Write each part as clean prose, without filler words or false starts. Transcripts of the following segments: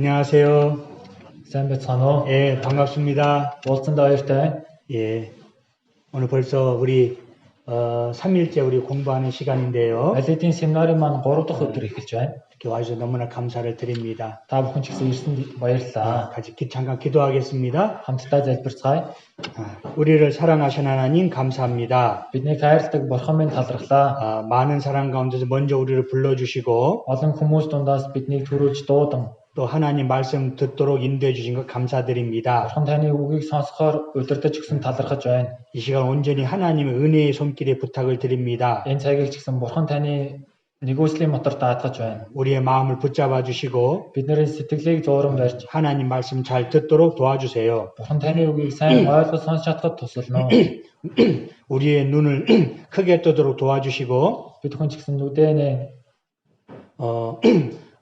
안녕하세요. Сайн байцгаана уу? 예, 반갑습니다. Уулзсанд баяртай. 예, 오늘 벌써 우리 3일째 우리 공부하는 시간인데요. Алидийн семинарын маань 3 дахь өдөр эхэлж байна. 이렇게 와주셔서 너무나 감사를 드립니다. Та бүхэн ч гэсэн ирсэнд баярлалаа. 같이 잠깐 기도하겠습니다. Хамтдаа залбирцгаая. 우리를 사랑하신 하나님 감사합니다. Биднийг хайрладаг Бурхан минь талархлаа. 많은 사람 가운데서 먼저 우리를 불러주시고 Олон хүмүүс дундаас биднийг төрүүлж дуудан 또 하나님 말씀 듣도록 인도해 주신 것 감사드립니다. Бурхан таны үгийг сонсохоор удирдах өгсөн талархаж байна. 이 시간 온전히 하나님의 은혜의 손길에 부탁을 드립니다. Энэ цагийг ч гэсэн Бурхан таны нэгүслийн мотор даатгаж байна. 우리의 마음을 붙잡아 주시고 Бидний сэтгэлийг зууран барьж 하나님 말씀 잘 듣도록 도와주세요. Бурхан таны үгийг сайн ойлгож сонсч чадхад тусална. 우리의 눈을 크게 뜨도록 도와주시고 Бид хүн ч гэсэн нүдэнэ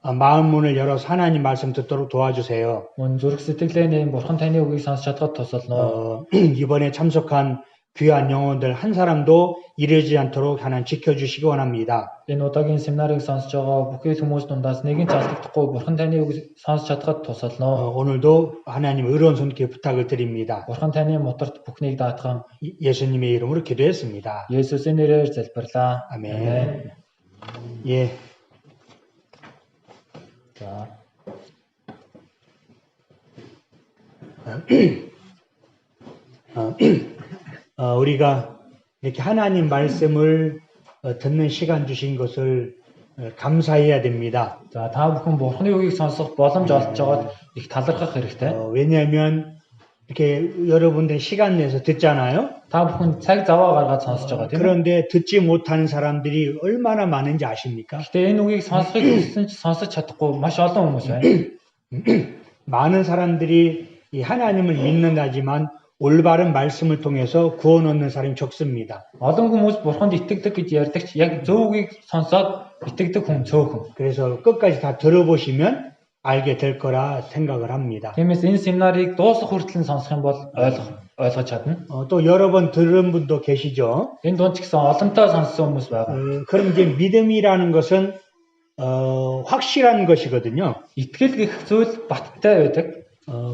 마음 문을 열어서 하나님 말씀 듣도록 도와주세요. мөн зүрх сэтгэлээ Бурхан таны үгийг сонсч чадхад тусална. 이번에 참석한 귀한 영혼들 한 사람도 이르지 않도록 하나님 지켜주시기 원합니다. Энэ удаагийн семинарыг сонсож байгаа бүхий хүмүүс дундаас нэг нь цалдагдахгүй Бурхан таны үгийг сонсч чадхад тусална. 오늘도 하나님 의로운 손길 부탁을 드립니다. Бурхан таны моторт бүхнийг даатган 예수님의 이름으로 기도했습니다. Есүсийн нэрээр залбирлаа. 아멘. 예. За. 우리가 이렇게 하나님 말씀을 듣는 시간 주신 것을 감사해야 됩니다. За та бүхэн Бурханы үгийг сонсох боломж олж байгаад их талархах хэрэгтэй. 왜냐하면 이렇게 여러분들 시간 내서 듣잖아요. Та бүхэн цаг заваа гаргаад сонсож байгаа тийм үү? 그런데 듣지 못하는 사람들이 얼마나 많은지 아십니까? Гэтэ энэ үгийг сонсохыг хүссэн ч сонсож чадахгүй маш олон хүмүүс байна. 많은 사람들이 이 하나님을 믿는다지만 올바른 말씀을 통해서 구원 얻는 사람이 적습니다. Олон хүмүүс Бурханд итгэдэг гэж ярьдаг ч яг зөв үгийг сонсоод итгэдэг хүн цөөхөн. 그래서 끝까지 다 들어보시면 알게 될 거라 생각을 합니다. Тиймээс энэ семинарыг дуусах хүртэл нь сонсох юм бол ойлгож чадна. 또 여러 번 들은 분도 계시죠. Энэ дунд ч гэсэн олонтоо сонссон хүмүүс байгаа. 그럼 이제 믿음이라는 것은 확실한 것이거든요. Итгэл гэх зүйл баттай байдаг.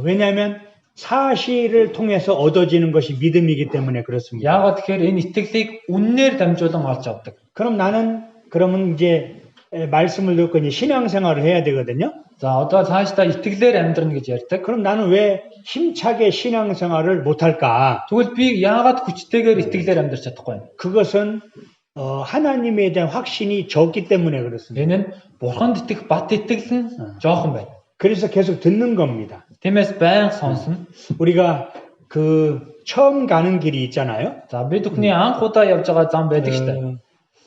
왜냐하면 사실을 통해서 얻어지는 것이 믿음이기 때문에 그렇습니다. Яагаад тэгэхээр энэ итгэлийг үннээр дамжуулан олж авдаг. 그러면 이제 말씀을 듣고 이제 신앙생활을 해야 되거든요. За одоо цаашдаа итгэлээр амьдрна гэж ярьдаг. 그럼 나는 왜 힘차게 신앙생활을 못할까? Тэгвэл би яагаад хүчтэйгээр итгэлээр амьдрч чадахгүй вэ? 그것은 하나님에 대한 확신이 적기 때문에 그렇습니다. Энэ нь Бурханд итгэх бат итгэл нь жоохон байна. 그래서 계속 듣는 겁니다. Тиймээс байн сонсно. 우리가 처음 가는 길이 있잖아요. За бид бүхний анх удаа явж байгаа зам байдаг штэ.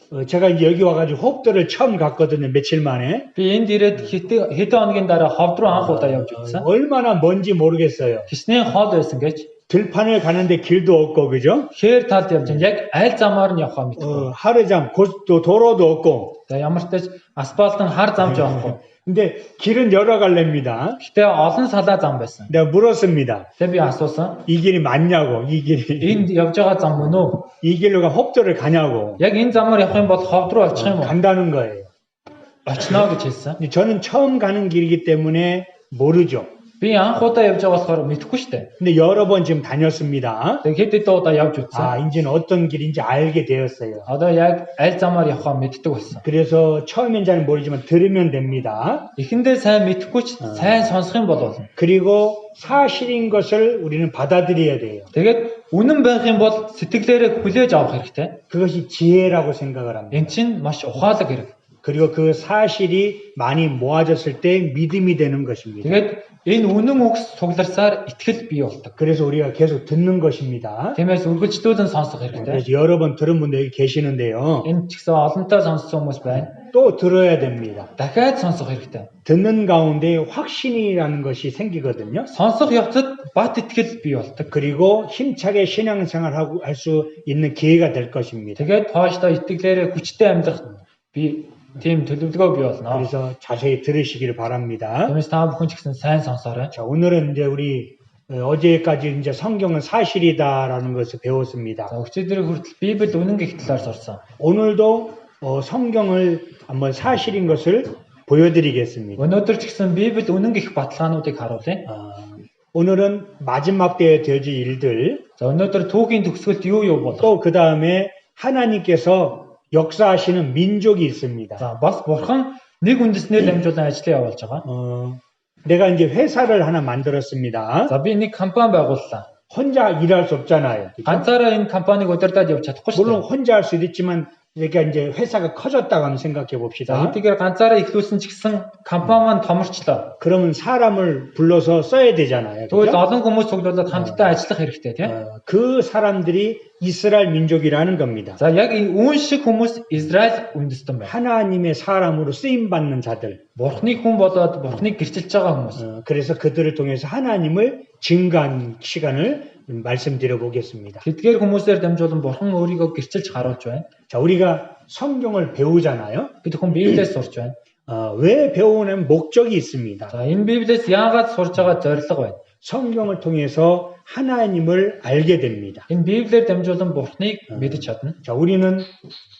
제가 이제 여기 와가지고 호흡들을 처음 갔거든요. 며칠 만에. Би энд ирээд хэдэн хоногийн дараа ховд руу анх удаа явж үзсэн. 얼마나 먼지 모르겠어요. Хичнээн хол байсан гэж. 들판을 가는데 길도 없고 그죠? Хээр талд явж яг аль замаар нь явахаа мэдгүй. 하루잠 도로도 없고. За ямар ч тач асфальт нь хар замж явахгүй. 근데 길은 여러 갈래입니다. Гэтэ олон салаа зам байсан. 내가 물었습니다. Тэгээ би асуусан. 이 길이 맞냐고, 이 길이. Энд явж байгаа зам мөн үү? 이 길로 가 홉도를 가냐고. Яг энэ замаар явах юм бол ховд руу очих юм уу? 간다는 거예요. Очно гэж хэлсэн. 저는 처음 가는 길이기 때문에 모르죠. Би анх удаа явж байгаа болохоор мэдэхгүй штэ. 근데 여러 번 지금 다녔습니다. Тэгээ хэд удаа явж үзсэн. 이제는 어떤 길인지 알게 되었어요. Одоо яг аль замаар явахаа мэддэг болсон. 그래서 처음엔 잘 모르지만 들으면 됩니다. Эхэндээ сайн мэдэхгүй ч сайн сонсох юм бол болно. 그리고 사실인 것을 우리는 받아들여야 돼요. Тэгээд үнэн байх юм бол сэтгэлээрээ хүлээж авах хэрэгтэй. 그것이 지혜라고 생각을 합니다. Энэ чинь маш ухаалаг хэрэг. 그리고 그 사실이 많이 모아졌을 때 믿음이 되는 것입니다. Тэгээд энэ үнэн үгс сугларсаар итгэл бий болдог. 그래서 우리가 계속 듣는 것입니다. Тиймээс үргэлжлүүлэн сонсох хэрэгтэй. 그래서 여러 번 들은 분들 여기 계시는데요. Энэ ч гэсэн олонтаа сонссон хүмүүс байна. 또 들어야 됩니다. Дахиад сонсох хэрэгтэй. 듣는 가운데 확신이라는 것이 생기거든요. Сонсох явцад бат итгэл бий болдог. 그리고 힘차게 신앙생활하고 할 수 있는 기회가 될 것입니다. Тэгээд хоошдоо итгэлээрээ хүчтэй амьдрах би тийм төлөвлөгөө бий болно. 그래서 자세히 들으시기를 바랍니다. Тиймээс та бүхэн ч гэсэн сайн сонсоорой. 자, 오늘은 이제 우리 어제까지 이제 성경은 사실이다라는 것을 배웠습니다. За өчигдөр хүртэл Библи үнэн гэх талаар сурсан. 오늘도 성경을 한번 사실인 것을 보여드리겠습니다. Өнөөдөр ч гэсэн Библи үнэн гэх баталгаануудыг харуулъя. 오늘은 마지막 때에 되어질 일들, За өнөөдөр түүхийн төгсгөлд юу болох? 또 그 다음에 하나님께서 역사하시는 민족이 있습니다. За бас бурхан нэг үндэснээр дамжуулан ажлыг явуулж байгаа. 내가 이제 회사를 하나 만들었습니다. За би нэг компани байгууллаа. 혼자 일할 수 없잖아요. 그죠? ганцаараа энэ компанийг удирдах явж чадахгүй шүү 물론 дээ. 혼자 할 수도 있지만, 그러니까 이제 회사가 커졌다고 한번 생각해 За 봅시다. хэдийгээр ганцаараа ихлүүлсэн ч гэсэн компани маань томорчлоо. 그러면 사람을 불러서 써야 되잖아요. Тэгвэл 그죠? олон хүмүүс цуглуулад хамтдаа ажиллах хэрэгтэй тийм. 그 사람들이 이스라엘 민족이라는 겁니다. За яг үүн шиг хүмүүс Израиль үндэстэн байна. 하나님의 사람으로 쓰임 받는 자들. Бурхны хүн болоод Бурхныг гэрчилж байгаа хүмүүс. 그래서 그들을 통해서 하나님을 증거한 시간을 말씀드려 보겠습니다. Тэдгээр хүмүүсээр дамжуулан Бурхан өөрийгөө гэрчилж харуулж байна. 자, 우리가 성경을 배우잖아요. Бид хүн Библиэс сурч байна. 왜 배우는 목적이 있습니다. За энэ Библиэс яагаад сурж байгаа зорилго байна? 성경을 통해서 하나님을 알게 됩니다. Энэ Библиэр дамжуулан Бурхныг мэдэж чадна. 자, 우리는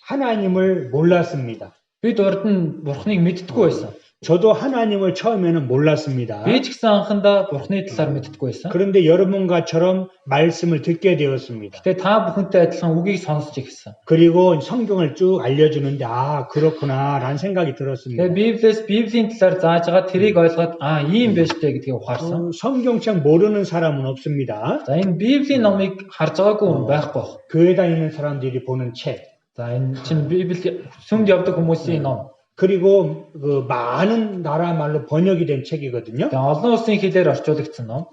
하나님을 몰랐습니다. Бид урд нь Бурхныг мэддэггүй байсан. 저도 하나님을 처음에는 몰랐습니다. Би ч гэсэн анхандаа Бурхны талаар мэддэггүй байсан. 그런데 여러분과처럼 말씀을 듣게 되었습니다. Гэтэ та бүхэнтэй адилхан үгийг сонсож ирсэн. 그리고 성경을 쭉 알려주는데 그렇구나 라는 생각이 Тэгээ 들었습니다. Библиэс Библийн талаар зааж байгаа тэрийг ойлгоод ийм байж тээ гэдгийг ухаарсан. 성경책 모르는 사람은 없습니다. За энэ Библийн номыг харж байгаагүй хүн байхгүй байх. 교회 다니는 사람들이 보는 책. За энэ чинь Библи сүмд явдаг хүмүүсийн ном. 그리고 그 많은 나라 말로 번역이 된 책이거든요. Тэгээ олон улсын хэлээр орчуулагдсан ном.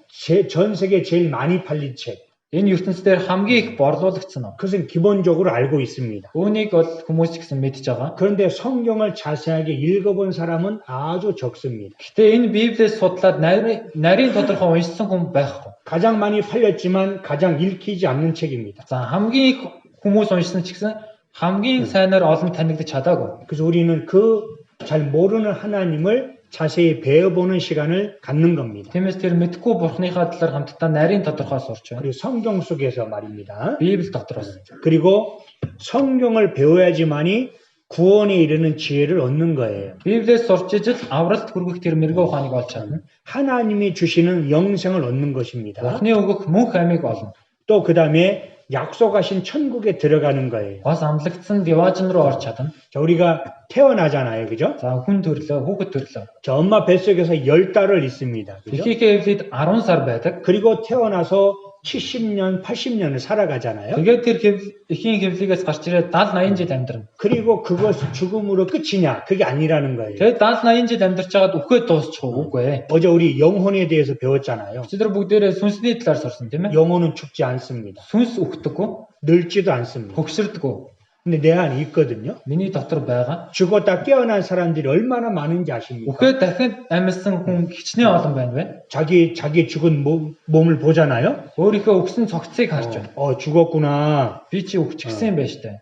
전 세계 제일 많이 팔린 책. Энэ ертөнцийн хамгийн их борлуулагдсан ном. 그것은 기본적으로 알고 있습니다. Үүнийг бол хүмүүс ч гэсэн мэдж байгаа. 그런데 성경을 자세하게 읽어본 사람은 아주 적습니다. Гэтэ энэ Библиэс судлаад нарийн тодорхой уншсан хүн байхгүй. 가장 많이 팔렸지만 가장 읽히지 않는 책입니다. За хамгийн их хүмүүс уншсан ч гэсэн хамгийн сайнаар олон танигдаж чадаагүй. 그래서 우리는 그 잘 모르는 하나님을 자세히 배워보는 시간을 갖는 겁니다. Тиймээс тэр мэдхгүй Бурхныхаа талаар хамтдаа нарийн тодорхой сурч байна. 그리고 성경 속에서 말입니다. Библи дотроос. 그리고 성경을 배워야지만이 구원에 이르는 지혜를 얻는 거예요. Библиэс сурч ижил авралт хүргэх тэр мэрэгэн ухааныг олж чадна. 하나님이 주시는 영생을 얻는 것입니다. Бурхны өгөх мөнх амийг олно. 또 그 다음에 약속하신 천국에 들어가는 거예요. Бас амлагдсан diwaajin руу орж чадна. 자, 우리가 태어나잖아요. 그죠? За хүн төрлөө, хүүхэд төрлөө. 자, 엄마 뱃속에서 10달을 있습니다. 그죠? Эхийнхээ эвлид 10 сар байдаг. 그리고 태어나서 70년, 80년을 살아가잖아요. Тэгээд тэр эхийн хэвлэгээс гарч ирээд 70 80 жил амьдрна. 그리고 그것이 죽음으로 끝이냐? 그게 아니라는 거예요. Тэгээд 70 80 жил амьдарч байгаад үхээд дуусчих үгүй ээ. 어제 우리 영혼에 대해서 배웠잖아요. Бид нар бүгдээрээ сүнсний талаар сурсан тийм ээ. 영혼은 죽지 않습니다. Сүнс үхдэггүй, 늙지도 않습니다. хөгшөрдөггүй. 근데 내 안에 있거든요. Миний дотор байгаа. 죽었다 깨어난 사람들이 얼마나 많은지 아십니까? Үхээд дахин амьсан хүн хичнээн олон байна вэ? 자기 죽은 몸을 보잖아요. Өөрийнхөө өгсөн цогцыг харж байна. 죽었구나. Би чи өгчихсэн юм байна штэ.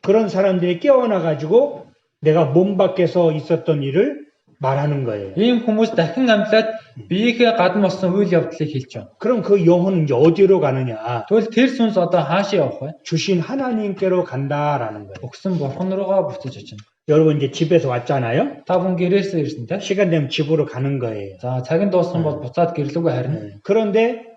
그런 사람들이 깨어나 가지고 내가 몸 밖에서 있었던 일을 말하는 거예요. Ийм хүмүүс дахин амьлаад биеийнхээ гадна болсон үйл явдлыг хэлж байна. 그럼 그 영혼은 이제 어디로 가느냐? Тэгвэл тэр сүнс одоо хаашаа явах вэ? 주신 하나님께로 간다라는 거예요. Өгсөн бурхан руугаа буцаж очино. 여러분 이제 집에서 왔잖아요. Та бүхэн гэрээсээ ирсэн те. 시간 되면 집으로 가는 거예요. За цаг нь дууссан бол буцаад гэрлүүгээ харина. 그런데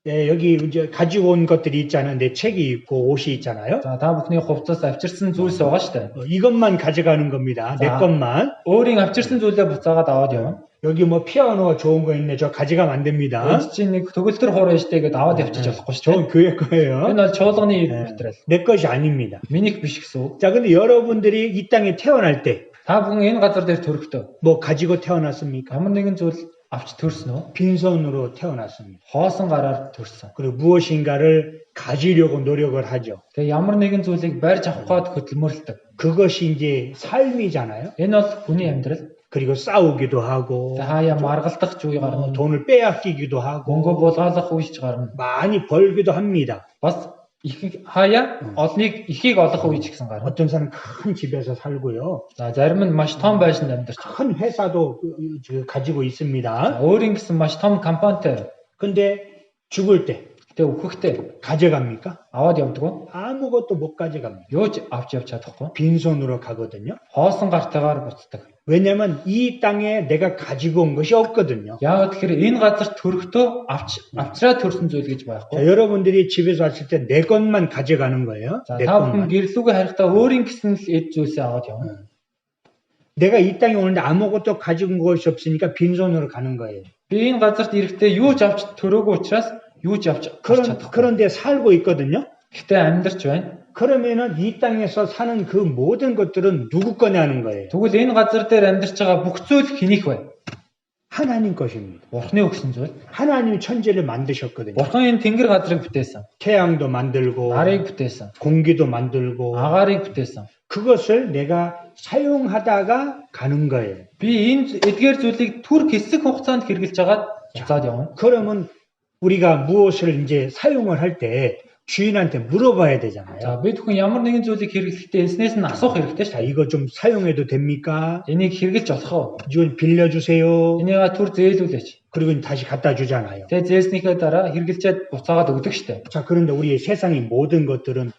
여기 이제 가지고 온 것들이 있잖아요. 내 책이 있고 옷이 있잖아요. За та бүхний хувцас авчирсан зүйлс байгаа штэ. 이것만 가져가는 겁니다. 내 것만. Өөрийн авчирсан зүйлээ буцаагаад аваад явна. 여기 뭐 피아노 좋은 거 있네. 저 가져가면 안 됩니다. Энд чинь нэг төгөлтөр хуурай штэ гэдээ аваад явчих болохгүй штэ. 저건 교회 거예요. Энэ бол чуулганы материал. 내 것이 아닙니다. Минийх биш гэсэн үг. 자, 근데 여러분들이 이 땅에 태어날 때 Та бүхэн энэ газар дээр төрөхдөө 뭐 가지고 태어났습니까? ямар нэгэн зүйл авч төрсөн үү? 빈손으로 태어났습니다. Хоосон гараар төрсөн. 그리고 무엇인가를 가지려고 노력을 하죠. Тэгээ ямар нэгэн зүйлийг барьж авах гээд хөдөлмөрлөдөг. 그것이 이제 삶이잖아요. Энэ бол хүний амьдрал. 그리고 싸우기도 하고 Тэгээ хаяа маргалдах үе гарна. 돈을 빼앗기기도 하고 Мөнгө булгаалах үе ч гарна. 많이 벌기도 합니다. Бас их хаяа олныг ихийг олох үе ч гэсэн гарна. 어떤 사람은 큰 집에서 살고요. За зарим нь маш том байшинд амьдарч. 큰 회사도 가지고 있습니다. Өөрийн гэсэн маш том компанитай. 근데 죽을 때 Тэгээ үхэхдээ 가져갑니까? аваад явдаг уу? 아무것도 못 가져갑니다. Юу ч авч явж чадахгүй. 빈손으로 가거든요. Хоосон гартайгаар буцдаг. 왜냐하면 이 땅에 내가 가지고 온 것이 없거든요. Яагаад тэгэхээр энэ газар төрөхдөө авчраа төрсөн зүйл гэж 자, байхгүй. 여러분들이 집에서 왔을 때 내 것만 가져가는 거예요. За 내 та бүхэн 것만. гэрлүүгээ харихдаа өөрийн гэсэн л эд зүйлсээ аваад явна. 내가 이 땅에 오는데 아무것도 가지고 온 것이 없으니까 빈손으로 가는 거예요. Би энэ газарт ирэхдээ юу ч авч төрөөгүй учраас юу ч авч гарч чадахгүй. 그런데 살고 있거든요. Гэтэ амьдарч байна. 그러면은 이 땅에서 사는 그 모든 것들은 누구 거냐는 거예요. Тэгвэл энэ газар дээр амьдарч байгаа бүх зүйл хэнийх вэ? 하나님 것입니다. Бурхны өгсөн зүйл. 하나님이 천지를 만드셨거든요. Бурхан энэ тэнгэр газрыг бүтээсэн. 태양도 만들고 Нарыг бүтээсэн. 공기도 만들고 Агаарыг бүтээсэн. 그것을 내가 사용하다가 가는 거예요. Би энэ эдгээр зүйлийг түр хэсэг хугацаанд хэрэгжилж хагаад буцаад явна. 그러면 우리가 무엇을 이제 사용을 할 때 주인한테 물어봐야 되잖아요. За бид бүхэн ямар нэгэн зүйлийг хэрэглэхдээ эснээс нь асуух хэрэгтэй 자, шүү. 이거 좀 사용해도 됩니까? Энийг хэрэгжилж болох уу? 이건 빌려주세요. Энийгээ түр зээлүүлээч. 그리고 다시 갖다 주잖아요. Тэгээ зээлснийхээ дараа хэрэгжилчээд буцаагаад өгдөг шүү. 자, 그런데 우리 세상의 모든 것들은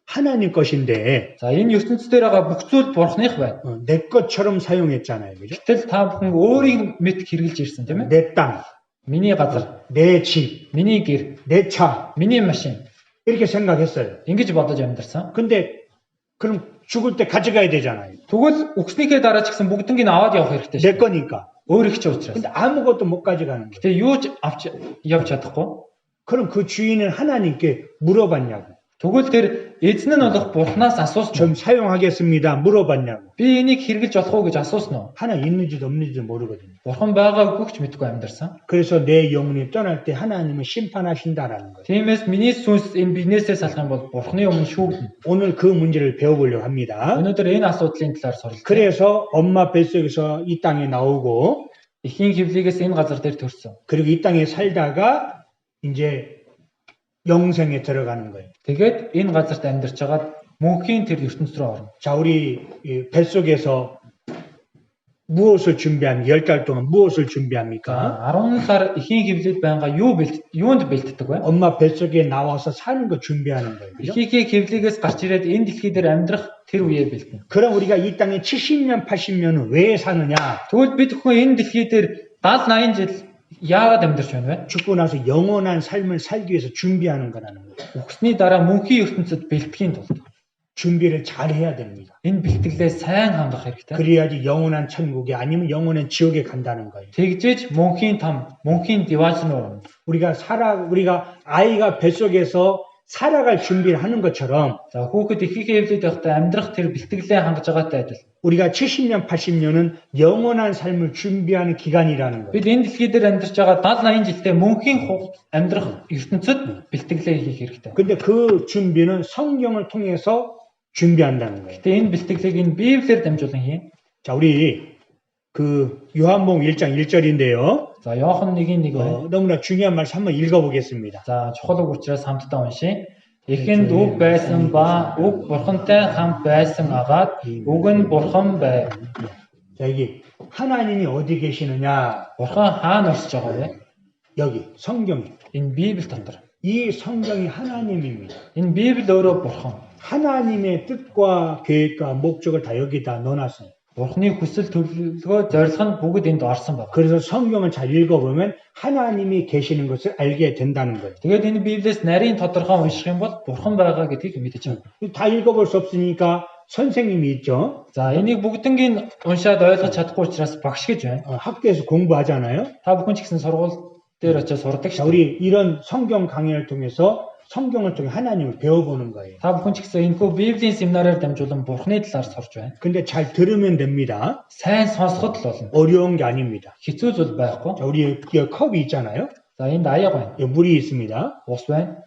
하나님 것인데 За энэ ертөнцийн дээр байгаа бүх зүйл бурхных байна. 내 것처럼 사용했잖아요. 그죠? Гэтэл та бүхэн өөрийн мэд хэрэгжилж ирсэн тийм ээ? 내 땅, Миний газар, 내 집, миний гэр, 내 차 миний машин 이렇게 생각했어요. ингэж бодож амьдарсан. 근데 그럼 죽을 때 가져가야 되잖아요. Тэгвэл өгснийхээ дараа ч гэсэн бүгднийг аваад явах хэрэгтэй 내 шүү. 거니까. Өөр их ч учраас. 근데 아무것도 못 가져가는 거예요. Тэгээ юу ч авч явж чадахгүй. 그럼 그 주인은 하나님께 물어봤냐고. Тэгвэл тэр эзэн нь болох бурхнаас асуусан. 좀 사용하겠습니다. 물어봤냐고. Би энийг хэрэгжилж болох уу гэж асуусан уу? 하나 있는지도 없는지도 모르거든요. Бурхан байгаагүй ч мэдгүй амьдарсан. 그래서 내 영혼이 떠날 때 하나님은 심판하신다라는 거예요. Тиймээс миний сүнс энэ биенээсээ салах юм бол бурхны өмнө шүүгдэнэ. 오늘 그 문제를 배워보려고 합니다. Өнөөдөр энэ асуудлын талаар суралцъя. 그래서 엄마 뱃속에서 이 땅에 나오고 Эхийн хөвлөгөөс энэ газар дээр төрсөн. 그리고 이 땅에 살다가 이제 영생에 들어가는 거예요. Тэгээд энэ газарт амьдарч хагаад мөнхийн тэр ертөнц рүү орно. 자, 우리 이 뱃속에서 무엇을 준비합니까? 10달 동안 무엇을 준비합니까? 10 сар эхийн хөвлөд байнга юунд бэлддэг вэ? 엄마 뱃속에 나와서 사는 거 준비하는 거예요. 그죠? Эхийн хөвлөгөөс гарч ирээд энэ дэлхий дээр амьдрах тэр үеэ бэлдэнэ. 그럼 우리가 이 땅에 70년, 80년은 왜 사느냐? Тэгвэл бид бүхэн энэ дэлхий дээр 70 80 жил яагаад амьдарч байна вэ? 죽고 나서 영원한 삶을 살기 위해서 준비하는 거라는 거예요. Өгсний дараа мөнхийн ертөнцид бэлтгэхийн тулд 준비를 잘 해야 됩니다. энэ бэлтгэлээ сайн хангах хэрэгтэй. 그래야지 영원한 천국에 아니면 영원한 지옥에 간다는 거예요. Тэгжээж мөнхийн там, мөнхийн диваж руу орно. 우리가 아이가 뱃속에서 살아갈 준비를 하는 것처럼 За хүүхэд эхийн хөвлөд байхдаа амьдрах тэр бэлтгэлээ хангаж байгаатай адил. 우리가 70년, 80년은 영원한 삶을 준비하는 기간이라는 거예요. Бид энэ дэлхий дээр амьдарч байгаа 70 80 жилдээ мөнхийн амьдрах ертөнцид бэлтгэлээ хийх хэрэгтэй. 근데 그 준비는 성경을 통해서 준비한다는 거예요. Гэтэ энэ бэлтгэлийг энэ Библиэр дамжуулан хийн. 자, 우리 그 요한복음 1장 1절인데요. За Иохан 1:1 байна. 너무나 중요한 말씀 한번 읽어보겠습니다. За чухал үг учраас хамтдаа уншия. Эхэнд үг байсан ба үг бурхантай хамт байсан агаад үг нь бурхан байв. 자, 여기 하나님이 어디 계시느냐? Бурхан хаана оршиж байгаа вэ? 여기 성경이. Энэ Библи дотор. 이 성경이 하나님입니다. Энэ Библи өөрөө бурхан. 하나님의 뜻과 계획과 목적을 다 여기다 넣어놨어요. Бурханы хүсэл төлөвлөгөө зорилго нь бүгд энд орсон байна. 그래서 성경을 잘 읽어보면 하나님이 계시는 것을 알게 된다는 거예요. Тэгээд энэ Библиэс нарийн тодорхой унших юм бол бурхан байгаа гэдгийг мэдэж байна. 다 읽어볼 수 없으니까 선생님이 있죠. За энийг бүгднийг уншаад ойлгож чадахгүй учраас багш гэж байна. 학교에서 공부하잖아요. Та бүхэн ч гэсэн сургууль дээр очиж сурдаг 자, шүү. 우리 이런 성경 강의를 통해서 성경을 통해 하나님을 배워보는 거예요. Та бүхэн ч гэсэн энэхүү Библийн семинараар дамжуулан бурханы талаар сурч байна. 근데 잘 들으면 됩니다. Сайн сонсоход л болно. 어려운 게 아닙니다. Хэцүү зүйл байхгүй. 자, 우리 여기 컵이 있잖아요. За энд аяга байна. 여기 물이 있습니다. Ус байна.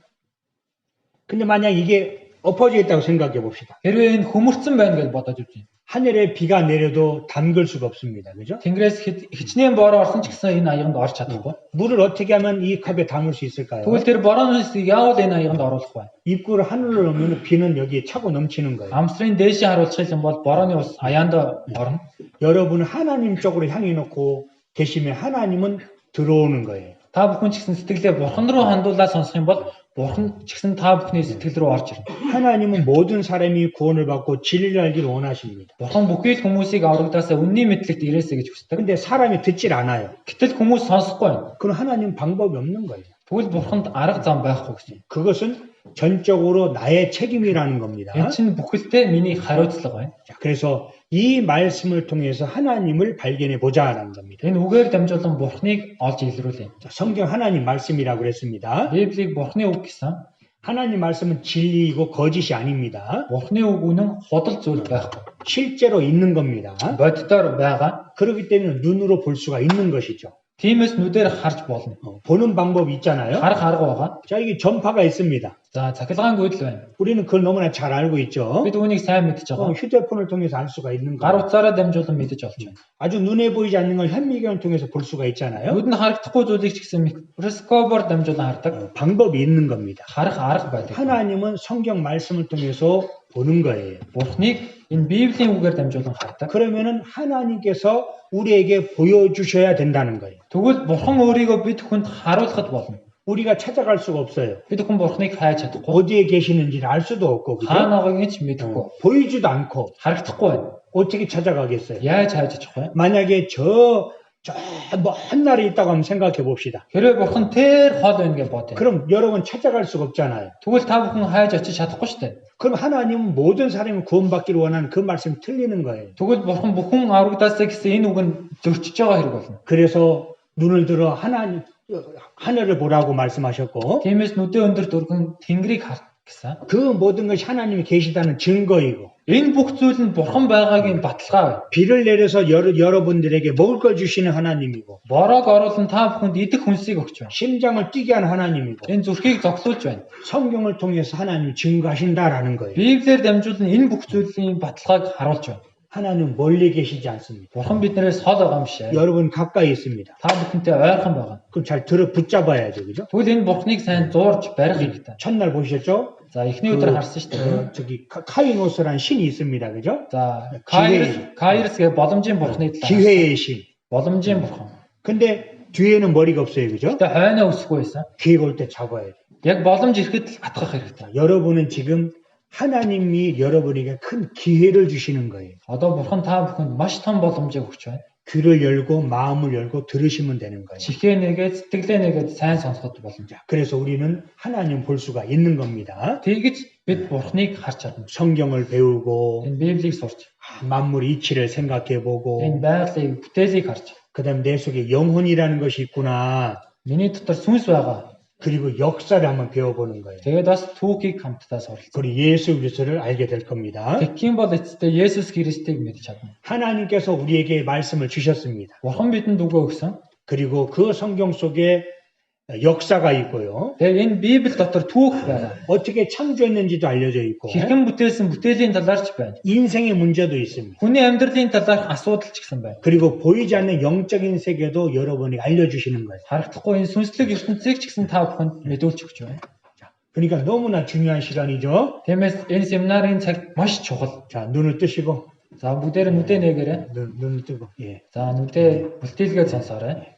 근데 만약 이게 엎어져 있다고 생각해 봅시다. Хэрвээ энэ хөмөрцөн байна гэж бодож үзье. 하늘에 비가 내려도 담글 수가 없습니다. 그죠? Тэнгэрээс хичнээн бороо орсон ч гэсэн энэ аяганд орж чадахгүй. 물을 어떻게 하면 이 컵에 담을 수 있을까요? Тэгвэл тэр борооноос яавал энэ аяганд оруулах вэ? 입구를 하늘로 넣으면 비는 여기 차고 넘치는 거예요. Амсрын дээшээ харуулчих юм бол борооны ус аяанд орно. 여러분은 하나님 쪽으로 향해 놓고 계시면 하나님은 들어오는 거예요. Та бүхэн ч гэсэн сэтгэлээ бурхан руу хандуулаад сонсох юм бол Бурхан ч гэсэн та бүхний сэтгэл рүү орж ирнэ. 하나님은 모든 사람이 구원을 받고 진리를 알기를 원하십니다. Бурхан бүхий л хүмүүсийг аврагдаасаа үнний мэдлэгт ирээсэй гэж хүсдэг. 근데 사람이 듣질 않아요. Гэтэл хүмүүс сонсохгүй байна. 그럼 하나님 방법이 없는 거예요. Тэгвэл Бурханд арга зам байхгүй гэсэн. 그것은 전적으로 나의 책임이라는 겁니다. Энэ чинь бүхэлдээ миний хариуцлага байна. 자, 그래서 이 말씀을 통해서 하나님을 발견해 보자라는 겁니다. Энэ үгээр дамжуулан Бурханыг олж илрүүлээ. 자, 성경 하나님 말씀이라고 그랬습니다. Библийг Бурханы үг гэсэн. 하나님 말씀은 진리이고 거짓이 아닙니다. Бурханы үг үнэн худал зүйл байхгүй. 실제로 있는 겁니다. Боддоор байгаа. 그렇기 때문에 눈으로 볼 수가 있는 것이죠. Тиймээс нүдээр харж болно. 보는 방법이 있잖아요. Харах арга байгаа. 자, 이게 전파가 있습니다. За цахилгаан гүйдэл байна. 우리는 그걸 너무나 잘 알고 있죠. Бид үүнийг сайн мэдж байгаа. 휴대폰을 통해서 알 수가 있는 Гар 거예요. утсаараа дамжуулан мэдэж олж байна. 아주 눈에 보이지 않는 걸 현미경을 통해서 볼 수가 있잖아요. Нүдэнд харагдахгүй зүйлийг ч гэсэн микроскопоор дамжуулан хардаг. 방법이 있는 겁니다. Харах арга байдаг. 하나님은 성경 말씀을 통해서 보는 거예요. Бурхныг энэ Библийн үгээр дамжуулан хардаг. 그러면은 하나님께서 우리에게 보여주셔야 된다는 거예요. Тэгвэл Бурхан өөрийгөө бид хүнд харуулхад болно. 우리가 찾아갈 수가 없어요. Бид хүн Бурханыг хайж чадахгүй. 어디에 계시는지를 알 수도 없고, 그죠? Хаана байгааг ч мэдэхгүй. 보이지도 않고 Харагдахгүй байна. 어떻게 찾아가겠어요? Яаж хайж чадах вэ? 만약에 먼 나라에 있다고 한번 생각해 봅시다. Хэрвээ Бурхан тэр хол байна гэж бодъё. 그럼 여러분 찾아갈 수가 없잖아요. Тэгвэл та бүхэн хайж очиж чадахгүй шүү дээ. 그럼 하나님은 모든 사람이 구원받기를 원하는 그 말씀이 틀리는 거예요. Тэгвэл Бурхан бүхэн аврагдаасаа гэсэн энэ үг нь зөрчиж байгаа хэрэг болно. 그래서 눈을 들어 하늘을 보라고 말씀하셨고, Тиймээс нүдээ өндөр дөргөн Тэнгэрийг хар гэсэн. 그 모든 것이 하나님이 계시다는 증거이고, Энэ бүх зүйл нь Бурхан байгаагийн баталгаа байна. 비를 내려서 여러분들에게 먹을 걸 주시는 하나님이고, Бороог оруулан та бүхэнд идэх хүнсийг өгч байна. 심장을 뛰게 하는 하나님이고, Энэ зүрхийг зогсуулж байна. 성경을 통해서 하나님이 증거하신다라는 거예요. Библиэр дамжуулан энэ бүх зүйлийн баталгааг харуулж байна. 하나님은 멀리 계시지 않습니다. Бурхан биднээс хол байгаа юм шиг. 여러분 가까이 있습니다. Та бүхэнтэй ойрхон байгаа. 그럼 잘 붙잡아야죠, 그죠? Тэгвэл энэ Бурханыг сайн зуурж барих хэрэгтэй. 첫날 보셨죠? За эхний өдөр харсан шүү дээ. 저기 카이노스라는 신이 있습니다, 그죠? За Кайрс гэ боломжийн Бурханы талаар. 기회의 신. боломжийн Бурхан. 근데 뒤에는 머리가 없어요, 그죠? Гэтэ хойноо өсөхгүй байсан. 기회가 올 때 잡아야 돼. Яг боломж ирэхэд л атгах хэрэгтэй. 여러분은 지금 하나님이 여러분에게 큰 기회를 주시는 거예요. Одоо Бурхан та бүхэнд маш том боломжийг өгч байна. 귀를 열고 마음을 열고 들으시면 되는 거예요. Чихээ нэгээд сэтгэлээ нэгээд сайн сонсоход болно. 자, 그래서 우리는 하나님 볼 수가 있는 겁니다. Тэгж бид Бурханыг харж чадна. 성경을 배우고 Энэ Библийг сурч, 만물 이치를 생각해 보고 энэ байгалыг, бүтээлийг харж, 그다음 내 속에 영혼이라는 것이 있구나. миний дотор сүнс байгаа. 그리고 역사를 한번 배워보는 거예요. Тэгээд бас түүхийг хамтдаа суралцах. 그리고 예수 그리스도를 알게 될 겁니다. Тэгхийн бол эцэстээ Есүс Христийг мэдж чадна. 하나님께서 우리에게 말씀을 주셨습니다. Бурхан бидэнд үгөө өгсөн. 그리고 그 성경 속에 역사가 있고요. Тэгээд энэ Библи дотор түүх байгаа. 어떻게 창조했는지도 알려져 있고 Хэрхэн бүтээсэн бүтээлийн талаарч байна. 인생의 문제도 있습니다. Хүний амьдралын талаарх асуудал ч гэсэн байна. 그리고 보이지 않는 영적인 세계도 여러분이 알려주시는 거예요. Харагдахгүй энэ сүнслэг ертөнцийг ч гэсэн та бүхэнд мэдүүлж өгч байна. 그러니까 너무나 중요한 시간이죠. Тиймээс энэ семинарын цаг маш чухал. 자, 눈을 뜨시고 За бүгдээр нүдээ нээгээрэй. 눈을 뜨고 예. За нүдээ бүлтээлгээд сонсоорой.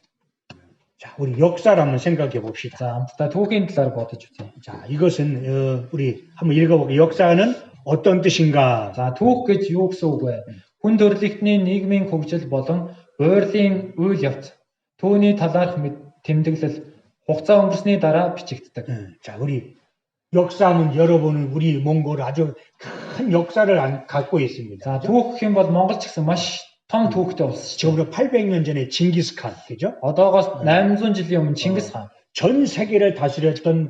자, 우리 역사를 한번 생각해 봅시다. За хамтдаа түүхийн талаар бодож үзье. 자, 이것은 우리 한번 읽어볼게요. 역사는 어떤 뜻인가? За түүх гэж юу гэсэн үг вэ? Хүн төрөлхтний нийгмийн хөгжил болон урьдын үйл явц. Түүний талаарх тэмдэглэл хугацаа өнгөрсний дараа бичигддэг. 자, 우리 역사하면 여러분은 우리 몽골 아주 큰 역사를 갖고 있습니다. За түүх гэх юм бол Монгол ч гэсэн маш том түүхтэй улс шүү. 지금부터 800년 전에 징기스칸, 그죠? Одоогоос 800 жилийн өмнө Чингис хаан 전 세계를 다스렸던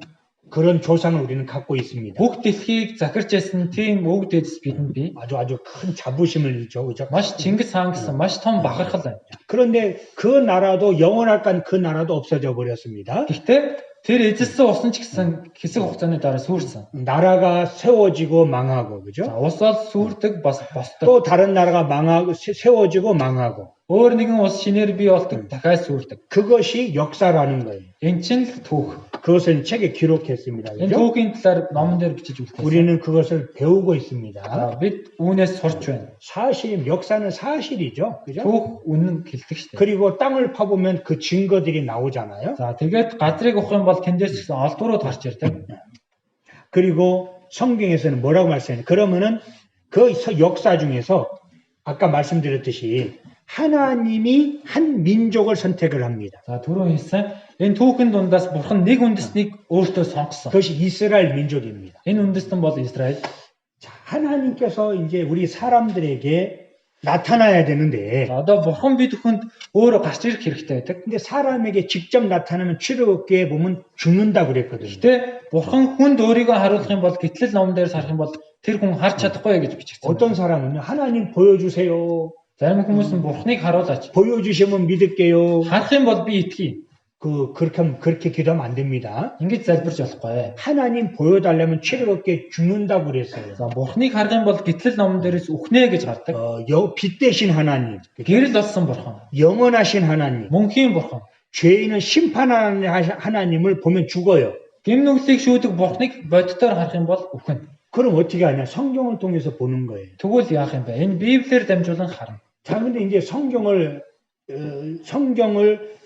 그런 조상을 우리는 갖고 있습니다. бүх дэлхийг захирч байсан тийм өвөг дэдэс бидэнд бий. 아주 큰 자부심을 줘, 그죠? Маш Чингис хаан гэсэн маш том бахархал байна. 그런데 그 나라도 영원할까 그 나라도 없어져 버렸습니다. Гэхдээ тэр эзэлсэн усан ч гэсэн хэсэг хугацааны дараа сүрсэн. 나라가 세워지고 망하고, За 그죠? улс ол сүрдэг бас босдог. 또 다른 나라가 망하고 세워지고 망하고. Өөр нэгэн улс шинээр бий болдог, дахиад сүрдэг. 그것이 역사라는 거예요. Энэ чинь л түүх. 그것을 책에 기록했습니다. Энэ 그죠? түүхийн талаар номон дээр бичиж үлдээсэн. 우리는 그것을 배우고 있습니다. За бид үүнээс сурч байна. 사실 역사는 사실이죠. 그죠? Түүх үнэн гэлдэг шүү дээ. 그리고 땅을 파보면 그 증거들이 나오잖아요. За тэгээд газрыг ухах юм бол бол тэндээс гэсэн олдурууд гарч ирдэг. 그리고 성경에서는 뭐라고 말씀해요? 그러면은 그 역사 중에서 아까 말씀드렸듯이 하나님이 한 민족을 선택을 합니다. За түрүү хэлсэн энэ түүхэн дундаас бурхан нэг үндэснийг өөртөө сонгосон. 그것이 이스라엘 민족입니다. Энэ үндэстэн бол Израиль. 자, 하나님께서 이제 우리 사람들에게 나타나야 되는데, За одоо бурхан бид бүхэнд өөрөө гарч ирэх хэрэгтэй байдаг. 근데 사람에게 직접 나타나면 출애굽기에 보면 죽는다 그랬거든요. Гэтэ бурхан хүнд өөрийгөө харуулах юм бол гитлэл номон дээр харах юм бол тэр хүн харж чадахгүй гэж бичигдсэн. 어떤 사람은요, 하나님 보여주세요. Зарим хүмүүс은 бурханыг харуулаач. 보여주시면 믿을게요. Харах юм бол би итгэе. 그렇게 기도하면 안 됩니다. Ингэж залбирч болохгүй. 하나님 보여달라면 출애굽기에 죽는다고 그랬어요. За бурханыг харах юм бол гитлэл номон дээрээс үхнэ гэж гардаг. 빛 대신 하나님, Гэрэл болсон бурхан. 영원하신 하나님, Мөнхийн бурхан. 죄인은 심판하는 하나님을 보면 죽어요. Гэм нүглийг шүүдэг бурханыг боддоор харах юм бол үхэн. 그럼 어떻게 하냐? 성경을 통해서 보는 거예요. Тэгвэл яах юм бэ? Энэ Библиэр дамжуулан харна. 자, 근데 이제 성경을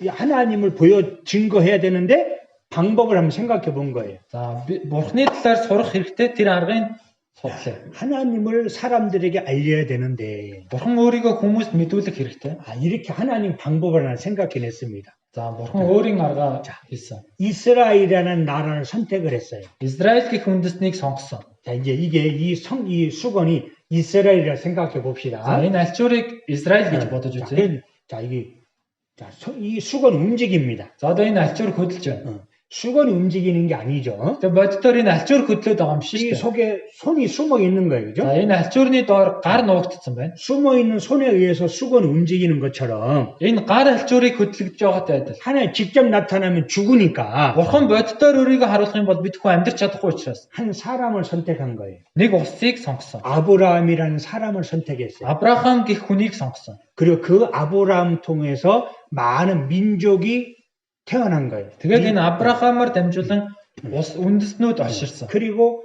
하나님을 보여 증거해야 되는데 방법을 한번 생각해 본 거예요. За бурхны талаар сурах хэрэгтэй тэр аргыг судлаа. 하나님을 사람들에게 알려야 되는데, Бурхан өөрийгөө хүмүүст мэдүүлэх хэрэгтэй. 이렇게 하나님 방법을 하나 생각해냈습니다. За бурхан өөрийн аргаа хэлсэн. 이스라엘이라는 나라를 선택을 했어요. Израиль гэх үндэстнийг сонгосон. 자, 이제 이게 이 수건이 이스라엘이라 생각해 За 봅시다. энэ 알чуурыг Израиль гэж бодож үзье. 이 수건 움직입니다. За одоо энэ 알чуур хөдөлж байна. 수건이 움직이는 게 아니죠. Тэгээ боддоор энэ 알чуур хөдлөд байгаа юм 이 шиг шүү дээ. 속에 손이 숨어 있는 거예요. 그죠? За энэ алчуурны доор гар нуугдсан байна. 숨어 있는 손에 의해서 수건이 움직이는 것처럼 Энэ гар алчуурыг хөдлөж байгаатай адил. 하나님 직접 나타나면 죽으니까 Бурхан боддоор өөрийгөө харуулах юм бол бид хүн амьдрч чадахгүй учраас 한 사람을 선택한 거예요. нэг улсыг сонгосон. 아브라함이라는 사람을 선택했어요. Авраам гэх хүнийг сонгосон. 그리고 그 아브라함 통해서 많은 민족이 태어난 거예요. Тэгээд энэ Авраамаар дамжуулан улс үндэстнүүд олширсан. 그리고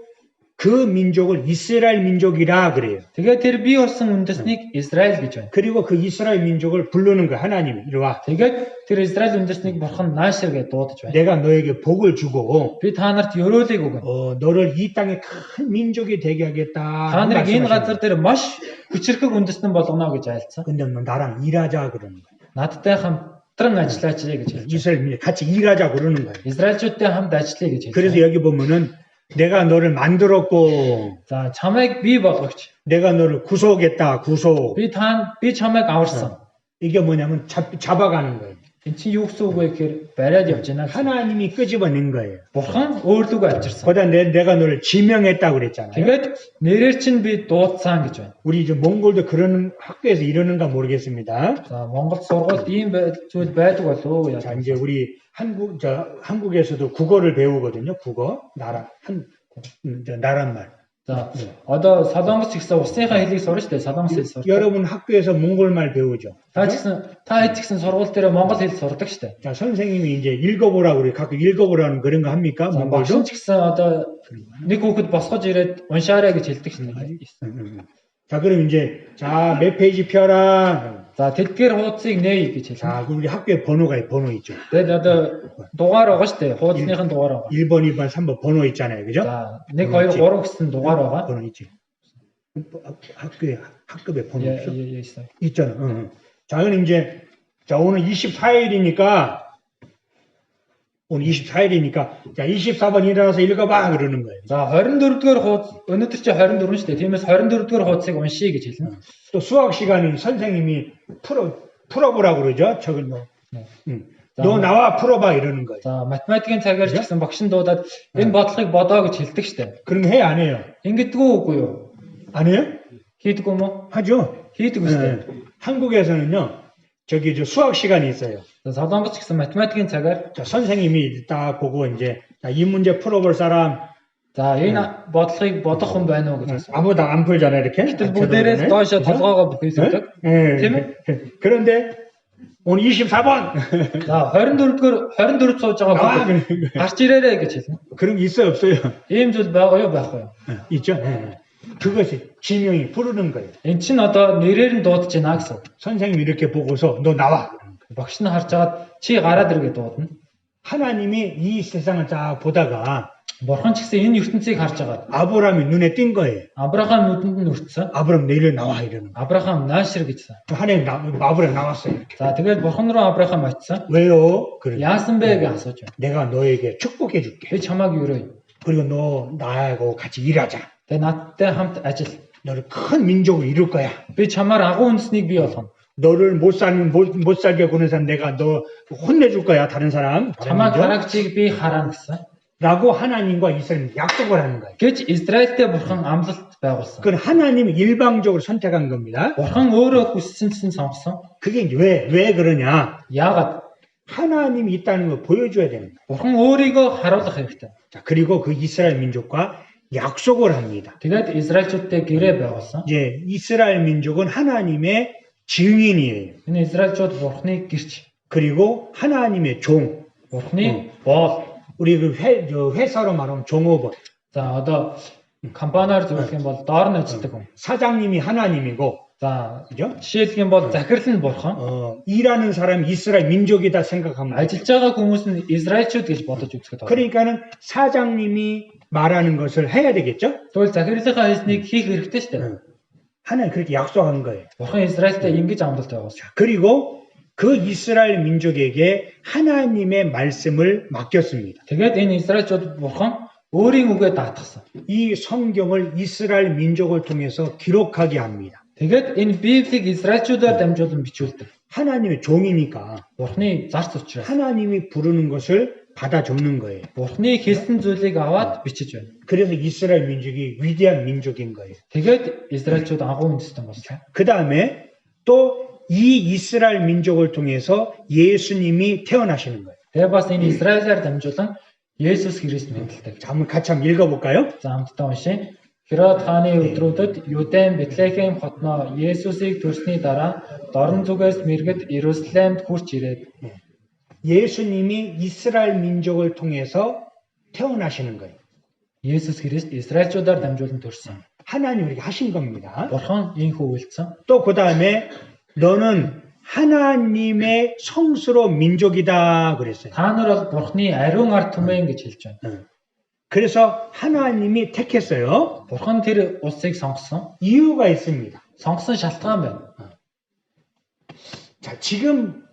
그 민족을 이스라엘 민족이라 그래요. Тэгээд тэр бий болсон үндэстнийг Израиль гэж байна. 그리고 그 이스라엘 민족을 부르는 거예요. 하나님이 이리 와. Тэгээд тэр Израиль үндэстнийг бурхан наашир гэж дуудаж байна. 내가 너에게 복을 주고 Би та нарт ёроолыг өгнө. 너를 이 땅에 큰 민족이 되게 하겠다. Та нарыг энэ газар дээр маш хүчрхэг үндэстэн болгоно гэж айлцсан. 근데 너 나랑 일하자 그러는 거예요. Надтай хамтран ажиллаач гэж хэлж. 이스라엘 민족 같이 일하자 그러는 거예요. Израильчуудтай хамт ажиллая гэж 그래서 хэлж. 여기 보면은 내가 너를 만들었고 За чамайг бий болгогч. 내가 너를 구속했다. 구속. Би чамайг аварсан. 이게 뭐냐면 잡아가는 거예요. Эн чинь юу гэсэн үг вэ гэхээр бариад явж байна. 하나님이 끄집어낸 거예요. Бурхан өөрлөгөө авчирсан. 거기다 내가 너를 지명했다고 그랬잖아요. Тэгээд нэрээр чинь би дуудсан гэж байна. 우리 이제 몽골도 그런 학교에서 이러는가 모르겠습니다. За Монголд сургуульд ийм зүйл байдаг болов уу? 자, 이제 우리 한국에서도 국어를 배우거든요. 국어, 나란말. За одоо Солонгос ч гэсэн усныхаа хэлийг сурна шүү дээ. Солонгос хэл сурдаг. 여러분 학교에서 몽골말 배우죠. Та хэд ч гэсэн сургууль дээр монгол хэл сурдаг шүү дээ. 자, 선생님이 이제 읽어보라고 그래. 가끔 읽어보라는 그런 거 합니까? За багш 몽골도? ч гэсэн одоо нэг хүүхэд босгож ирээд уншаарай гэж хэлдэг шүү дээ. 자, 그럼 이제 몇 페이지 펴라. За тэдгээр хуудсыг нээе гэж хэлнэ. 자, 우리 학교에 번호 있죠. Тэгээд одоо дугаар байгаа шүү дээ. Хуудсныхын дугаар байгаа. 1번, 2번, 3번 번호 있잖아요. 그죠? За 1 2 3 гэсэн дугаар байгаа. 번호 있지. 학급에 번호 예, 있어? 예, 있어요. 있잖아. 자, 그럼 이제 오늘 24일이니까 자, 24번 일어나서 읽어봐 그러는 거예요. За 24-р хуудас өнөөдөр чи 24 шүү дээ. Тиймээс 24-р хуудсыг уншия гэж хэлнэ. 또 수학 시간에 선생님이 풀어보라고 그러죠. 저걸 뭐. 너 나와 풀어봐 이러는 거예요. За математикийн цагаар ч гэсэн багш нь дуудаад энэ бодлогыг бодоо гэж хэлдэг шүү дээ. 그런 거 해 안 해요? Ингэдэггүй үгүй юу? 안 해요? Хийдэггүй юм уу? 하죠. Хийдэг шүү дээ. 한국에서는요. 저기 수학 시간이 있어요. За Солонгос ч гэсэн математикийн цагаар 자, 선생님이 딱 보고 이제 이 문제 풀어볼 사람 за энэ бодлогыг бодох хүн байна уу гэж. 아무도 안 풀잖아요, 이렇게. Гэтэл бүгдээрээ доошо толгоогоо бүхийсдэг. Тийм ээ? 그런데 오늘 24번. За 24 сууж байгаа хүн гарч ирээрэй гэж хэлнэ. 그런 게 있어요, 없어요? Ийм зүйл байгаа юу байхгүй юу? 있죠. 그것이 지명이 부르는 거예요. Эн чинь одоо нэрээр нь дуудаж байна гэсэн. 선생님이 이렇게 보고서 너 나와. Багш нь харж агаад чи гараад ир гэж дуудана. 하나님이 이 세상을 쫙 보다가 Бурхан ч гэсэн энэ ертөнцийг харж агаад 아브라함이 눈에 띈 거예요. Авраам нүдэнд нь өртсөн. 아브라함 내일 나와 이러는 거예요. Авраам наашир гэжсэн. 하나님 아브라함 나왔어요. 이렇게. За тэгээд Бурхан руу Авраам очсон. 왜요? 그래. Яасан бэ гэж асууж байна. 내가 너에게 축복해 줄게. Би чамааг юурэй. 그리고 너 나하고 같이 일하자. Тэгээд надтай хамт ажил. 너를 큰 민족을 이룰 거야. Би чамаар агуу үндэснийг бий болгоно. 너를 못 살게 구는 사람 내가 너 혼내줄 거야. 다른 사람. Чамааг хараагчийг би хараана гэсэн. 라고 하나님과 이스라엘 약속을 하는 거예요. Гэж Израильтэй Бурхан амлалт байгуулсан. 그건 하나님이 일방적으로 선택한 겁니다. Бурхан өөрөө хүссэнсэн сонгосон. 그게 이제 왜 그러냐? Яагаад? 하나님이 있다는 걸 보여줘야 되는 거예요. Бурхан өөрийгөө харуулах хэрэгтэй. 자, 그리고 그 이스라엘 민족과 약속을 합니다. Тэгээд Израильчүүдтэй гэрээ байгуулсан. 이제 이스라엘 민족은 하나님의 증인이에요. Энэ Израильчууд Бурханы гэрч, 그리고 하나님의 종. Бурханы боол. 우리 그 회사로 말하면 종업원. За одоо компаниар зөвлөх юм бол доор нь ажилладаг хүн. 사장님이 하나님이고, За 그죠? жишээлх юм бол захирал нь Бурхан. 일하는 사람이 이스라엘 민족이다 생각하면 돼요. Ажиллаж байгаа хүмүүс нь Израильчууд гэж бодож үзэхэд байна. 그러니까는 사장님이 말하는 것을 해야 되겠죠? Тэгвэл захирлынхаа хэлснийг хийх хэрэгтэй шүү дээ. 하나님 그렇게 약속한 거예요. Бурхан Израильтай ингэж амлалт байгуулсан. 그리고 그 이스라엘 민족에게 하나님의 말씀을 맡겼습니다. Тэгээд энэ Израильчууд Бурхан өөрийн үгээ даатгсан. 이 성경을 이스라엘 민족을 통해서 기록하게 합니다. Тэгээд энэ Библийг Израильчуудаар дамжуулан бичүүлдэг. 하나님의 종이니까 Бурханы зарц учраас 하나님이 부르는 것을 받아 적는 거예요. Бурханы хэлсэн зүйлийг аваад бичиж байна. 그래서 이스라엘 민족이 위대한 민족인 거예요. Тэгээд Израильчууд агуу үндэстэн болсон. 그 다음에 또 이 이스라엘 민족을 통해서 예수님이 태어나시는 거예요. Тэгээд бас энэ Израилаар дамжуулан Есүс Христ мэндэлдэг. 자, 한번 같이 한번 읽어볼까요? За хамтдаа уншия. Херод хааны өдрүүдэд Юдэн Бэтлехэм хотноо Есүсийг төрсний дараа дорн зүгээс мэргэд Иерусалимд хурч ирээд 예수님이 이스라엘 민족을 통해서 태어나시는 거예요. Есүс Христ Израильчуудаар дамжуулан төрсөн. 하나님이 이렇게 하신 겁니다. Бурхан ийхүү үйлцэн. 또 그 다음에 너는 하나님의 성스러운 민족이다 그랬어요. Та нар бол Бурханы ариун ард түмэн гэж хэлж байна. 그래서 하나님이 택했어요. Бурхан тэр улсыг сонгосон. 이유가 있습니다. Сонгосон шалтгаан байна. 자, 지금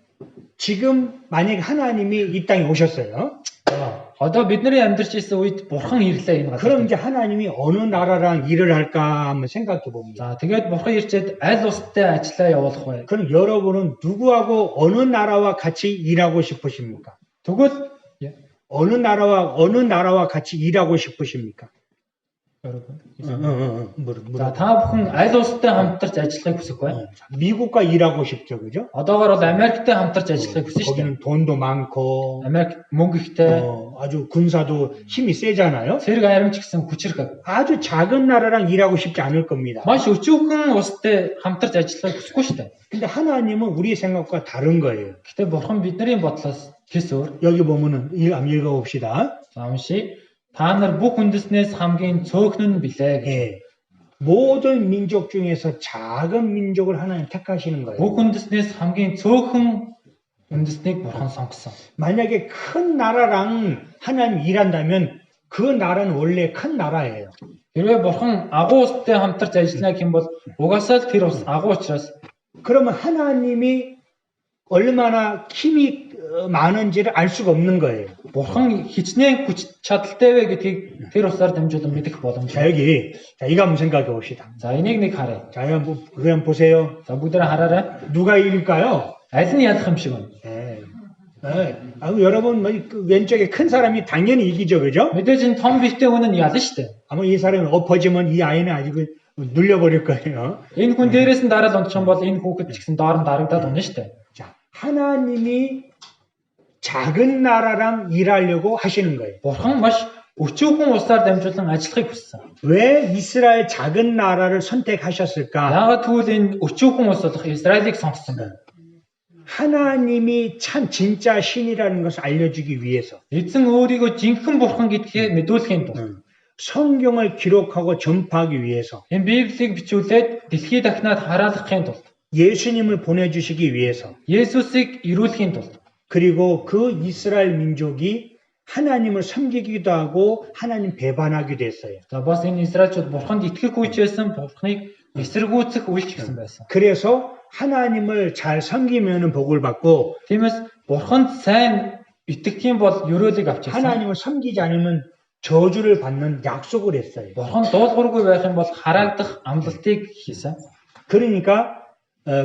만약에 하나님이 이 땅에 오셨어요. За, одоо бидний амьдарч 있는 үед Бурхан ирлээ энэ 그럼 газар. 이제 하나님이 어느 나라랑 일을 할까 한번 생각해 봅니다. За, тэгээд Бурхан ирчээд аль улстай ажиллаа явуулах вэ? 그럼 여러분은 누구하고 어느 나라와 같이 일하고 싶으십니까? Тэгвэл 어느 나라와 같이 일하고 싶으십니까? За, та бүхэн аль улстай хамтарч ажиллахыг хүсэх вэ? 미국과 일하고 싶죠, 그죠? Одоогоор бол Америктэй хамтарч ажиллахыг хүсэж шүү дээ. 거기는 돈도 많고, Америк мөнгө ихтэй, 아주 군사도 힘이 세잖아요. цэрэг аримч гэсэн хүчрэг. 아주 작은 나라랑 일하고 싶지 않을 겁니다. Маш өчүүхэн улстай хамтарч ажиллахыг хүсэхгүй шүү дээ. 근데 하나님은 우리 생각과 다른 거예요. Гэтэ Бурхан бидний бодлоос хэс өөр. 여기 보면은 한번 읽어봅시다. За уншия. Та нар бүх үндэснээс хамгийн цөөхн нь билээ гэж. 예. 모든 민족 중에서 작은 민족을 하나님 택하시는 거예요. Бүх үндэснээс хамгийн цөөхөн үндэснийг Бурхан сонгосон. 만약에 큰 나라랑 하나님 일한다면 그 나라는 원래 큰 나라예요. Хэрвээ Бурхан агуу улстай хамтарч ажиллана гэх юм бол угаасаа л тэр улс агуу учраас 그러면 하나님이 얼마나 힘이 많은지를 알 수가 없는 거예요. Бурхан хичнээн хүч чадалтай вэ гэдгийг тэр усаар дамжуулан мэдэх 자, боломжтой. 여기 이거 한번 생각해 봅시다. За энийг нэг харъя. 자, 그냥 보세요. За бүгдээ хараарай. 누가 이길까요? Аль нь ялах юм шиг байна. 여러분 그 왼쪽에 큰 사람이 당연히 이기죠, 그죠? Мэдээж энэ том битээ хүн нь ялна шүү дээ. 아마 이 사람이 엎어지면 이 아이는 아주 눌려버릴 거예요. Энэ хүн дээрээс нь дараал унтчих юм бол энэ хүүхэд ч гэсэн доор нь дарагдаад унна шүү дээ. 자, 하나님이 작은 나라랑 일하려고 하시는 거예요. Бурхан маш өчүүхэн улсаар дамжуулан ажиллахыг хүссэн. 왜 이스라엘 작은 나라를 선택하셨을까? Яагаад тэгвэл энэ өчүүхэн улс болох Израилийг сонгосон бэ? 하나님이 참 진짜 신이라는 것을 알려주기 위해서 Эзэн өөрийгөө жинхэнэ бурхан гэдгийг мэдүүлэхийн тулд 성경을 기록하고 전파하기 위해서 энэ Библийг бичүүлээд дэлхийд дахнаад хараалгахын тулд 예수님을 보내주시기 위해서 Есүсийг ирүүлэхийн тулд 그리고 그 이스라엘 민족이 하나님을 섬기기도 하고 하나님 배반하기도 했어요. За бас энэ Израильчууд бурханд итгэхгүй ч байсан, бурхныг эсэргүүцэх үйлч гэсэн байсан. 그래서 하나님을 잘 섬기면은 복을 받고 Тиймээс бурханд сайн итгэх юм бол ёроолыг авч ирсэн. 하나님을 섬기지 않으면 저주를 받는 약속을 했어요. Бурхан дуулуургүй байх юм бол хараагдах амлалтыг хийсэн. 그러니까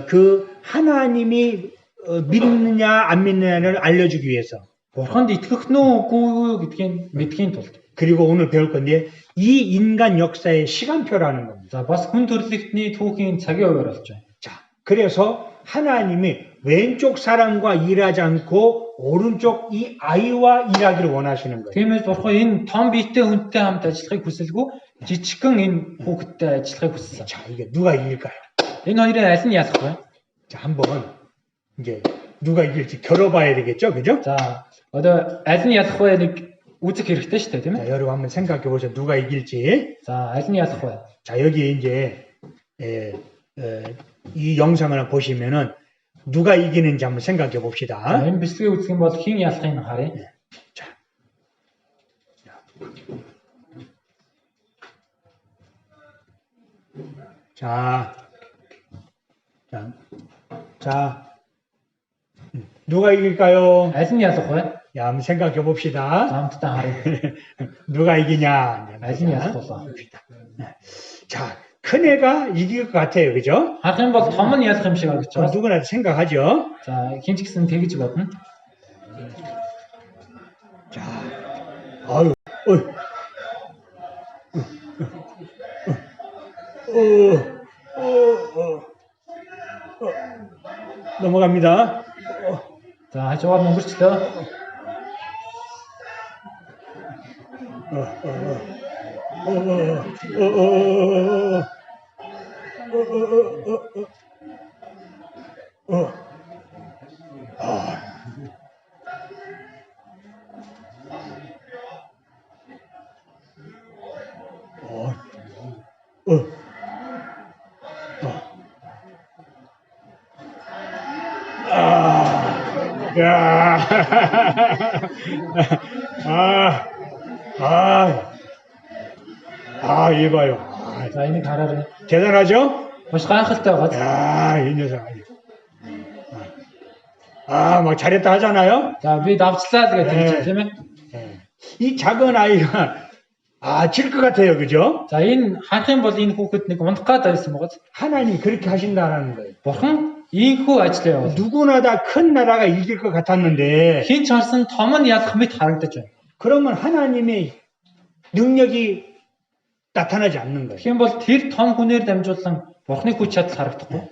그 하나님이 믿느냐 안 믿느냐를 알려주기 위해서 Бурханд итгэх нь үгүй юу гэдгийг мэдхийн тулд. 그리고 오늘 배울 건데 이 인간 역사의 시간표라는 겁니다. За бас хүн төрлөختний түүхийн цагийн хуваар болж байна. 자, 그래서 하나님이 왼쪽 사람과 일하지 않고 오른쪽 이 아이와 일하기를 원하시는 거예요. Тиймээс бурхан энэ том биетэй хүнтэй хамт ажиллахыг хүсэлгүй, жижигхэн энэ хүүхэдтэй ажиллахыг хүссэн. 자, 이게 누가 이길까요? Энэ хоёрын аль нь ялах вэ? 자, 한번 이제 누가 이길지 겨뤄봐야 되겠죠, 그죠? За одоо аль нь ялах вэ нэг үзэх хэрэгтэй шүү дээ, тийм 자, ээ? 여러분 한번 생각해 보세요. 누가 이길지. За аль нь ялах вэ? 자, 여기 이제 이 영상을 보시면은 누가 이기는지 한번 생각해 За, 봅시다. энэ бичлэгийг үзэх юм бол хэн ялахыг харъя. 자, 자, 자, 자, 누가 이길까요? Аль нь ялах вэ? 야, 한번 생각해 봅시다. Хамтдаа харъя. 누가 이기냐? Аль нь ялах болоо. 자, 큰 애가 이길 것 같아요, 그죠? Харах юм бол том нь ялах юм шиг харагдаж байна. 누구나 생각하죠. За хин ч гэсэн тэгж бодно. 자, 아유, 어이, 넘어갑니다. За хажуугаар өнгөрчлөө. 야, 이봐요. За энийг хараарай. 대단하죠? Маш гайхалтай байгаа. 야, 이 녀석. 막 잘했다 하잖아요? За би давчлаа л гэдэг тийм ээ. 예. 이 작은 아이가, 질 것 같아요. 그죠? За энэ харах юм бол энэ хүүхэд нэг унах гад байсан байгаа. 하나님이 그렇게 하신다라는 거예요. Бурхан ийхүү ажил явуулсан. 누구나 다 큰 나라가 이길 것 같았는데, Хин ч харсан том нь ялах мэт харагдаж байна. 그러면 하나님의 능력이 나타나지 않는 거예요. Тэгэх юм бол тэр том хүнээр дамжуулан Бурханы хүч чадал харагдахгүй.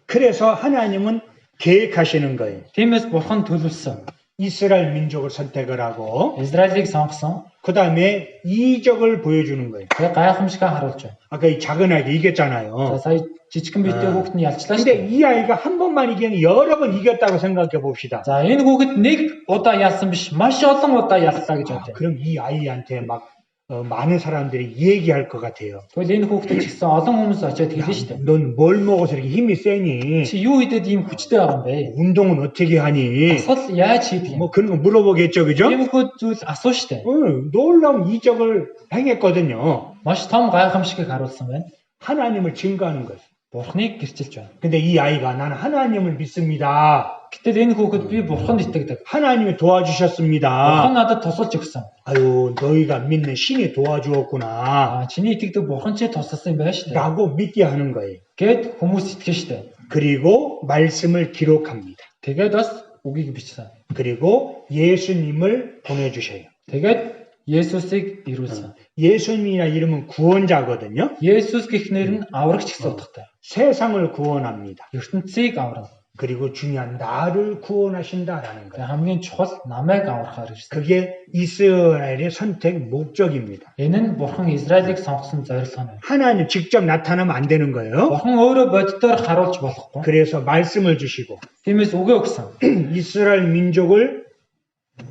그래서 하나님은 계획하시는 거예요. Тиймээс Бурхан төлөвлөсөн. 이스라엘 민족을 선택을 하고, Израилийг сонгосон. 그 다음에 이적을 보여주는 거예요. Тэгээ гайхамшигаа харуулж байна. 아까 이 작은 아이가 За 이겼잖아요. сая жижигхэн биетэй хүүхэд нь ялчлаа шүү 근데 дээ. 이 아이가 한 번만 이기는 여러 번 이겼다고 생각해 봅시다. За энэ хүүхэд нэг удаа ялсан биш, маш олон удаа яллаа гэж бодъё. 그럼 이 아이한테 막 많은 사람들이 얘기할 것 같아요. Тэгвэл энэ хүүхдэд ч гэсэн олон хүмүүс очиод хэлнэ шүү дээ. 넌 뭘 먹어서 이렇게 힘이 세니? Чи юу идэд ийм хүчтэй байгаа юм бэ? 운동은 어떻게 하니? Асал яаж хийдэг юм? 뭐 그런 거 물어보겠죠, 그죠? Иймэрхүү зүйл асуу шүү дээ. 놀라운 이적을 행했거든요. Маш том гайхамшигыг харуулсан байна. 하나님을 증거하는 거예요. Бурхныг гэрчилж байна. 근데 이 아이가 나는 하나님을 믿습니다. Гэтэл энэ хүүхэд би Бурханд итгэдэг. 하나님이 Бурхан 도와주셨습니다. надад тусалж өгсөн. 아유, 너희가 믿는 신이 도와주었구나. Чиний итгэдэг Бурхан ч тусалсан юм байна шүү дээ. 라고 믿게 하는 거예요. Гэт хүмүүс итгэж шүү дээ. 그리고 말씀을 기록합니다. Тэгээд бас үгийг бичсэн. 그리고 예수님을 보내주셔요. Тэгээд Есүсийг ирүүлсэн. 예수님이라 이름은 구원자거든요. Есүс гэх нэр нь аврагч гэсэн утгатай. 세상을 구원합니다. ертөнцийг аврах. 그리고 중요한 나를 구원하신다라는 거예요. Тэгээ хамгийн чухал намайг аврахаар ирсэн. 그게 이스라엘의 선택 목적입니다. Энэ нь Бурхан Израилийг сонгосон зорилго нь. 하나님 직접 나타나면 안 되는 거예요. Бурхан өөрөө боддоор харуулж болохгүй. 그래서 말씀을 주시고 Тиймээс үгээ өгсөн. 이스라엘 민족을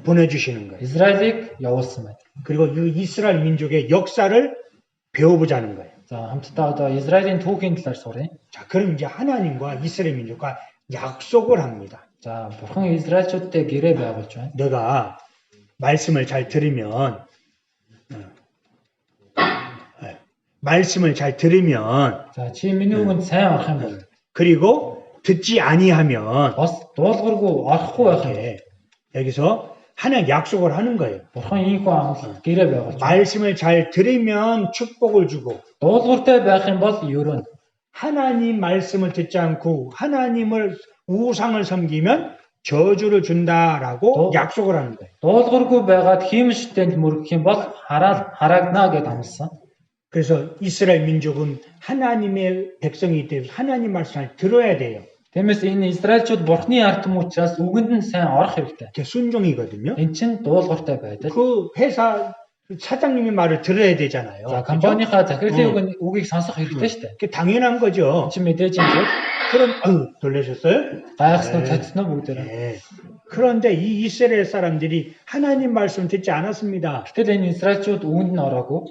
보내주시는 거예요. Израилийг явуулсан байна. 그리고 이 이스라엘 민족의 역사를 배워보자는 거예요. За хамтдаа одоо Израилийн түүхийн талаар суръя. 자, 그럼 이제 하나님과 이스라엘 민족과 약속을 합니다. За бурхан Израильчуудтай гэрээ байгуулж байна. 내가 말씀을 잘 들으면 말씀을 잘 들으면 За чи миний үгэнд сайн орох юм бол 그리고 듣지 아니하면 бас дуулуургүй орохгүй байх юм бол 이렇게 여기서 하나님 약속을 하는 거예요. бурхан ийхүү амлалт гэрээ байгуулж байна. 말씀을 잘 들으면 축복을 주고 Дуулууртай байх юм бол ерөөн. 하나님 말씀을 듣지 않고 하나님을 우상을 섬기면 저주를 준다라고 약속을 하는 거예요. Дуулуургүй байгаад хиймштэнд мөргөх юм бол харагдана гэдээ амласан. 그래서 이스라엘 민족은 하나님의 백성이기 때문에 하나님 말씀을 들어야 돼요. Тиймээс энэ Израильчууд бурхны ард түмэн учраас үгэнд нь сайн орох хэрэгтэй. 그게 순종이거든요. Энэ чинь дуулууртай байдал. 그 회사 사장님의 말을 들어야 되잖아요. За 그죠? компанийнхаа захирлын үгийг сонсох хэрэгтэй шүү дээ. 그게 당연한 거죠. Энэ чинь мэдээж юм зүйл. 그런 놀라셨어요? Гайхснаа цацснаа бүгдээрээ. 네. 그런데 이 이스라엘 사람들이 하나님 말씀 듣지 않았습니다. Гэтэл энэ Израильчууд үгэнд нь ороогүй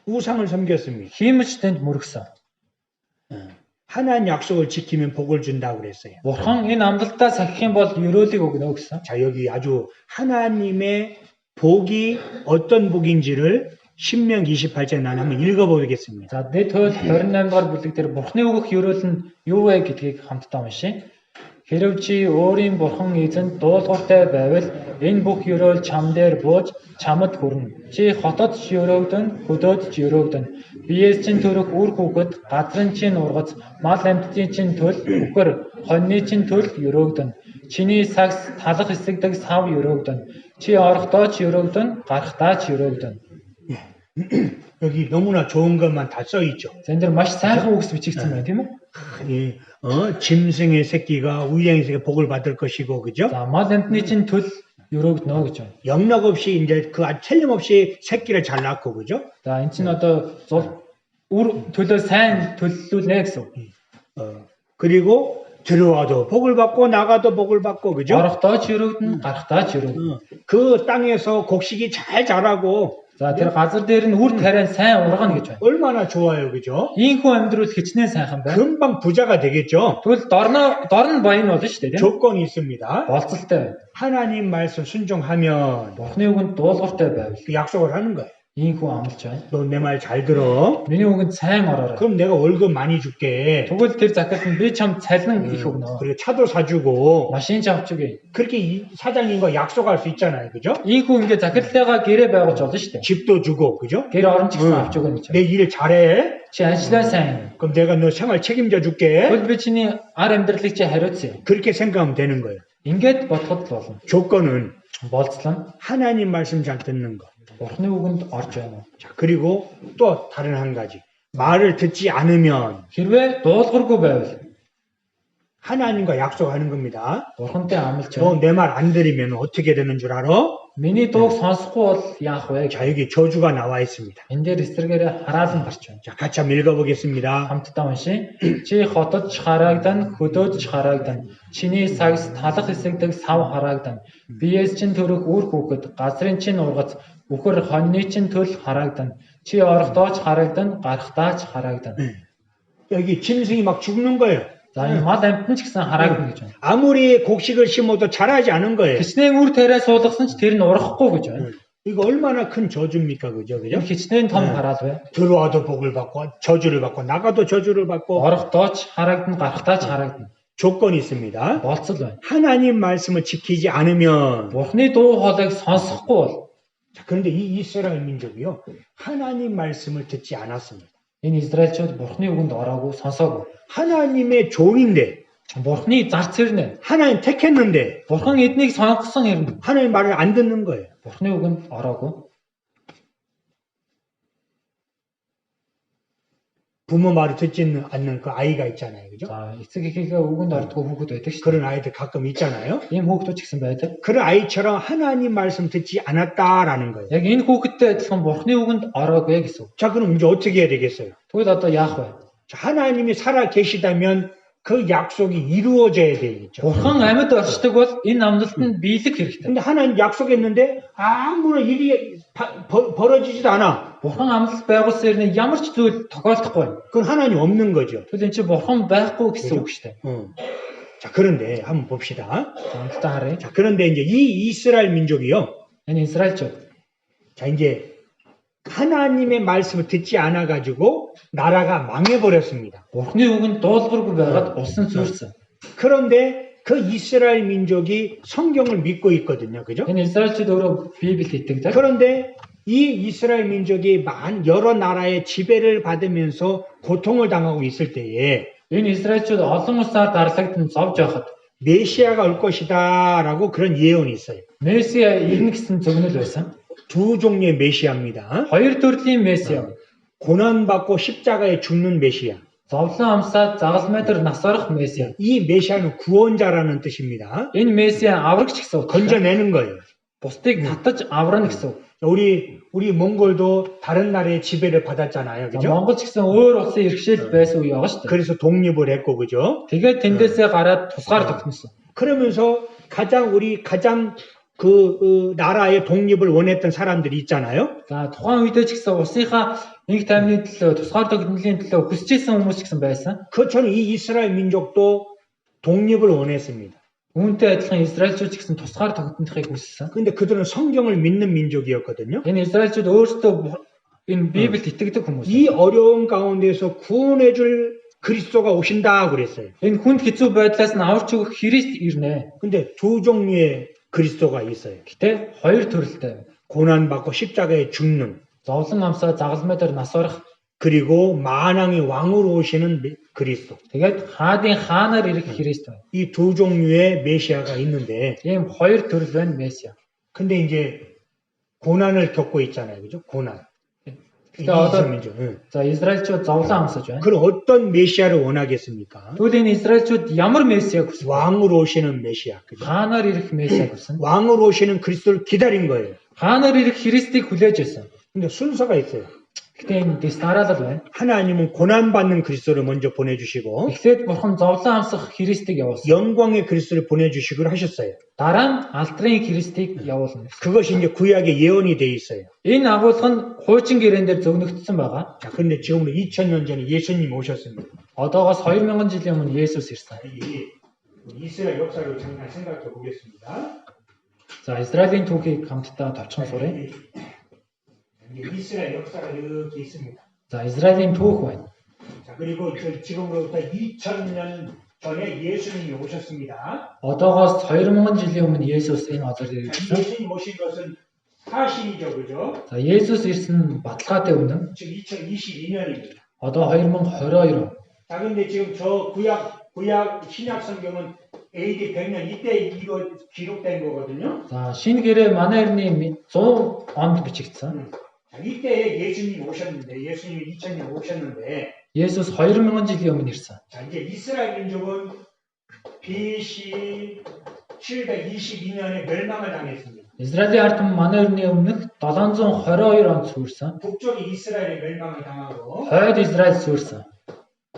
우상을 섬겼습니다. хиймштэнд мөргсөн. 하나님 약속을 지키면 복을 준다고 그랬어요. Бурхан энэ амлалтаа сахих юм бол ёроолыг өгнө гэсэн. 자, 여기 아주 하나님의 복이 어떤 복인지를 신명기 28장에 난 한번 읽어보겠습니다. За дэд хууль 28 дугаар бүлэг дээр бурхны өгөх ёроол нь юу вэ гэдгийг хамтдаа уншъя. Хэрв чи өөрийн бурхан эзэнд дуулууртай байвал энэ бүх ёроол чам дээр бууж чамд хүрнэ. Чи хотод ч ёроогдон, хөдөөд ч ёроогдон. Биеэс чин төрөх үр хүүхэд, газрын чин ургац, мал амьтдын чин төл, үхэр, хоньны чин төл ёроогдон. Чиний сагс талах эсэгдэг сав ёроогдон. Чи орохдоо ч ёроогдон, гарахдаа ч ёроогдон. 여기 너무나 좋은 것만 다 써 있죠. Зэн дээр маш сайхан үгс бичигдсэн байна тийм үү? 짐승의 새끼가 우양의 새끼가 복을 받을 것이고, 그죠? За мал амьтны чин төл ёроогдно гэж байна. 영락 없이 이제 그 틀림없이 새끼를 잘 낳고, 그죠? За эн чинь одоо үр төлөө сайн төллүүлнэ гэсэн үг. 그리고 들어와도 복을 받고 나가도 복을 받고, 그죠? Орохдоо ч ёроогдно, гарахдаа ч ёроогдно. 그 땅에서 곡식이 잘 자라고 За тэр газар дээр нь үр тариа сайн ургана гэж байна. 얼마나 좋아요, 그죠? Ийхүү амьдрал хичнээн сайхан байна. 금방 부자가 되겠죠? Тэгвэл дор нь баян болно шүү дээ тийм. 조건이 있습니다. Болцолтой байна. 하나님 말씀 순종하면 Бурхны үгэнд дуулууртай байвал 그 약속을 하는 거예요. ийхүү амлаж байна. 너 내 말 잘 들어. Миний үгэнд сайн ороорой. 그럼 내가 월급 많이 줄게. Тэгвэл тэр захирал нь би чам цалин их өгнө. 그리고 차도 사주고. Машин ч авч өгье. 그렇게 이 사장님과 약속할 수 있잖아요, 그죠? Ийхүү ингээ захирлаагаа гэрээ байгуулж болно шүү дээ. 집도 주고, 그죠? Гэр орон ч гэсэн авч өгнө гэж. 내 일 잘해. Чи ажиллаа сайн. 그럼 내가 너 생활 책임져 줄게. Тэгвэл би чиний ар амьдралыг чи хариуцъя. 그렇게 생각하면 되는 거예요. Ингээд бодоход л болно. 조건은 Болцлон 하나님 말씀 잘 듣는 거. Бурхны үгэнд орж байна уу? 자, 그리고 또 다른 한 가지. 말을 듣지 않으면 Хэрвээ дуулуургүй байвал 하나님과 약속하는 겁니다. Бурхантай амлаж 너 байна. 내 말 안 들으면 어떻게 되는 줄 알아? Миний дууг сонсохгүй бол яах вэ? 자, 여기 저주가 나와 있습니다. Энэ дээр эсрэгээрээ хараалан гарч байна. 자, 같이 한번 읽어보겠습니다. Хамтдаа уншия. Чи хотод ч хараагдан, хөдөөд ч хараагдан. Чиний сагс талах эсэгдэг сав хараагдан. Биеэс чин төрөх үр хүүхэд, газрын чин ургац, үхэр хоньны чин төл хараагдан. Чи орохдоо ч хараагдан, гарахдаа ч хараагдан. 여기 짐승이 막 죽는 거예요. За энэ мал амьтан ч гэсэн хараагдан гэж байна. 아무리 곡식을 심어도 자라지 않은 거예요. Хичнээн үр тариа суулгасан ч тэр нь урахгүй гэж байна. 이거 얼마나 큰 저주입니까, 그죠? 그죠? Энэ хичнээн том хараал бай. 들어와도 복을 받고 저주를 받고 나가도 저주를 받고 Орохдоо ч хараагдан, гарахдаа ч хараагдан. 조건이 있습니다. Болцол байна. 하나님 말씀을 지키지 않으면 Бурхны дуу хоолойг сонсохгүй бол 자, 그런데 이 이스라엘 민족이요. 하나님 말씀을 듣지 않았습니다. энэ Израильчууд Бурхны үгэнд ороогүй, сонсоогүй. 하나님의 종인데 Бурхны зар цэрнэ. 하나님 택했는데 Бурхан эднийг сонгосон юм. 하나님 말을 안 듣는 거예요. Бурхны үгэнд ороогүй. 부모 말을 듣지 않는 그 아이가 있잖아요. 그죠? За эцэг эхийнхээ үгэнд ордгоо хүүхэд байдаг шүү. 그런 아이들 가끔 있잖아요. Ийм хүүхдүүд ч гэсэн байдаг. 그런 아이처럼 하나님 말씀 듣지 않았다라는 거예요. Яг энэ хүүхэдтэй адилхан Бурхны үгэнд ороогүй гэсэн. 자, 그럼 이제 어떻게 해야 되겠어요? Тэгвэл одоо яах вэ? 자, 하나님이 살아 계시다면 그 약속이 이루어져야 되겠죠. Бурхан амьд оршдог бол энэ амлалт нь биелэх хэрэгтэй. 근데 하나님 약속했는데 아무런 일이 벌어지지도 않아. Бурхан амлалт байгуулсан ирнэ ямар ч зүйл тохиолдохгүй. 그건 하나님 없는 거죠. Тэгвэл эн чинь бурхан байхгүй гэсэн үг шүү дээ. 자, 그런데 한번 봅시다. За хамтдаа харъя. 자, 그런데 이제 이 이스라엘 민족이요. Энэ Израильчууд 자, 이제 하나님의 말씀을 듣지 않아 가지고 나라가 망해 버렸습니다. Бурхны үгэнд дуулуургүй байгаад улсын зүрсэн. 그런데 그 이스라엘 민족이 성경을 믿고 있거든요. 그죠? Энэ Израильчууд өөрөө Библиэд итгэдэг. 그런데 이 이스라엘 민족이 여러 나라의 지배를 받으면서 고통을 당하고 있을 때에 Энэ Израильчууд олон улсаар дарлагдсан зовж байхад 메시아가 올 것이다라고 그런 예언이 있어요. Месиа ирнэ гэсэн зөвнөл байсан. 두 종류의 메시아입니다. Хоёр төрлийн Месиа. 고난받고 십자가에 죽는 메시아. Зовлон амсаад загалмай дээр нас орох Месиа. 이 메시아는 구원자라는 뜻입니다. Энэ Месиа аврагч гэсэн үг. 건져내는 거예요. Бусдыг татаж аврах гэсэн үг. 우리 몽골도 다른 나라의 지배를 받았잖아요. За, 그죠? Монгол ч гэсэн өөр улсын иргэшэл байсан үе байгаа шүү дээ. 그래서 독립을 했고, 그죠? Тэгээд тэндээсээ гараад тусгаар тогтносон. 그러면서 가장 그 나라의 독립을 원했던 사람들이 있잖아요. За тухайн үедээ ч гэсэн улсынхаа нэг таймны төлөө тусгаар тогтнолын төлөө хүсэж исэн хүмүүс ч гэсэн байсан. 그처럼 이 이스라엘 민족도 독립을 원했습니다. Үүнтэй адилхан Израильчууд ч гэсэн тусгаар тогтнохыг хүссэн. 근데 그들은 성경을 믿는 민족이었거든요. Энэ Израильчууд өөрсдөө энэ Библиэд итгэдэг хүмүүс. 이 어려운 가운데서 구원해줄 그리스도가 오신다 그랬어요. Энэ хүнд хэцүү байдлаас нь аварч өгөх Христ ирнэ. 근데 두 종류의 그리스도가 있어요. Гэтэ хоёр төрөлтэй. 고난받고 십자가에 죽는 Зовлон амсаа загалмай дээр нас орох. 그리고 만왕의 왕으로 오시는 그리스도. Тэгээд хаадын хаанаар ирэх Христ байна. 이 두 종류의 메시아가 있는데 Ийм хоёр төрөл байна Месиа. 근데 이제 고난을 겪고 있잖아요. 그죠? 고난. Гэтэ одоо 민족. 응. за Израильчууд зовлон амсаж байна. 그럼 어떤 메시아를 원하겠습니까? Тэгвэл энэ Израильчууд ямар Месиаг хүсв? 왕으로 오시는 메시아. 그죠? Хаанаар ирэх Месиаг хүсэн? 왕으로 오시는 그리스도를 기다린 거예요. Хаанаар ирэх Христийг хүлээж байсан. 근데 순서가 있어요. Гэтэ энэ дэстаралал байна. 하나님은 고난받는 그리스도를 먼저 보내주시고 Эхлээд бурхан зовлон амсах Христийг явуулсан. 영광의 그리스도를 보내주시기로 하셨어요. Дараа нь алдрын Христийг явуулна. 그것이 이제 구약의 예언이 돼 있어요. Энэ агуулга нь хуучин гэрээн дээр зөвнөгдсөн байгаа. 자, 근데 지금으로 2000년 전에 예수님이 오셨습니다. Одоогоос 2000 жилийн өмнө Есүс ирсэн. 이 이스라엘 역사를 잠깐 생각해 보겠습니다. За Израилийн түүхийг хамтдаа товчхон суръя. 이스라엘 역사가 이렇게 있습니다. За Израилийн түүх байна. 자, 그리고 지금으로부터 2000년 전에 예수님이 오셨습니다. Одоогоос 2000 жилийн өмнө Есүс энэ газар ирсэн. 예수님 오신 것은 사신이죠, 그죠? За Есүс ирсэн баталгаатай үнэн. 지금 2022년입니다. Одоо 2022. 자, 근데 지금 저 구약 신약 성경은 AD 100년 이때 이거 기록된 거거든요. За шинэ гэрээ манай эртний 100 онд бичигдсэн. 자, 이때 예수님 오셨는데 예수님이 2000년 오셨는데 Есүс 2000 жилийн өмнө ирсэн. 자, 이제 이스라엘 민족은 BC 722년에 멸망을 당했습니다. Израилийн ард түмэн манай эртний өмнөх 722 онд сүрсэн. 북쪽이 이스라엘의 멸망을 당하고 Хойд Израиль сүрсэн.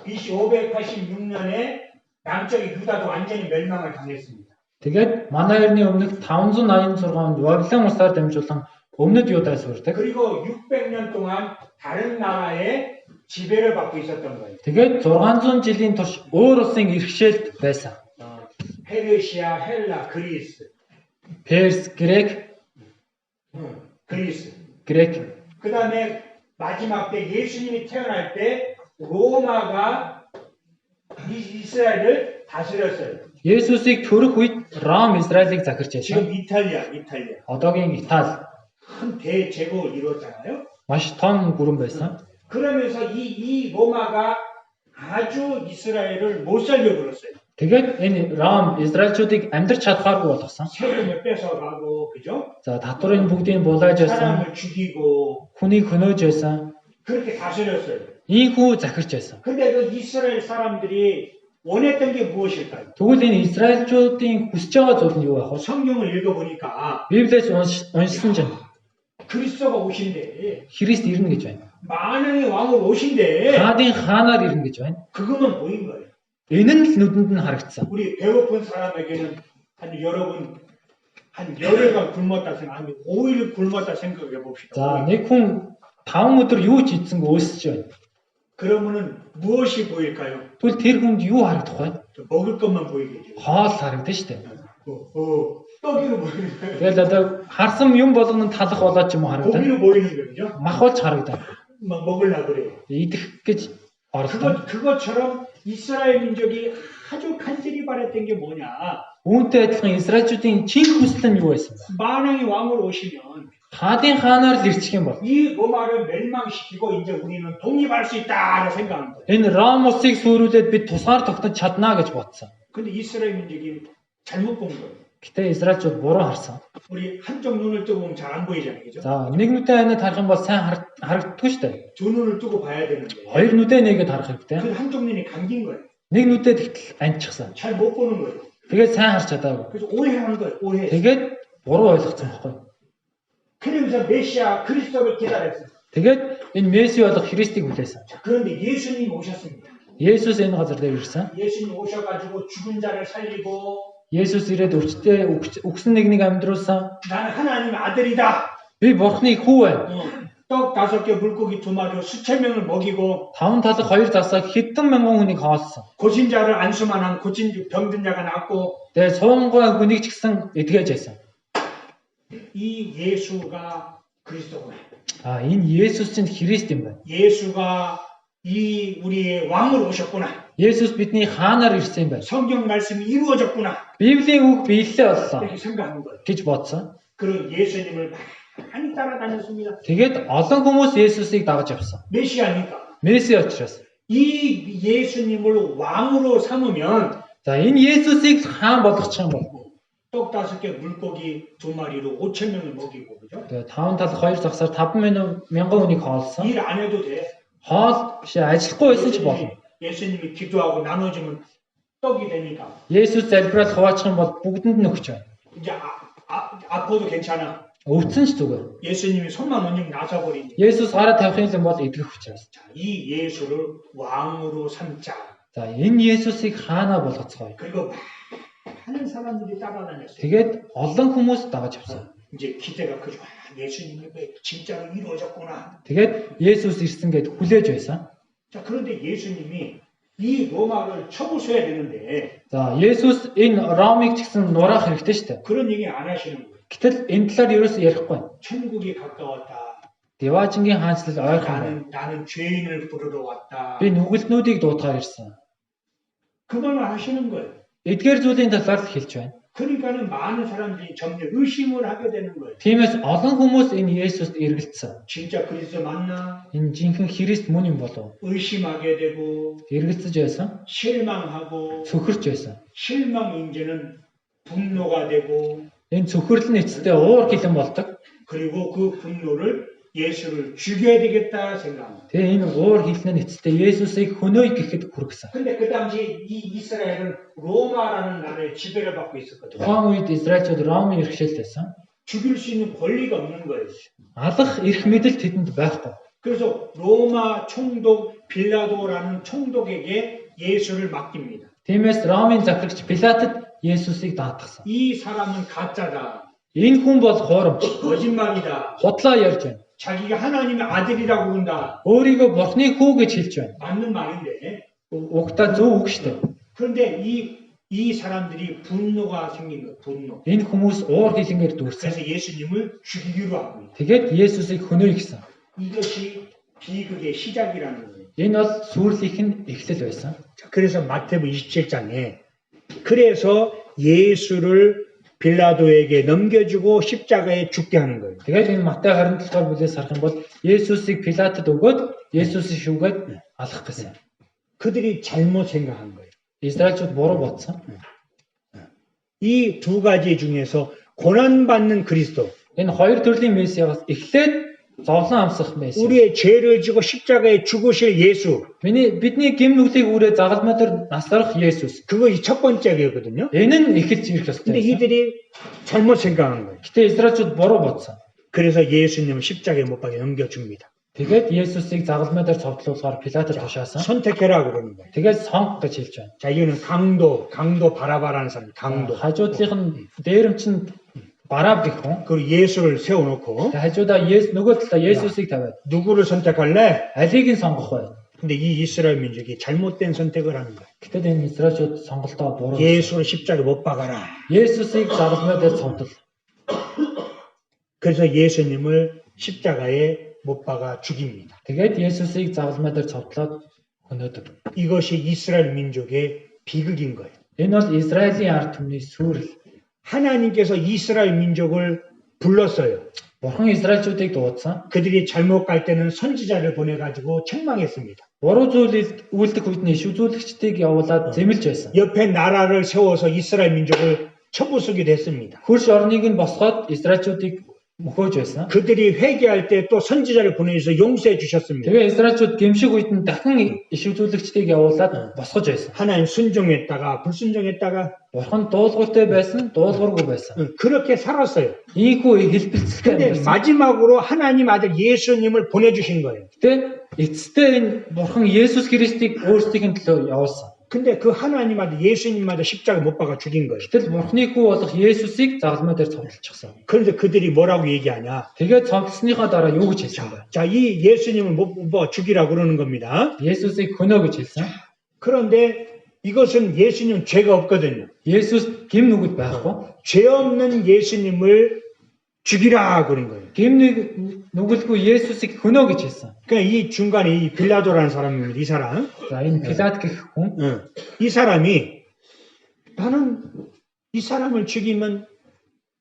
BC 586년에 남쪽의 유다도 완전히 멸망을 당했습니다. Тэгээд манай эртний өмнөх 586 онд Вавилон улсаар дамжуулан өмнөд Юдаа сүрдэг. 그리고 600년 동안 다른 나라의 지배를 받고 있었던 거예요. Тэгээд 600 жилийн турш өөр улсын иргэшээлд байсан. 페르시아, 헬라, 그리스. Перс, Грек, 그리스. Грек. 그 다음에 마지막 때 예수님이 태어날 때 로마가 이스라엘을 다스렸어요. Есүсийг төрөх үед Ром Израилийг захирч байсан. 지금 이탈리아. Одоогийн Итали 큰 대제국을 이뤘잖아요. маш том гүрэн байсан. 그러면서 이 로마가 아주 이스라엘을 못 살려 그랬어요. Тэгээд энэ Ром Израильчуудыг амьдрч чадхааргүй болгосон. 세금을 뺏어가고, 그죠? За татврын бүгдийг булааж байсан. 사람을 죽이고, Хүнийг хөнөөж байсан. 그렇게 다스렸어요. Ийхүү захирч байсан. 근데 그 이스라엘 사람들이 원했던 게 무엇일까요? Тэгвэл энэ Израильчуудын хүсэж байгаа зүйл нь юу вэ? 성경을 읽어보니까 Библиэс уншсан чинь 그리스도가 오신대. Христ ирнэ гэж байна. 만왕의 왕으로 오신대. Хаадын хаанаар ирнэ гэж байна. 그것만 보인 거예요. Энэ нь л нүдэнд нь харагдсан. 우리 배고픈 사람에게는 한 열흘간 굶었다 생각, 한 5일 굶었다 생각해 봅시다. За нэг хүн 5 өдөр юу ч идсэнгүй өөсөж байна. 그러면은 무엇이 보일까요? Тэгвэл тэр хүнд юу харагдах вэ? 먹을 것만 보이겠죠. Хоол харагдана шүү дээ. 떡이로 보이는 거예요. Тэгэл одоо харсан юм болгоно талах болоод ч юм уу харагдана. 고기로 보이는 거죠. Махуулж харагдана. 막 먹으려고 그래요. Идэх гэж оролдоно. 그것처럼 이스라엘 민족이 아주 간절히 바랬던 게 뭐냐? Үүнтэй адилхан Израильчүүдийн чин хүсэл нь юу байсан бэ? 만왕의 왕으로 오시면 Хаадын хаанаар л ирчих юм бол 이 로마를 멸망시키고 이제 우리는 독립할 수 있다라고 생각한 거예요. энэ Ром улсыг сүрүүлээд бид тусгаар тогтож чаднаа гэж бодсон. 근데 이스라엘 민족이 잘못 본 거예요. Гэтэ Израильчууд буруу харсан. 우리 한쪽 눈을 뜨고 보면 잘 안 보이잖아요. 그죠? За нэг нүдээ ханаад харах юм бол сайн харагддаггүй шүү дээ. 두 눈을 뜨고 봐야 되는데 Хоёр нүдээ нэгээд харах хэрэгтэй. 그 한쪽 눈이 감긴 거예요. Нэг нүдээ тэгтэл анчихсан. 잘 못 보는 거예요. Тэгээд сайн харж чадаагүй. 그래서 오해하는 거예요. 오해. Тэгээд буруу ойлгоцсон байхгүй. 그러면서 메시아 그리스도를 기다렸어요. Тэгээд энэ Месси болох Христийг хүлээсэн. 그런데 예수님이 오셨습니다. Есүс энэ газар дээр ирсэн. 예수님 오셔가지고 죽은 자를 살리고 Есүс ирээд өвчтөе өгсөн нэгнийг амьдруулсан. 나는 하나님의 아들이다. Би Бурхны хүү байна. 떡 5개 물고기 2마리로 수천 명을 먹이고 5 талах 2 засаг хэдэн мянган хүнийг хоолсон. 고진 자를 안수만한 고진 병든 자가 낫고 Тэгээд суунгаа хүнийг ч гэсэн эдгэж байсан. 이 예수가 그리스도구나. А энэ Есүс чинь Христ юм байна. 예수가 이 우리의 왕으로 오셨구나. Есүс бидний хаанаар ирсэн юм байна. 성경 말씀이 이루어졌구나. Библийн үг биелэлээ боллоо 이렇게 생각한 거예요. гэж бодсон. 그런 예수님을 많이 따라다녔습니다. Тэгээд олон хүмүүс Есүсийг дагаж явсан. 메시아니까. Месси учраас. 이 예수님을 왕으로 삼으면 За энэ Есүсийг хаан болгочих юм бол 떡 5개 물고기 2마리로 5천 명을 먹이고 그죠? тэгээд 5 талах 2 засаар 5 мянган хүнийг хоолсон. 일 안 해도 돼. Хоол биш ажиллахгүй байсан ч болно. 예수님이 기도하고 나눠주면 떡이 되니까. Есүс залбирал хуваачих юм бол бүгдэнд нь өгч байна. 이제 아파도 괜찮아. Өвдсөн ч зүгээр. 예수님이 손만 얹으면 나서버리니. Есүс гараа тавих юм бол идэх учраас. 자, 이 예수를 왕으로 삼자. За энэ Есүсийг хаанаа болгоцгоё. 그리고 많은 사람들이 따라다녔어요. Тэгээд олон хүмүүс дагаж явсан. 이제 기대가 크죠. 예수님이 진짜로 이루어졌구나. Тэгээд Есүс ирсэн гэд хүлээж байсан. 자, 그런데 예수님이 이 로마를 쳐부숴야 되는데 За Есүс энэ Ромыг ч гэсэн нураах хэрэгтэй шүү дээ. 그런 얘기 안 하시는 거예요. Гэтэл энэ талаар ерөөсөө ярихгүй. 천국이 가까웠다. Деважингийн хаанчлал ойрхон. 나는 죄인을 부르러 왔다. Би нүгэлтнүүдийг дуудахаар ирсэн. 그 말을 하시는 거예요. Эдгээр зүйлийн талаар л хэлж байна. 그러니까는 많은 사람들이 점점 의심을 하게 되는 거예요. Тиймээс олон хүмүүс энэ Есүст эргэлцсэн. 진짜 그리스도 맞나? Энэ жинхэнэ Христ мөн юм болов? 의심하게 되고 Эргэлцэж байсан, 실망하고 цөхөрч байсан. 실망 이제는 분노가 되고 Энэ цөхрөл нь эцэстээ уур хилэн болдог. 그리고 그 분노를 예수를 죽여야 되겠다 생각합니다. Тэгээ энэ уур хилэн нь эцэстээ Есүсийг хөнөөй гэхэд хүргэсэн. 근데 그 당시 이 이스라엘은 로마라는 나라의 지배를 받고 있었거든요. Тухайн үед Израильчууд Ромын иргэшээлтэйсэн. 죽일 수 있는 권리가 없는 거예요. Алах эрх мэдэл тэдэнд байхгүй. 그래서 로마 총독 빌라도라는 총독에게 예수를 맡깁니다. Тиймээс Ромын захирагч Пилатад Есүсийг даатгсан. 이 사람은 가짜다. Энэ хүн бол хуурамч, 거짓말이다. худлаа ярьж байна. 자기가 하나님의 아들이라고 그런다. Өөрийгөө Бурхны хүү гэж хэлж байна. 맞는 말인데. Угтаа зөв үг шүү дээ. 그런데 이 사람들이 분노가 생긴 거예요. 분노. Энэ хүмүүс уур хилэнгээр дүүрсэн. 그래서 예수님을 죽이기로 하고 있어요. Тэгээд Есүсийг хөнөөй гэсэн. 이것이 비극의 시작이라는 거예요. Энэ бол сүрлийнх нь эхлэл байсан. 자, 그래서 마태복음 27장에 그래서 예수를 빌라도에게 넘겨주고 십자가에 죽게 하는 거예요. Тэгээд энэ Матай 27 дугаар бүлээс харах юм бол Есүсийг Пилатад өгөөд Есүсийг шүүгээд алах гэсэн. 그들이 잘못 생각한 거예요. Израильчууд буруу бодсон. 이 두 가지 중에서 고난받는 그리스도, Энэ хоёр төрлийн Месиагаас эхлээд зовлон амсах Меси. 우리의 죄를 지고 십자가에 죽으실 예수, Бидний гэм нүглийг үрээ загалмай дээр наслах Есүс. 그것이 첫 번째거든요. Энэ нь эхэлж ирэх 근데 ёстой. 이들이 잘못 생각한 거예요. Гэтэ Израильчууд буруу бодсон. 그래서 예수님을 십자가에 못 박에 넘겨줍니다. Тэгээд Есүсийг загалмай дээр цовдлуулгаар Пилатад тушаасан. 선택해라 그러는 거예요. Тэгээд сонг гэж хэлж байна. 자, 이거는 강도 바라바라는 사람, 강도. Хажуудлынх нь дээрэмч нь Бараб гэх хүн. 그리고 예수를 세워놓고 Хажуудаа нөгөө талаа Есүсийг тавиад 누구를 선택할래? алийг нь сонгох бай. 근데 이 이스라엘 민족이 잘못된 선택을 하는 거예요. Гэтэл энэ Израильчууд сонголтоо буруу. 예수를 십자가에 못 박아라. Есүсийг загалмай дээр цовдол. 그래서 예수님을 십자가에 못 박아 죽입니다. Тэгээд Есүсийг загалмай дээр цовдлоод хөнөөдөг. 이것이 이스라엘 민족의 비극인 거예요. Энэ бол Израилийн ард түмний сүрэл. 하나님께서 이스라엘 민족을 불렀어요. Бурхан Израильчуудыг дуудсан. 그들이 잘못 갈 때는 선지자를 보내가지고 책망했습니다. Буруу зүйл үйлдэх үед нь иш үзүүлэгчдийг явуулаад зэмлж байсан. 옆에 나라를 세워서 이스라엘 민족을 쳐부수기도 했습니다. Хөрш орныг нь босгоод Израильчуудыг мөхөөж байсан. 그들이 회개할 때 또 선지자를 보내서 용서해 주셨습니다. Тэгээ Израильчууд гэмшиг үед нь дахин иш үзүүлэгчдийг явуулаад босгож байсан. 하나님 순종했다가 불순종했다가 Бурхан дуулууртай байсан, дуулуургүй байсан. 그렇게 살았어요. Ийхүү хэлбэлцэлтэй 근데 байсан. 마지막으로 하나님 아들 예수님을 보내주신 거예요. Гэтэ эцэстээ энэ Бурхан Есүс Христийг өөрсдийн төлөө явуулсан. 근데 그 하나님 아들 예수님마다 십자가 못 박아 죽인 거예요. Гэтэл Бурханы хүү болох Есүсийг загалмай дээр цовдлчихсан. 그런데 그들이 뭐라고 얘기하냐? Тэгээд цовдлсныхаа дараа юу гэж хэлсэн бэ? 자, 이 예수님을 뭐 죽이라고 그러는 겁니다. Есүсийг хөнөө гэж хэлсэн. 그런데 이것은 예수님 죄가 없거든요. Есүс гим нүгэл байхгүй. 죄 없는 예수님을 죽이라 그런 거예요. Гим нүгэлгүй Есүсийг хөнөө гэж хэлсэн. 그러니까 이 중간에 이 빌라도라는 사람입니다. 이 사람. За энэ Пилат гэх хүн 이 사람이 나는 이 사람을 죽이면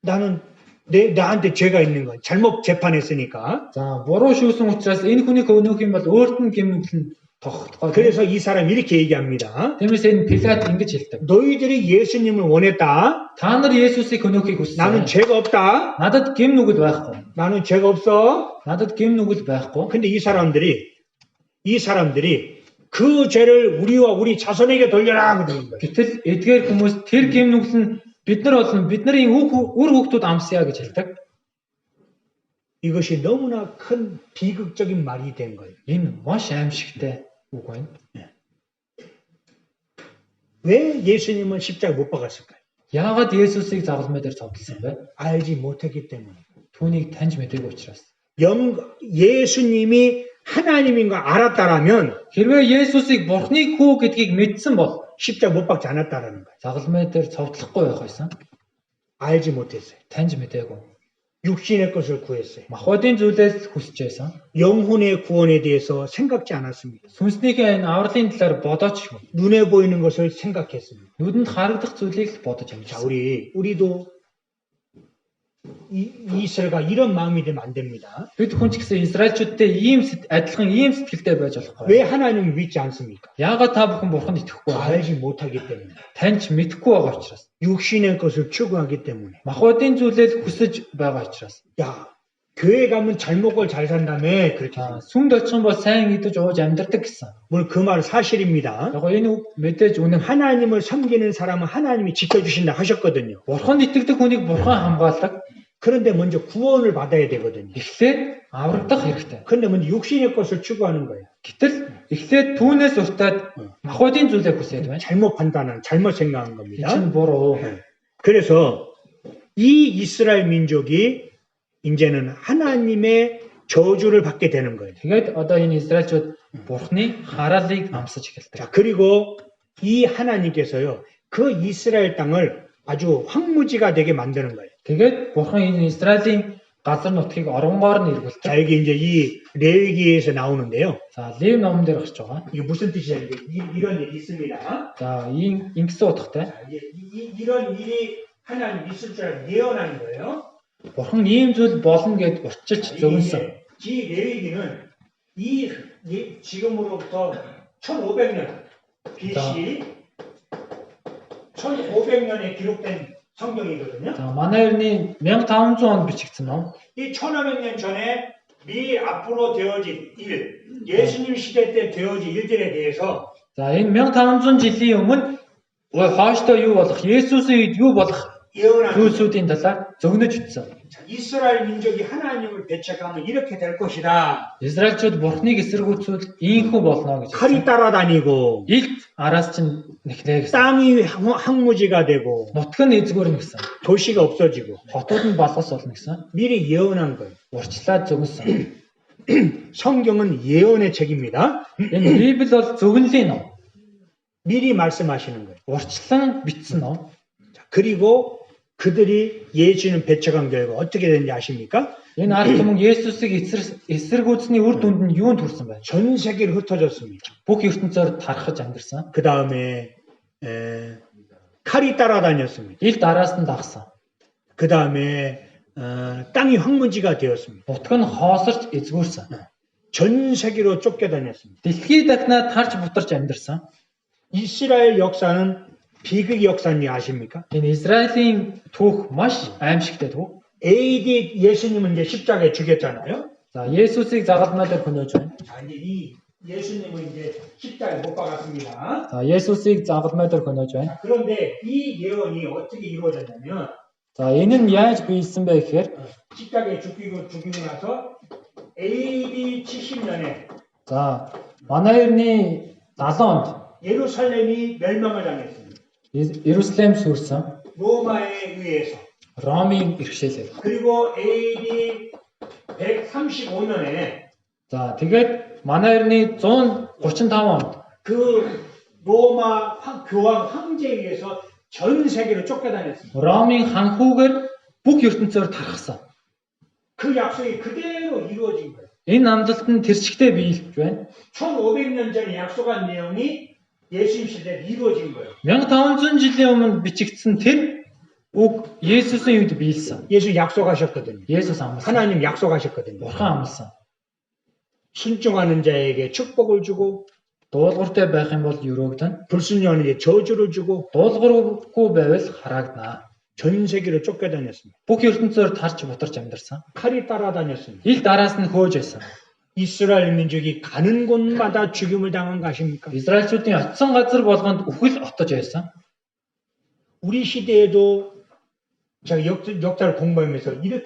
나는 나한테 죄가 있는 거야. 잘못 재판했으니까. за буруу шүүсэн учраас энэ хүнийг хөнөөх юм бол өөрт нь гим нүгэл нь тогтохгүй. 그래서 이 사람이 이렇게 얘기합니다. Тиймээс энэ Пилат ингэж хэлдэг. 너희들이 예수님을 원했다. Та нар Есүсийг хөнөөхийг 나는 хүссэн. 죄가 없다. Надад гим нүгэл байхгүй. 나는 죄가 없어. Надад гим нүгэл байхгүй. 근데 이 사람들이 그 죄를 우리와 우리 자손에게 돌려라 그러는 거예요. Гэтэл эдгээр хүмүүс тэр гим нүгэл нь бид нар болон бидний үр хүүхдүүд амсъя гэж хэлдэг. 이것이 너무나 큰 비극적인 말이 된 거예요. Энэ маш аимшигтай үг байна. 왜 예수님은 십자가 못 박았을까요? Яагаад Есүсийг загалмай дээр цовдлсон бэ? 알지 못했기 때문에. Түүнийг таньж мэдээгүй учраас. 예수님이 하나님인 거 알았다라면 Хэрвээ Есүсийг Бурхны хүү гэдгийг мэдсэн бол 십자가 못 박지 않았다라는 거예요. загалмай дээр цовдлохгүй байх байсан. 알지 못했어요. Таньж мэдээгүй. 육신의 것을 구했어요. Махбодын зүйлээс хүсэж байсан. 영혼의 구원에 대해서 생각지 않았습니다. Сүнснийхээ энэ авралын талаар бодооч шүү. 눈에 보이는 것을 생각했습니다. Нүдэнд харагдах зүйлийг л бодож 자, амьдсан. 우리도 이스라엘과 이런 마음이 되면 안 됩니다. Бид хүн ч гэсэн Израильчүүдтэй адилхан ийм сэтгэлтэй байж болохгүй. 왜 하나님을 믿지 않습니까? Яагаад та бүхэн Бурханд итгэхгүй вэ? 알지 못하기 때문에. Таньж мэдхгүй байгаа учраас. 육신의 것을 추구하기 때문에. Махбодын зүйлээр хүсэж байгаа учраас. 야, 교회 가면 잘 먹고 잘 산다며 그렇게. Сүмд очих бол сайн идэж ууж амьдардаг гэсэн. 뭘 그 말 사실입니다. Яг энэ үг мэдээж үнэн. 하나님을 섬기는 사람은 하나님이 지켜주신다 하셨거든요. Бурханд итгэдэг хүнийг Бурхан хамгаалдаг. 그런데 먼저 구원을 받아야 되거든요. Эхлээд аврагдах хэрэгтэй. 그런데 먼저 육신의 것을 추구하는 거예요. Гэтэл эхлээд түүнээс уртаад махбодын зүйлээ хүсээд байна. 잘못 판단하는, 잘못 생각한 겁니다. Энэ буруу. 그래서 이 이스라엘 민족이 이제는 하나님의 저주를 받게 되는 거예요. Тэгээд одоо энэ Израильчууд Бурхны хараалыг амсаж эхэлдэг. 자, 그리고 이 하나님께서요, 그 이스라엘 땅을 아주 황무지가 되게 만드는 거예요. Тэгээд Бурхан энэ Израилийн газар нутгийг оронгоор нь эргүүлдэг. 자, 여기 이제 이 레위기에서 나오는데요. За, Лев номон дээр гарч байгаа. 이게 무슨 뜻이냐, 이런 일이 있습니다. За, ингэсэн утгатай. 자, 이런 일이 하나님 있을 줄 알고 예언하는 거예요. Бурхан ийм зүйл болно гэд урчилж зөвнсөн. 이 레위기는 지금으로부터 1500년 BC 1500년에 기록된 성경이거든요. За, манай эртний 1500 онд бичигдсэн ном. 이 1500년 전에 미리 앞으로 되어질 일, 예수님 시대 때 되어질 일들에 대해서 За, энэ 1500 жилийн өмнө хойштоо юу болох, Есүсийн үед юу болох 예언하는 зүйлсүүдийн талаар зөвнөж ütсэн. 자, 이스라엘 민족이 하나님을 배척하면 이렇게 될 것이다. Израильчууд Бурхныг эсэргүүцвэл ийхүү болно гэж. 칼이 따라다니고 Илт араас чинь нэхлээ гэсэн. 땅이 황무지가 되고 Нутг нь эзгүүрнэ гэсэн. 도시가 없어지고 Хотууд нь балгас болно гэсэн. 미리 예언한 거예요. Урчлаад зөвнсөн. 성경은 예언의 책입니다. Энэ Библи бол зөвнөлийн ном. 미리 말씀하시는 거예요. Урчлан бичсэн ном. 자, 그리고 그들이 예수는 배척한 결과 어떻게 됐는지 아십니까? Энэ ард түмэн Есүсийг эсэргүүцсэний үр дүнд нь юунд хүрсэн бэ? 전 세계로 흩어졌습니다. Бүх ертөнцөөр тархаж амьдэрсэн. 그 다음에 칼이 따라다녔습니다. Илт араас нь дагсан. 그 다음에 땅이 황무지가 되었습니다. Нутг нь хоосорч эзгүүрсэн. 전 세계로 쫓겨다녔습니다. Дэлхий дахнаа тарж бутарч амьдэрсэн. 이스라엘 역사는 비극 역사인지 아십니까? Энэ Израилийн түүх маш аимшигтэй түүх. AD 예수님은 이제 십자가에 죽였잖아요. За Есүсийг загалмайлаар хөнөөж байна. 자, 이제 이 예수님은 이제 십자가에 못 박았습니다. За Есүсийг загалмайлаар хөнөөж байна. 자, 그런데 이 예언이 어떻게 이루어졌냐면 За энэ нь яаж биелсэн бэ гэхээр 십자가에 죽이고 나서 AD 70년에 за манай эртний 70 онд 예루살렘이 멸망을 당했습니다. Иерусалим сүрсэн. 로마에 의해서. Ромын иргэшээлээр. 그리고 AD 135년에 За тэгээд манай эртний 135 онд 그 로마 교황 황제에 의해서 전 세계로 쫓겨다녔습니다. Ромын ханхүүгээр бүх ертөнцөөр тархсан. 그 약속이 그대로 이루어진 거예요. Энэ амлалт нь тэрчгтэй биелж байна. 1500년 전에 약속한 내용이 예수님 시대에 이루어진 거예요. 1500 жилийн өмнө бичигдсэн тэр үг Есүсийн үед биелсэн. 예수 약속하셨거든요. Есүс амласан. 하나님 약속하셨거든요. Бурхан амласан. 순종하는 자에게 축복을 주고 Дуулууртай байх юм бол өрөөгдөн. 불순종하는 자에게 저주를 주고 Дуулуургүй байвал хараагдана. 전 세계로 쫓겨다녔습니다. Бүх ертөнцөөр тарч бутарч амьдарсан. 칼이 따라다녔습니다. Илт араас нь хөөж байсан. 이스라엘 민족이 가는 곳마다 죽임을 당한 것입니까? Израильчүүдийн очисон газар болгонд үхэл отож байсан. 우리 시대에도 제가 역사를 공부하면서 이런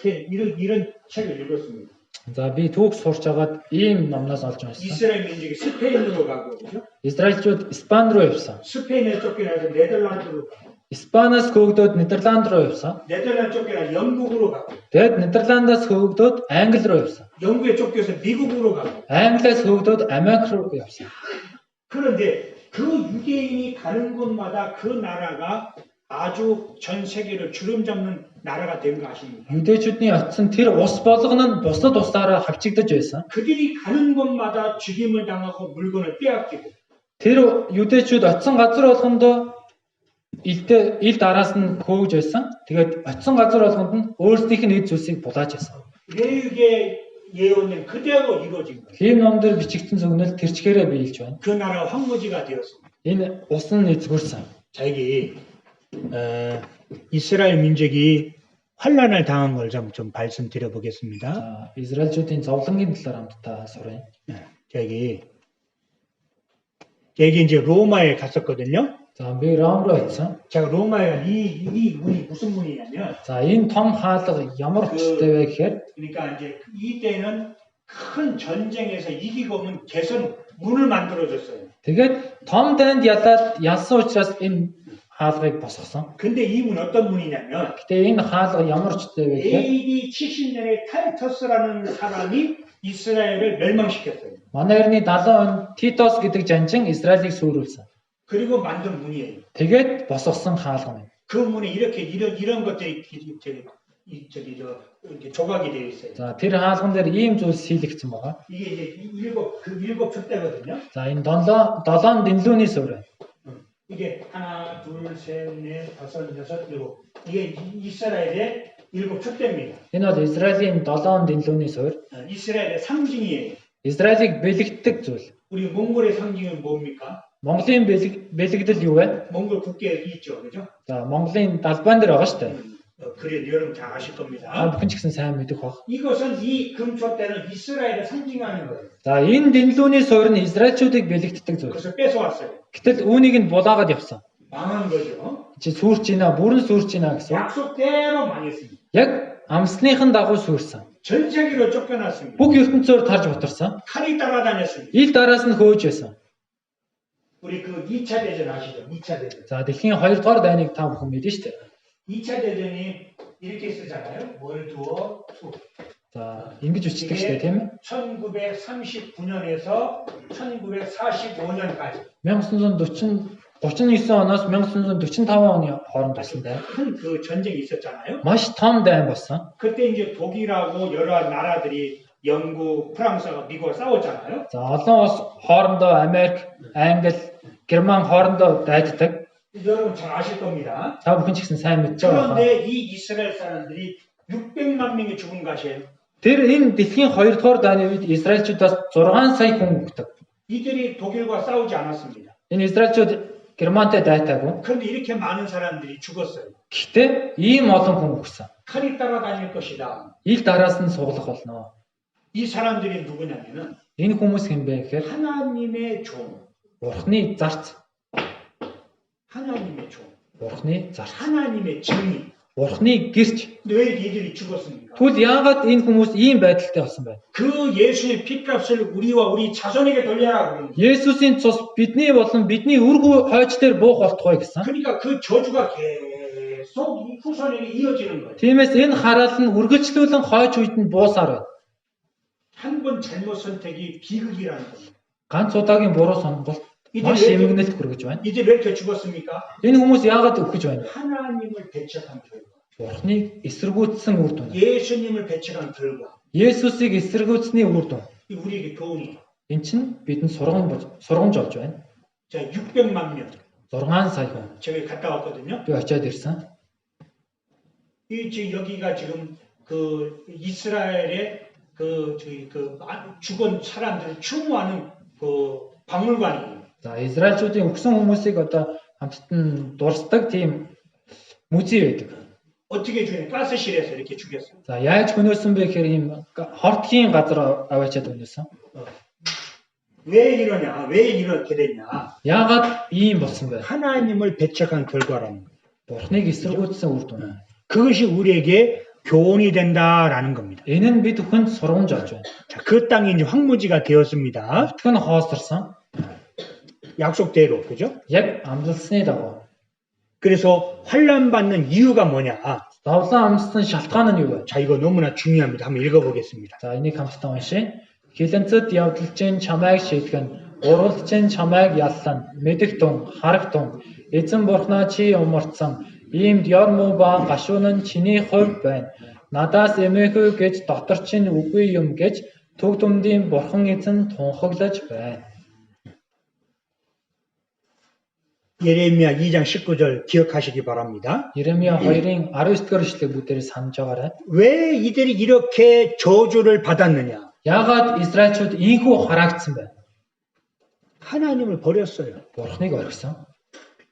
책을 읽었습니다. За би түүх сурч агаад ийм номноос олж уншсан. 이스라엘 민족이 스페인으로 가고, 그죠? Израильчууд Испани руу явсан. 스페인에 쫓겨나서 네덜란드로 가고, Испаниас хөөгдөөд Нидерланд руу явсан. 네덜란드 쫓겨나서 영국으로 가고, Тэгэд Нидерландаас хөөгдөөд Англи руу явсан. 영국에 쫓겨서 미국으로 가고. Англиас хөөгдөөд Америк руу явсан. 그런데 그 유대인이 가는 곳마다 그 나라가 아주 전 세계를 주름 잡는 나라가 된 거 아십니까? Юдэчүүдний очисон тэр ус болгоно нь бусад усаараа хавчигдаж байсан. 그들이 가는 곳마다 죽임을 당하고 물건을 빼앗기고 Тэр юдэчүүд очисон газар болгондоо илт араас нь хөөгж байсан. Тэгээд очисон газар болгонд нь өөрсдийнх нь эд зүйлсийг булааж байсан. 레위기의 예언은 그대로 이루어진 거예요. Тийм номдэр бичигдсэн зөвнөл тэрчгээрээ биелж байна. 그 나라 황무지가 되었습니다. Энэ ус нь эзгүрсэн. 자, 여기 이스라엘 민족이 환란을 당한 걸 좀 말씀드려 보겠습니다. За, Израильчүүдийн зовлонгийн талаар хамтдаа суръя. 여기 이제 로마에 갔었거든요. За, би Ром руу очисон. 제가 로마에 이 문이 무슨 문이냐면, За, энэ том хаалга ямар хүчтэй вэ гэхээр 그러니까 이제 이때는 큰 전쟁에서 이기고 오면 개선 문을 만들어줬어요. тэгээд том дайнд ялсан учраас энэ хаалгыг босгосон. 근데 이 문 어떤 문이냐면, Гэтэ энэ хаалга ямар хүчтэй вэ гэхээр AD 70년에 타이터스라는 사람이 이스라엘을 멸망시켰어요. манай эртний 70 он Титос гэдэг жанжин Израилийг сүрүүлсэн. 그리고 만든 문이에요. Тэгээд босгосон хаалга юм. 그 문에 이런 것들이 이렇게 조각이 되어 있어요. За, тэр хаалган дээр ийм зүйл сийлэгдсэн байгаа. 이게 이제 일곱 촛대거든요. За, энэ 7 дэнлүүний суурь. 이게 하나, 둘, 셋, 넷, 다섯, 여섯, 일곱. 이게 이스라엘의 일곱 촛대입니다. Энэ бол Израилийн 7 дэнлүүний суурь. 이스라엘의 상징이에요. Израилийг бэлэгддэг зүйл. 우리 몽골의 상징은 뭡니까? Монголын бэлэгдэл юу вэ? 몽골 국기에 있죠, 그죠? За, Монголын далбаан дээр байгаа шүү дээ. 그래, 여러분 잘 아실 Та 겁니다. бүхэн ч гэсэн сайн мэдэх баг. 이것은 이 금촛대는 이스라엘을 상징하는 거예요. За, энэ дэнлүүний суурь нь Израильчүүдийг бэлэгддэг зүйл. 그래서 뺏어왔어요. Гэтэл үүнийг нь булаагаад явсан. 망한 거죠. Чи сүрч ийна, бүрэн сүрч ийна гэсэн. 약속대로 망했습니다. Яг амсныхын дагуу сүрсэн. 전 세계로 쫓겨났습니다. Бүх ертөнцөөр тарж бутарсан. 칼이 따라다녔습니다. Ил дараас нь хөөж байсан. 우리 그 2차 대전 아시죠? 2차 대전. За дэлхийн 2 дугаар дайныг та бүхэн мэднэ шүү дээ. 2차 대전이 이렇게 쓰잖아요. 월두어 투. За ингэж үчдэг шүү дээ тийм ээ. 1939년에서 1945년까지 1939 оноос 1945 оны хооронд болсон дай. 큰 그 전쟁이 있었잖아요. Маш том дайн болсон. 그때 이제 독일하고 여러 나라들이 영국, 프랑스와 미국과 싸웠잖아요. За олон улс хоорондоо Америк, Англи, Герман хоорондоо дайддаг. 여러분 잘 아실 겁니다. Та бүхэн ч гэсэн сайн мэдж байгаа. 그런데 이 이스라엘 사람들이 600만 명이 죽은 것이에요. Тэр энэ дэлхийн 2 дугаар дайны үед Израильчуудаас 6 сая хүн өгдөг. 이들이 독일과 싸우지 않았습니다. Энэ Израильчууд Германтай дайтаагүй. 그런데 이렇게 많은 사람들이 죽었어요. Гэхдээ ийм олон хүн өгсөн. 칼이 따라다닐 것이다. Ил дараас нь суглах болно. 이 사람들이 누구냐면은 Энэ хүмүүс хэн бэ гэхээр 하나님의 종, Бурхны зарц, 하나님의 종, Бурхны зарц, 하나님의 증인. Бурхны гэрч. 근데 왜 이들이 죽었습니까? Тэгвэл яагаад энэ хүмүүс ийм байдалтай болсон бэ? 그 예수의 핏값을 우리와 우리 자손에게 돌려라 그러는 거예요. Есүсийн цус бидний болон бидний үргүй хойч дээр буух болтугай гэсэн. 그러니까 그 저주가 계속 이 후손에게 이어지는 거예요. Тиймээс энэ хараал нь үргэлжлүүлэн хойч үед нь буусаар байна. 한 번 잘못 선택이 비극이라는 겁니다. Ганц удаагийн буруу сонголт маш эмгэнэлт хүргэж байна. 이제 왜 이렇게 죽었습니까? Энэ хүмүүс яагаад өгөж байна вэ? 하나님을 배척한 결과, Бурхныг эсэргүүцсэн үр дүн. 예수님을 배척한 결과, Есүсийг эсэргүүцсэний үр дүн. 이 우리에게 교훈이. Энэ чинь бидэнд сургамж болж байна. 자, 600만 명. 6 сая хүн. 제가 갔다 왔거든요. Би очиад ирсэн. 이 지금 여기가 지금 그 이스라엘의 죽은 사람들을 추모하는 그 박물관이에요. За Израильчуудын өгсөн хүмүүсийг одоо хамтдан дурсдаг тийм музей байдаг. 어떻게 죽였냐? 가스실에서 이렇게 죽였어요. За яаж хөнөөсөн бэ гэхээр ийм хортгийн газар аваачаад хөнөөсөн. 왜 이러냐? 왜 이렇게 됐냐? Яагаад ийм болсон бэ? 하나님을 배척한 결과라는 거예요. Бурхныг эсэргүүцсэн үр дүн. 그것이 우리에게 교훈이 된다라는 겁니다. Энэ нь бид бүхэнд сургамж олж байна. 자, 그 땅이 이제 황무지가 되었습니다. Өтгөн хоосорсон. 약속대로, 그죠? Яг амлалсны дагуу. 그래서 환란 받는 이유가 뭐냐? Зовлон амссан шалтгаан нь юу вэ? 자, 이거 너무나 중요합니다. 한번 읽어보겠습니다. За энийг хамтдаа уншъя. Хилэнцэд явдалчин чамайг шийтгэн, уралчин чамайг яллан, мэдэх тун, харах тун, эзэн бурхнаа чи умарцсан, иймд ёр муу ба гашуун нь чиний хувь байна. Надаас эмээхүү гэж дотор чинь үгүй юм гэж төг дүмдийн бурхан эзэн тунхаглаж байна. 예레미야 2장 19절 기억하시기 바랍니다. Иремья 2-ын 19-р эшлэг бүгдээрээ санаж байгаарай. 왜 이들이 이렇게 저주를 받았느냐? Яагаад Израильчууд ийхүү хараагдсан бэ? 하나님을 버렸어요. Бурхныг орхисон.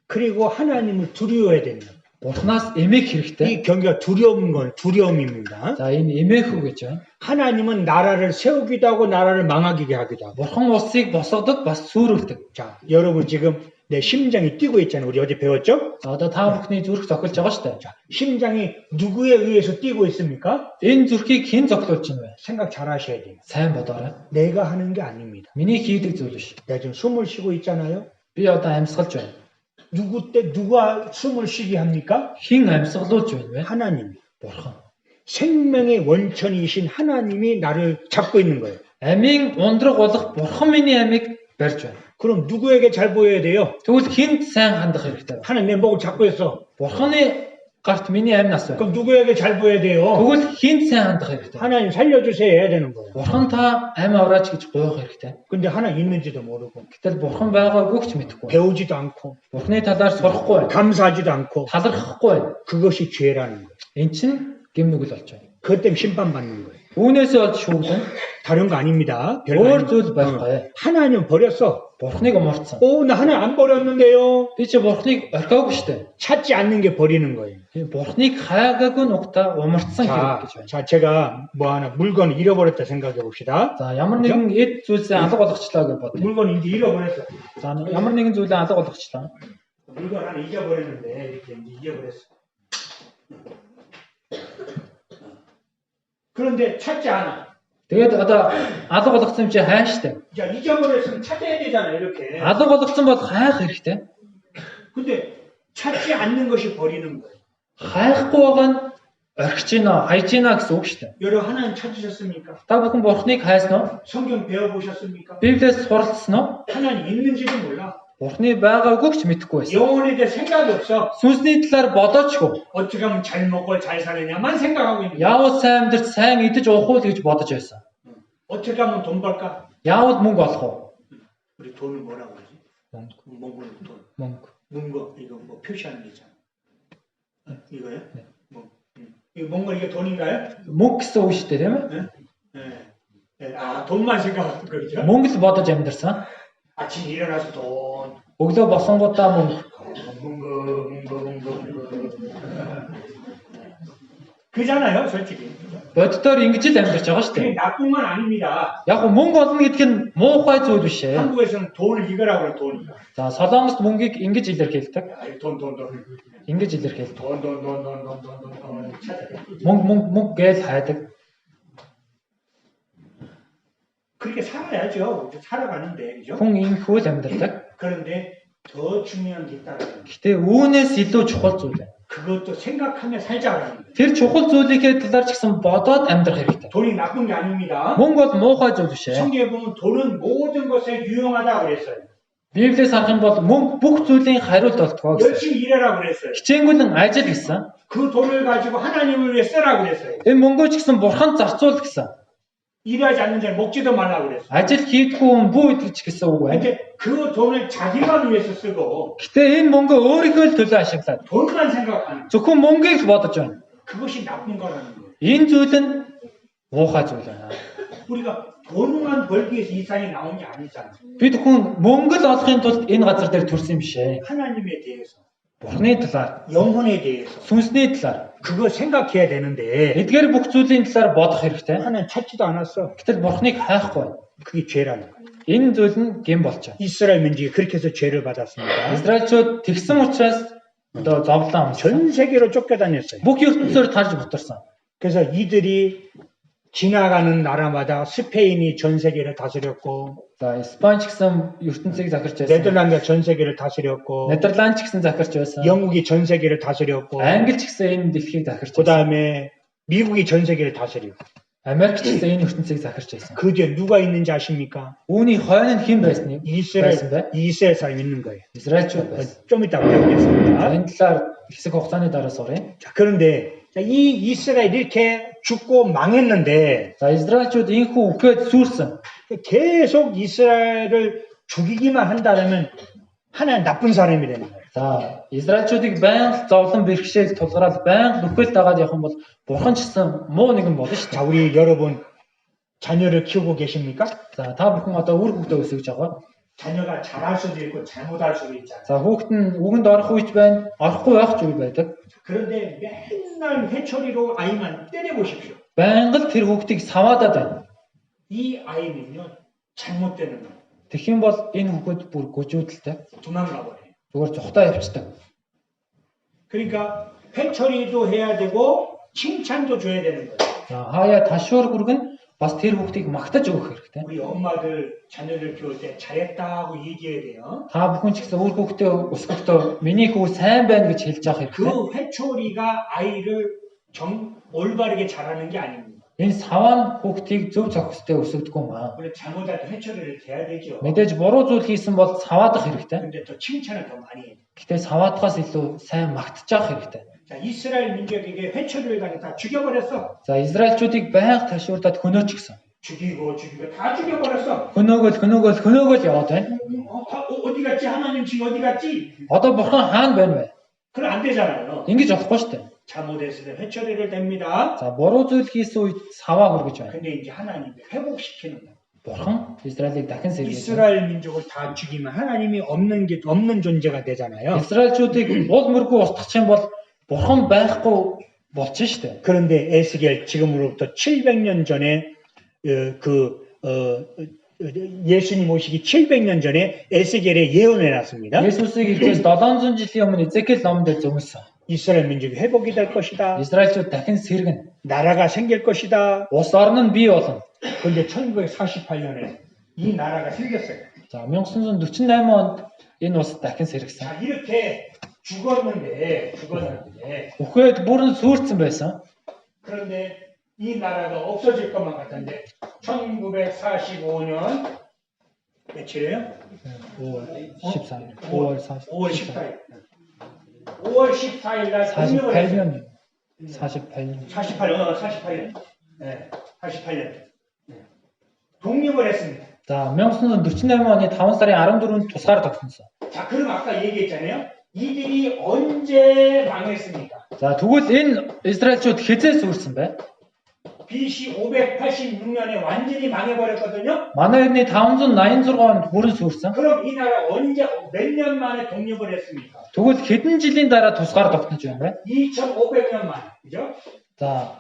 그리고 하나님을 두려워해야 됩니다. Бурхнаас эмээх хэрэгтэй. 이 경계가 두려운 건 두려움입니다. За энэ эмээх үү гэж байна. 하나님은 나라를 세우기도 하고 나라를 망하게 하기도 하고. Бурхан улсыг босгодог бас сүрүүлдэг. 자, 여러분 지금 내 심장이 뛰고 있잖아요. 우리 어제 배웠죠? За одоо та бүхний зүрх зохилж байгаа шүү дээ. 자, 심장이 누구에 의해서 뛰고 있습니까? Энэ зүрхийг хэн зохилуулж байна вэ? 생각 잘 하셔야 돼요. Сайн бодоорой. 내가 하는 게 아닙니다. Миний хийдэг зүйл биш. 내가 지금 숨을 쉬고 있잖아요. Би одоо амьсгалж байна. 누가 숨을 쉬게 합니까? Хэн амьсгалуулж байна вэ? 하나님. Бурхан. 생명의 원천이신 하나님이 나를 잡고 있는 거예요. Амийн ундраг болох Бурхан миний амийг барьж байна. 그럼 누구에게 잘 보여야 돼요? Тэгвэл хэнд сайн хандах хэрэгтэй вэ? 하나님 내 목을 잡고 있어. Бурханы гарт миний амь нас байна. 그럼 누구에게 잘 보여야 돼요? Тэгвэл хэнд сайн хандах хэрэгтэй вэ? 하나님 살려주세요 해야 되는 거예요. Бурхан та амь авраач гэж гуйх хэрэгтэй. 근데 하나님 있는지도 모르고 Гэтэл Бурхан байгаагүй ч мэдэхгүй. 배우지도 않고 Бурханы талаар сурахгүй байна. 감사하지도 않고 Талархахгүй байна. 그것이 죄라는 거예요. Эн чинь гимнүгэл болж байна. 그것 때문에 심판받는 거예요. Үүнээс болж шүүгдэн 다른 거 아닙니다. 별거 өөр 아닙니다. зүйл байхгүй. 하나님 버렸어. Бурхныг умарцсан. 나 하나님 안 버렸는데요. Би чи Бурхныг орхиогүй штэ. 찾지 않는 게 버리는 거예요. Бурхныг хайгаагүй нугтаа умарцсан хэрэг гэж байна. 자, 제가 뭐 하나 물건을 잃어버렸다 생각해 봅시다. За ямар нэгэн эд зүйлсээ алга болгочлаа гэж бодъё. 물건을 이제 잃어버렸어. За ямар нэгэн зүйлээ алга болгочлаа. 물건 하나 잊어버렸는데 이렇게 이제 잊어버렸어. 그런데 찾지 않아. Тэгээд одоо алга болгосон юм чи хайна штэ. 자, 잊어버렸으면 찾아야 되잖아, 이렇게. Алга болгосон бол хайх хэрэгтэй. 근데 찾지 않는 것이 버리는 거예요. Хайхгүй байгаа нь орхиж гинэ, хайж гинэ гэсэн үг штэ. 여러분 하나님 찾으셨습니까? Та бүхэн Бурхныг хайсан уу? 성경 배워보셨습니까? Библиэс суралцсан уу? 하나님 있는지도 몰라. Бурхны байгаагүй ч мэдэхгүй байсан. 영혼에 대해 생각이 없어. Сүнсний талаар бодоочгүй. 어떻게 하면 잘 먹고 잘 사느냐만 생각하고 있는 거야. Яавал сайн амьдрч сайн идэж уух уу гэж бодож байсан. 어떻게 하면 돈 벌까? Яавал мөнгө олох уу? 우리 돈을 뭐라고 하지? 먹는 돈. Мөнгө. 문거 이거 뭐 표시하는 게 있잖아. 이거요? 네. 뭐, 이거 뭔가 이게 돈인가요? Мөнгө гэсэн үг шүү дээ, тийм ээ? 네. 아 돈만 생각하는 거죠? Мөнгө л бодож амьдрсан. 아침 일어나서 돈. Өглөө босонгуудаа мөнгө. 문거. 그잖아요, 솔직히. Боддоор ингэж л амьдарч байгаа шүү 그게 дээ. 나쁜 건 아닙니다. Яг нь мөнгө олно гэдг нь муухай зүйл биш ээ. 한국에서는 돈을 이거라고 그래, 돈. За, Солонгост мөнгийг ингэж илэрхийлдэг. 아이, 돈. Ингэж илэрхийлдэг. 돈. 찾아요. Мөнгө гээл хайдаг. 그렇게 살아야죠. 살아가는데, 그죠? Хүн ингэхүү л амьдардаг. 그런데 더 중요한 게 있다는 거예요. Гэтэ үүнээс илүү чухал зүйл байна. 그것도 생각하며 살자라는 거예요. Тэр чухал зүйлийнхээ талаар ч гэсэн бодоод амьдрах хэрэгтэй. 돈이 나쁜 게 아닙니다. Мөнгө бол муухай зүйл биш ээ. 성경에 보면 돈은 모든 것에 유용하다 그랬어요. Библиэс харах юм бол мөнгө бүх зүйлийн хариулт болтгоо гэсэн. 열심히 일하라 그랬어요. Хичээнгүйлэн ажил гэсэн. 그 돈을 가지고 하나님을 위해 쓰라 그랬어요. Энэ мөнгөө ч гэсэн бурханд зарцуул гэсэн. 일하지 않는 자는 먹지도 말라 그랬어요. Ажил хийдэггүй хүн бүү идэж гэсэн үг байна. 근데 그 돈을 자기만 위해서 쓰고 Гэтэ энэ мөнгөө өөрийнхөө л төлөө ашиглаад 돈만 생각하는 зөвхөн мөнгийг л бодож байна. 그것이 나쁜 거라는 거예요. Энэ зүйл нь муухай зүйл байна. 우리가 돈만 벌기 위해서 이 땅에 나온 게 아니잖아요. Бид хүн мөнгө л олохын тулд энэ газар дээр төрсөн юм биш ээ. 하나님에 대해서, Бурхны талаар, 영혼에 대해서 сүнсний талаар, 그거 생각해야 되는데 эдгээр бүх зүйлийн талаар бодох хэрэгтэй. 하나님 찾지도 않았어. Гэтэл Бурхныг хайхгүй байна. 그게 죄라는 거예요. Энэ зүйл нь гэм болж байна. 이스라엘 민족이 그렇게 해서 죄를 받았습니다. Израильчууд тэгсэн учраас одоо зовлон амсан. 전 세계로 쫓겨다녔어요. Бүх ертөнцөөр тарж бутарсан. 그래서 이들이 지나가는 나라마다 스페인이 전 세계를 다스렸고 За, Испани ч гэсэн ертөнцийг захирч байсан. 네덜란드가 전 세계를 다스렸고 Нидерланд ч гэсэн захирч байсан. 영국이 전 세계를 다스렸고 Англи ч гэсэн энэ дэлхийг захирч 그 байсан. 다음에 미국이 전 세계를 다스리고 Америк ч гэсэн энэ ертөнцийг захирч байсан. 그 뒤에 누가 있는지 아십니까? Үүний хойно нь хэн байсан бэ? 이스라엘 사람 있는 거예요. Израильчууд байсан. 좀 이따 배우겠습니다. Энэ талаар хэсэг хугацааны дараа суръя. 자, 그런데 이 이스라엘 이렇게 죽고 망했는데 За, Израильчууд инхүү үхээд сүрсэн. 계속 이스라엘을 죽이기만 한다면 하나님 나쁜 사람이 되는 거예요. За, Израильчуудыг байнга зовлон бэрхшээл тулгараад байнга нүхэл дагаад явах юм бол бурхан ч гэсэн муу нэгэн болно шүү 자, дээ. 우리 여러분 자녀를 키우고 계십니까? За, та бүхэн одоо үр хөвгдөө өсөж байгаа. 자녀가 잘할 수도 있고 잘못할 수도 있잖아요. За, хүүхэд нь үгэнд орох үед байна, орохгүй байх ч үе байдаг. 그런데 맨날 회초리로 아이만 때려보십시오. Байнга л тэр хүүхдийг саваадаад байна. 이 아이는요 잘못되는 거예요. Тэгэх юм бол энэ хүүхэд бүр гүжүүдэлтэй. 도망가 버려요. Зүгээр цухтаа явчихдаг. 그러니까 회초리도 해야 되고 칭찬도 줘야 되는 거예요. За, хаяа ташуур хүргэн бас тэр хүүхдийг магтаж өгөх хэрэгтэй. 우리 엄마들 자녀들 키울 때 잘했다고 얘기해야 돼요. Та бүхэн ч гэсэн өөр хүүхдээ өсгөхдөө миний хүү сайн байна гэж хэлж явах хэрэгтэй. 그 회초리가 아이를 올바르게 자라는 게 아닙니다. Энэ саваа хүүхдийг зөв зохистой өсгөдөггүй маа. 원래 잘못할 때 회초리를 대야 되죠. Мэдээж буруу зүйл хийсэн бол саваадах хэрэгтэй. 근데 또 칭찬을 더 많이 해요. Гэтэ саваадахаас илүү сайн магтаж явах хэрэгтэй. 자, 이스라엘 민족에게 회초리를 가지고 다 죽여버렸어. За, Израильчуудыг байнга ташуурдаад хөнөөч гисэн. 죽이고 다 죽여버렸어. Хөнөөгөл яваад байна. 어디 갔지? 하나님 지금 어디 갔지? Одоо бурхан хаана байна вэ? 그럼 안 되잖아요. Ингэж болохгүй шүү дээ. 잘못했을 때 회초리를 댑니다. За, буруу зүйл хийсэн үед саваа хүргэж байна. 근데 이제 하나님이 회복시키는 거예요. Бурхан Израилийг дахин сэргийлсэн. 이스라엘 민족을 다 죽이면 하나님이 없는 존재가 되잖아요. Израильчуудыг уул мөргөө устгах юм бол бурхан байхгүй болчихно шүү дээ. 그런데 에스겔 지금으로부터 700년 전에 예수님 오시기 700년 전에 에스겔에 예언해 놨습니다. Есүсийг илчээс 700 жилийн өмнө Эзекиэл номонд зөвмөсөн. 이스라엘 민족이 회복이 될 것이다. Израильчууд дахин сэргэн. 나라가 생길 것이다. Улс орн нь бий болно. 그런데 1948년에 이 나라가 생겼어요. За 1948 онд энэ улс дахин сэргсэн. 자, 이렇게 죽었는데 Үхээд бүрэн сүрцэн байсан. 그런데 이 나라가 없어질 것만 같은데 1945년 며칠이에요? 5월 14일. 5월 14일. 5월 14일 날 독립을 했어요. 48년. 48년. 네, 48년. 네. 독립을 했습니다. За 1948 оны 5 сарын 14-нд тусгаар тогтносон. 자, 그럼 아까 얘기했잖아요. 이들이 언제 망했습니까? За тэгвэл энэ Израильчууд хизээ сүрсэн бэ? BC 586년에 완전히 망해버렸거든요. Манай эртний 586 онд бүрэн сүрсэн. 그럼 이 나라 언제 몇 년 만에 독립을 했습니까? Тэгвэл хэдэн жилийн дараа тусгаар тогтнож байна вэ? 2,500년 만에, 그죠? За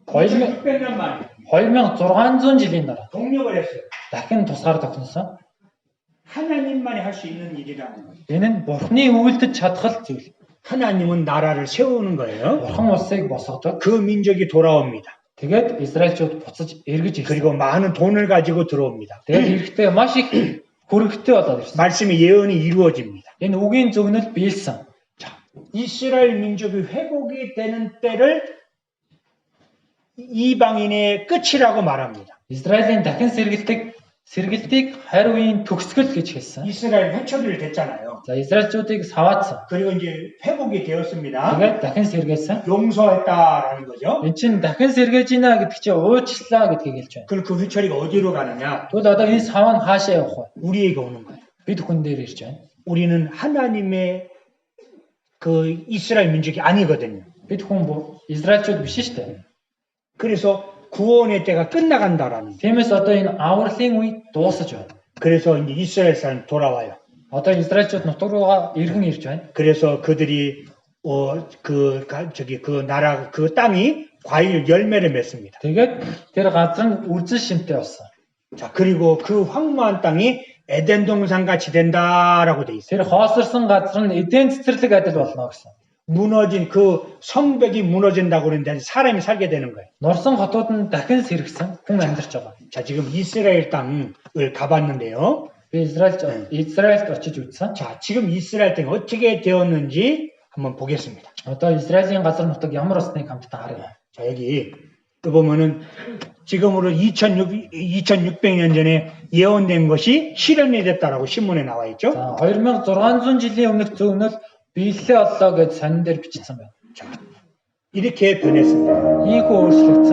2,600년 만에 2600 жилийн дараа 독립을 했어요. дахин тусгаар тогтносон. 하나님만이 할 수 있는 일이라는 거예요. Энэ нь Бурхны үйлдэж чадхал зүйл. 하나님은 나라를 세우는 거예요. Бурхан улсыг босгодог. 그 민족이 돌아옵니다. Тэгээд Израильчууд буцаж эргэж ирсэн. 그리고 많은 돈을 가지고 들어옵니다. Тэгээд эрэхтэй маш их хүрэхтэй болоод ирсэн. 말씀의 예언이 이루어집니다. Энэ үгийн зөвнөл биелсэн. 이스라엘 민족이 회복이 되는 때를 이방인의 끝이라고 말합니다. Израилийн дахин сэргэлтийг харь үеийн төгсгөл гэж хэлсэн. 이스라엘 회초리를 댔잖아요. За Израильчуудыг саваацсан. 그리고 이제 회복이 되었습니다. Тэгээд дахин сэргээсэн. 용서했다라는 거죠. Эн чинь дахин сэргээж ийна гэдэг чинь уучлаа гэдгийг хэлж байна. 그럼 그 회초리가 어디로 가느냐? Тэгвэл одоо энэ сав нь хаашаа явах вэ? 우리에게 오는 거예요. Бид хүн дээр ирж байна. 우리는 하나님의 그 이스라엘 민족이 아니거든요. Бид хүн Израильчууд биш шүү дээ. 그래서 구원의 때가 끝나간다라는. Тиймээс одоо энэ авралын үе дуусаж байна. 그래서 이제 이스라엘 사람 돌아와요. Одоо Израильчууд нутаг руугаа иргэн ирж байна. 그래서 그들이 그 나라 그 땅이 과일 열매를 맺습니다. Тэгээд тэр газар нь үржил шимтэй болсон. 자, 그리고 그 황무한 땅이 에덴 동산 같이 된다라고 돼 있어요. Тэр хоосорсон газар нь эдийн цэцэрлэг адил болно гэсэн. 무너진 그 성벽이 무너진다고 그러는데 사람이 살게 되는 거예요. Нурсан хотууд нь дахин сэргсэн хүн амьдарч байгаа. 자, 지금 이스라엘 땅을 가봤는데요. Би Израильд очиж үзсэн. 자, 지금 이스라엘 땅이 어떻게 되었는지 한번 보겠습니다. Одоо Израилийн газар нутаг ямар болсныг хамтдаа харъя. 자, 여기 또 보면은 지금으로 2600년 전에 예언된 것이 실현이 됐다라고 신문에 나와 있죠. За 2600 жилийн өмнөх зөвнөл биелэлээ оллоо гэж сонин дээр бичсэн байна. 자, 이렇게 변했습니다. Ийхүү өөрчлөгдсөн.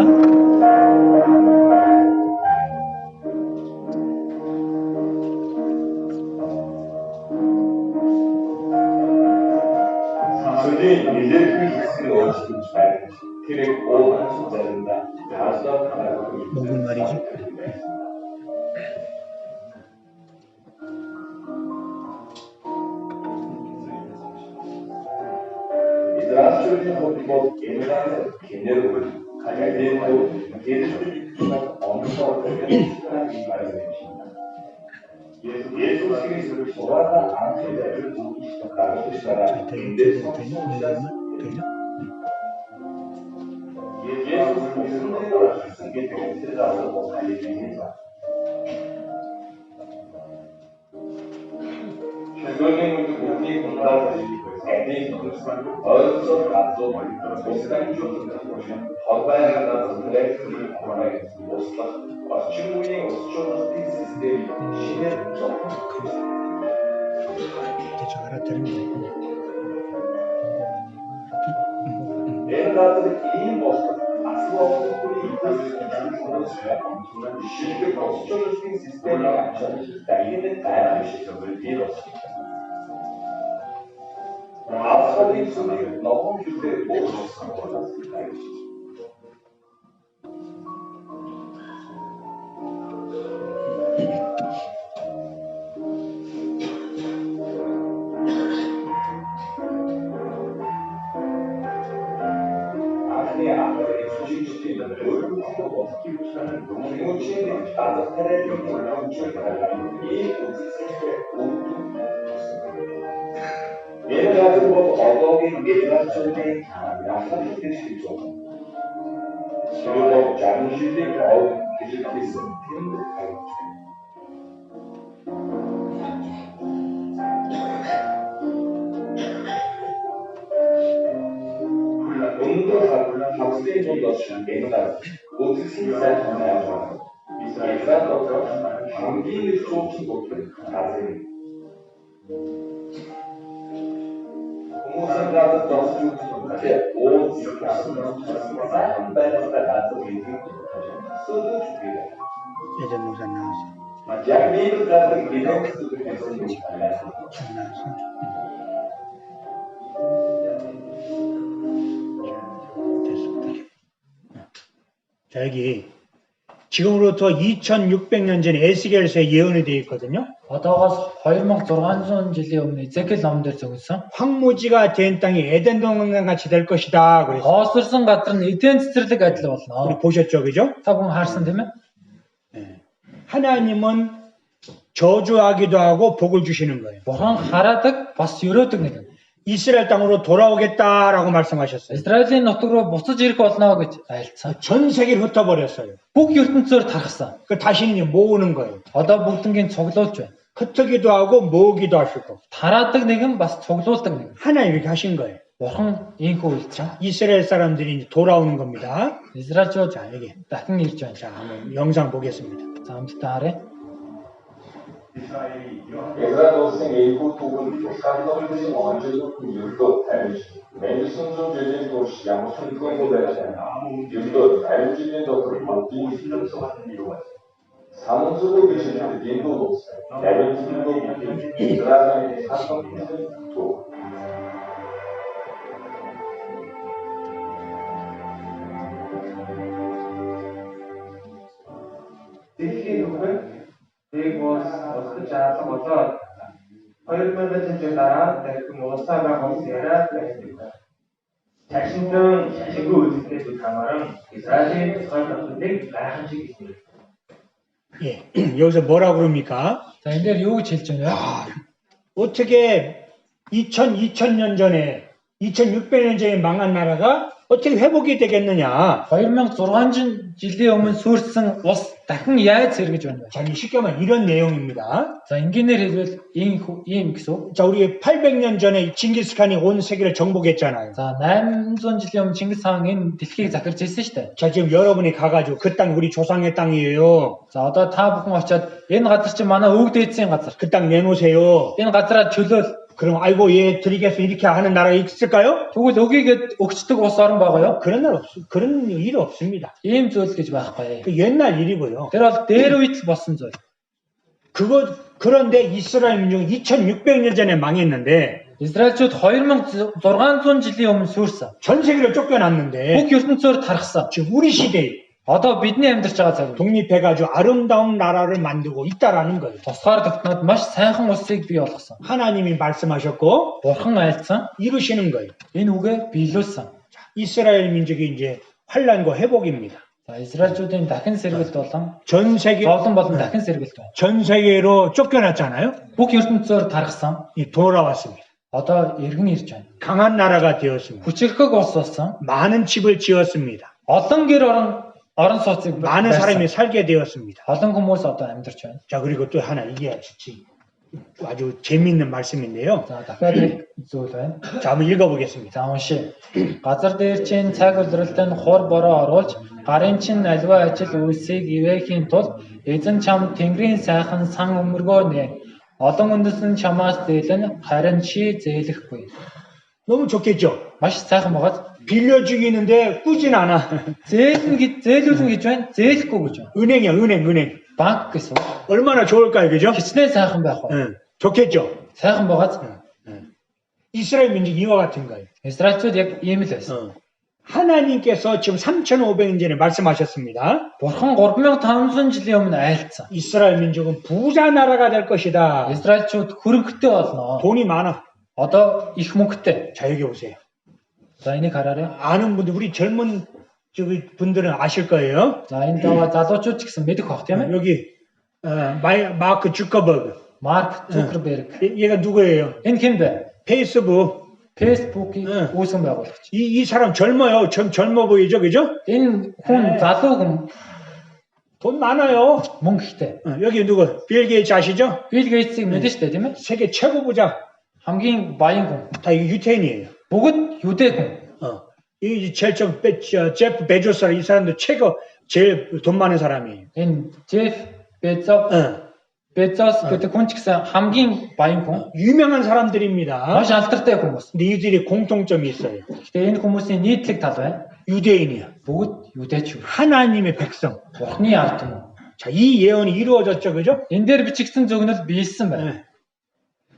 Судей нэлээдгүй хэсгийг өөрчлөж байна. Тэрийг ууган заримдаа таасаа харагдаж 무슨 말이지? 이스라엘의 모습 옛날에 개념을 가지고 예수님께서 엄청나게 시간이 말씀하십니다. 예수 그리스도를 좋아하는 안세자를 보기 시작하고 시작한 인대 예수 그리스도를 따라 쓰게 된 세상으로 알려집니다. 최근에는 우리 공부를 어디서 가서 목사님 좀 헌바야가 블랙을 권하겠습니다. 충분히 오스트로스틱 시스템이 시대를 대충 알아들으면 옛날에 이 모습 아스와는 우리 이것을 실제 오스트로스틱 시스템이 나이는 다양한 시점을 이뤘습니다. 아스와의 소리를 너무 그때 모르셨던 것 같습니다. 예를 들어 어법이 예술적인 약속될 수 있죠. 그리고 잠시를 가운 계속해서 행복하고 응답하고 학생의 것을 맹다 오직 생산하여 이스라엘과 감기를 쫓지 못한 가슴 공무상가는 너무 좋은데 온 이스라엘은 쌓인 발에서 나서 쓰도 준비다. 예전 목사 나왔어. 양미를 같은 기능 쓰도 해서 달라서 자, 여기 지금으로부터 2600년 전에 에스겔서에 예언이 되어 있거든요. Одоогоос 2600 жилийн өмнө Эзекиэл номон дээр зөвлөсөн. 황무지가 된 땅이 에덴 동산 같이 될 것이다. 그래서 Хоосорсон газар нь эдийн цэцэрлэг адил 우리 болно. 보셨죠, 그죠? Та бүхэн харсан тийм ээ? 하나님은 저주하기도 하고 복을 주시는 거예요. Бурхан хараадаг, бас өрөөдөг нэг. 이스라엘 땅으로 돌아오겠다라고 말씀하셨어요. Израилийн нутаг руу буцаж ирэх болно гэж айлцсан. 전 세계를 흩어버렸어요. Бүх ертөнцөөр тархсан. 그 다시는 모으는 거예요. Одоо бүгднгийн цуглуулж байна. 흩기도 하고 모으기도 하시고 Тараадаг нэгэн бас цуглуулдаг нэгэн. 하나님 이렇게 하신 거예요. Бурхан ийхүү үйлчлээ. 이스라엘 사람들이 이제 돌아오는 겁니다. Израильчууд 자, 여기 дахин ирж байна. 자, 한번 영상 보겠습니다. За хамтдаа харъя. 에스라 도생 에이고 독은 칸도르시 원주도 율도 다르시 멘드슨존 제진 도시 야무 순권보다잖아 율도 다르지는 도를 먹기 힘들어서 하는 이유가 사문수도 계시는 인도 독사 다른순도 이스라엘의 사성도 도 Дэг бас өсгөж авсан болоод 2000 жил дараа дахин уусаага хүмүүс яриад байсан. Ташинтан шашингүй үзэгдэж хамааран Израилийн тухайн асуудлыг гайхамшиг хэлсэн. 예, 여기서 뭐라 그럽니까? За энэ дээр юу гэж хэлж байна вэ? 어떻게 2000년 전에 2600년 전에 망한 나라가 어떻게 회복이 되겠느냐? 2600 жилийн өмнө сүрсэн ус дахин яаж сэргэж байна вэ? 자, 쉽게 말하면 이런 내용입니다. За энгийнээр хэлбэл ийм гэсэн үг. 자, 우리 800년 전에 징기스칸이 온 세계를 정복했잖아요. За 800 жилийн өмнө Чингис хаан энэ дэлхийг захирж ирсэн шүү дээ. 자, 지금 여러분이 가가지고 그 땅 우리 조상의 땅이에요. За одоо та бүхэн очиод энэ газар чинь манай өвөг дээдсийн газар. 그 땅 내놓으세요. Энэ газараа чөлөөл. 그럼 아이고 얘 드리겠어 이렇게 하는 나라가 있을까요? Тэгвэл өгийгээд өгчдөг ус орн байгаа юу? 그런 일 없습니다. Ийм зүйл гэж байхгүй. 그 옛날 일이고요. Тэр бол дээр үед л болсон зүйл. 그런데 이스라엘 민족은 2600년 전에 망했는데 Израильчууд 2600 жилийн өмнө сүрсэн. 전 세계를 쫓겨났는데 Бүх ертөнцөөр тархсан. 지금 우리 시대에 Одоо бидний амьдарч байгаа цаг үе. 독립해가지고 아름다운 나라를 만들고 있다라는 거예요. Тусгаар тогтноод маш сайхан улсыг бий болгосон. 하나님이 말씀하셨고 Бурхан айлцсан. 이루시는 거예요. Энэ үгээ биелүүлсэн. 이스라엘 민족이 이제 환란과 회복입니다. За Израильчуудын дахин сэргэлт болон 전 세계 зовлон болон дахин сэргэлт байна. 전 세계로 쫓겨났잖아요. Бүх ертөнцөөр тархсан. 돌아왔습니다. Одоо иргэн ирж байна. 강한 나라가 되었습니다. Хүчрхэг улс болсон. 많은 집을 지었습니다. Олон гэр орон сууцыг 많은 барьсан. 사람이 살게 되었습니다. Олон хүмүүс одоо амьдарч байна. 자, 그리고 또 하나 이게 아주 재미있는 말씀인데요. За дахиад нэг зүйл байна. 자, 한번 읽어보겠습니다. За уншия. Газар дээр чинь цаг үлрэлтэнд хур бороо оруулж, гарын чинь аливаа ажил үйлсийг ивэхийн тулд эзэн чам Тэнгэрийн сайхан сан өмөргөө нэ. Олон үндэстэн чамаас зээлэн харин чи зээлэхгүй. 너무 좋겠죠? Маш сайхан байгаад 빌려 죽이는데 꾸진 않아. зээлүүлэн гэж байна. Зээлэхгүй гэж байна. 은행이야, 은행. Банк гэсэн. 얼마나 좋을까요, 그죠? Хичнээн сайхан байх уу? 좋겠죠? Сайхан байгаад 이스라엘 민족 이와 같은 거예요. Израильчууд яг ийм л байсан. 하나님께서 지금 3500년 전에 말씀하셨습니다. Бурхан 3500 жилийн өмнө айлцсан. 이스라엘 민족은 부자 나라가 될 것이다. Израильчууд хөрөнгөтэй болно. 돈이 많아. Одоо их мөнгөтэй. 자, 여기 보세요. За энийг хараарай. 아는 분들, 우리 젊은 분들은 아실 거예요. За энэ даваа залуучууд ч гэсэн мэдэх бах тийм ээ. 여기 마크 주커버그. Марк Цукерберг. 얘가 누구예요? Энэ хэн бэ? 페이스북 Facebook-ийг 응. үүсгэн байгуулагч. 이 사람 젊어요. 젊어 보이죠, 그죠? Энэ хүн залуу хүн 돈 많아요. мөнгө ихтэй. 여기 누구? 빌 게이츠 아시죠? Bill Gates-ийг мэдэн штэ тийм ээ? 세계 최고 부자 хамгийн баян хүн. 다 유태인이에요. Бүгд 유대 хүн. 이 제일 제프 베조스 이 사람도 최고 제일 돈 많은 사람이에요. Энэ Jeff Bezos гэдэг хүн ч гэсэн хамгийн баян хүн. 유명한 사람들입니다. Маш алдартай хүмүүс. 근데 이들이 공통점이 있어요. Гэхдээ энэ хүмүүсийн нийтлэг тал байна. 유대인이야. Бүгд 유대ч. 하나님의 백성. Бурхны ард түмэн. 자, 이 예언이 이루어졌죠, 그죠? Энэ дээр бичигдсэн зөвнөл биелсэн байна. 네.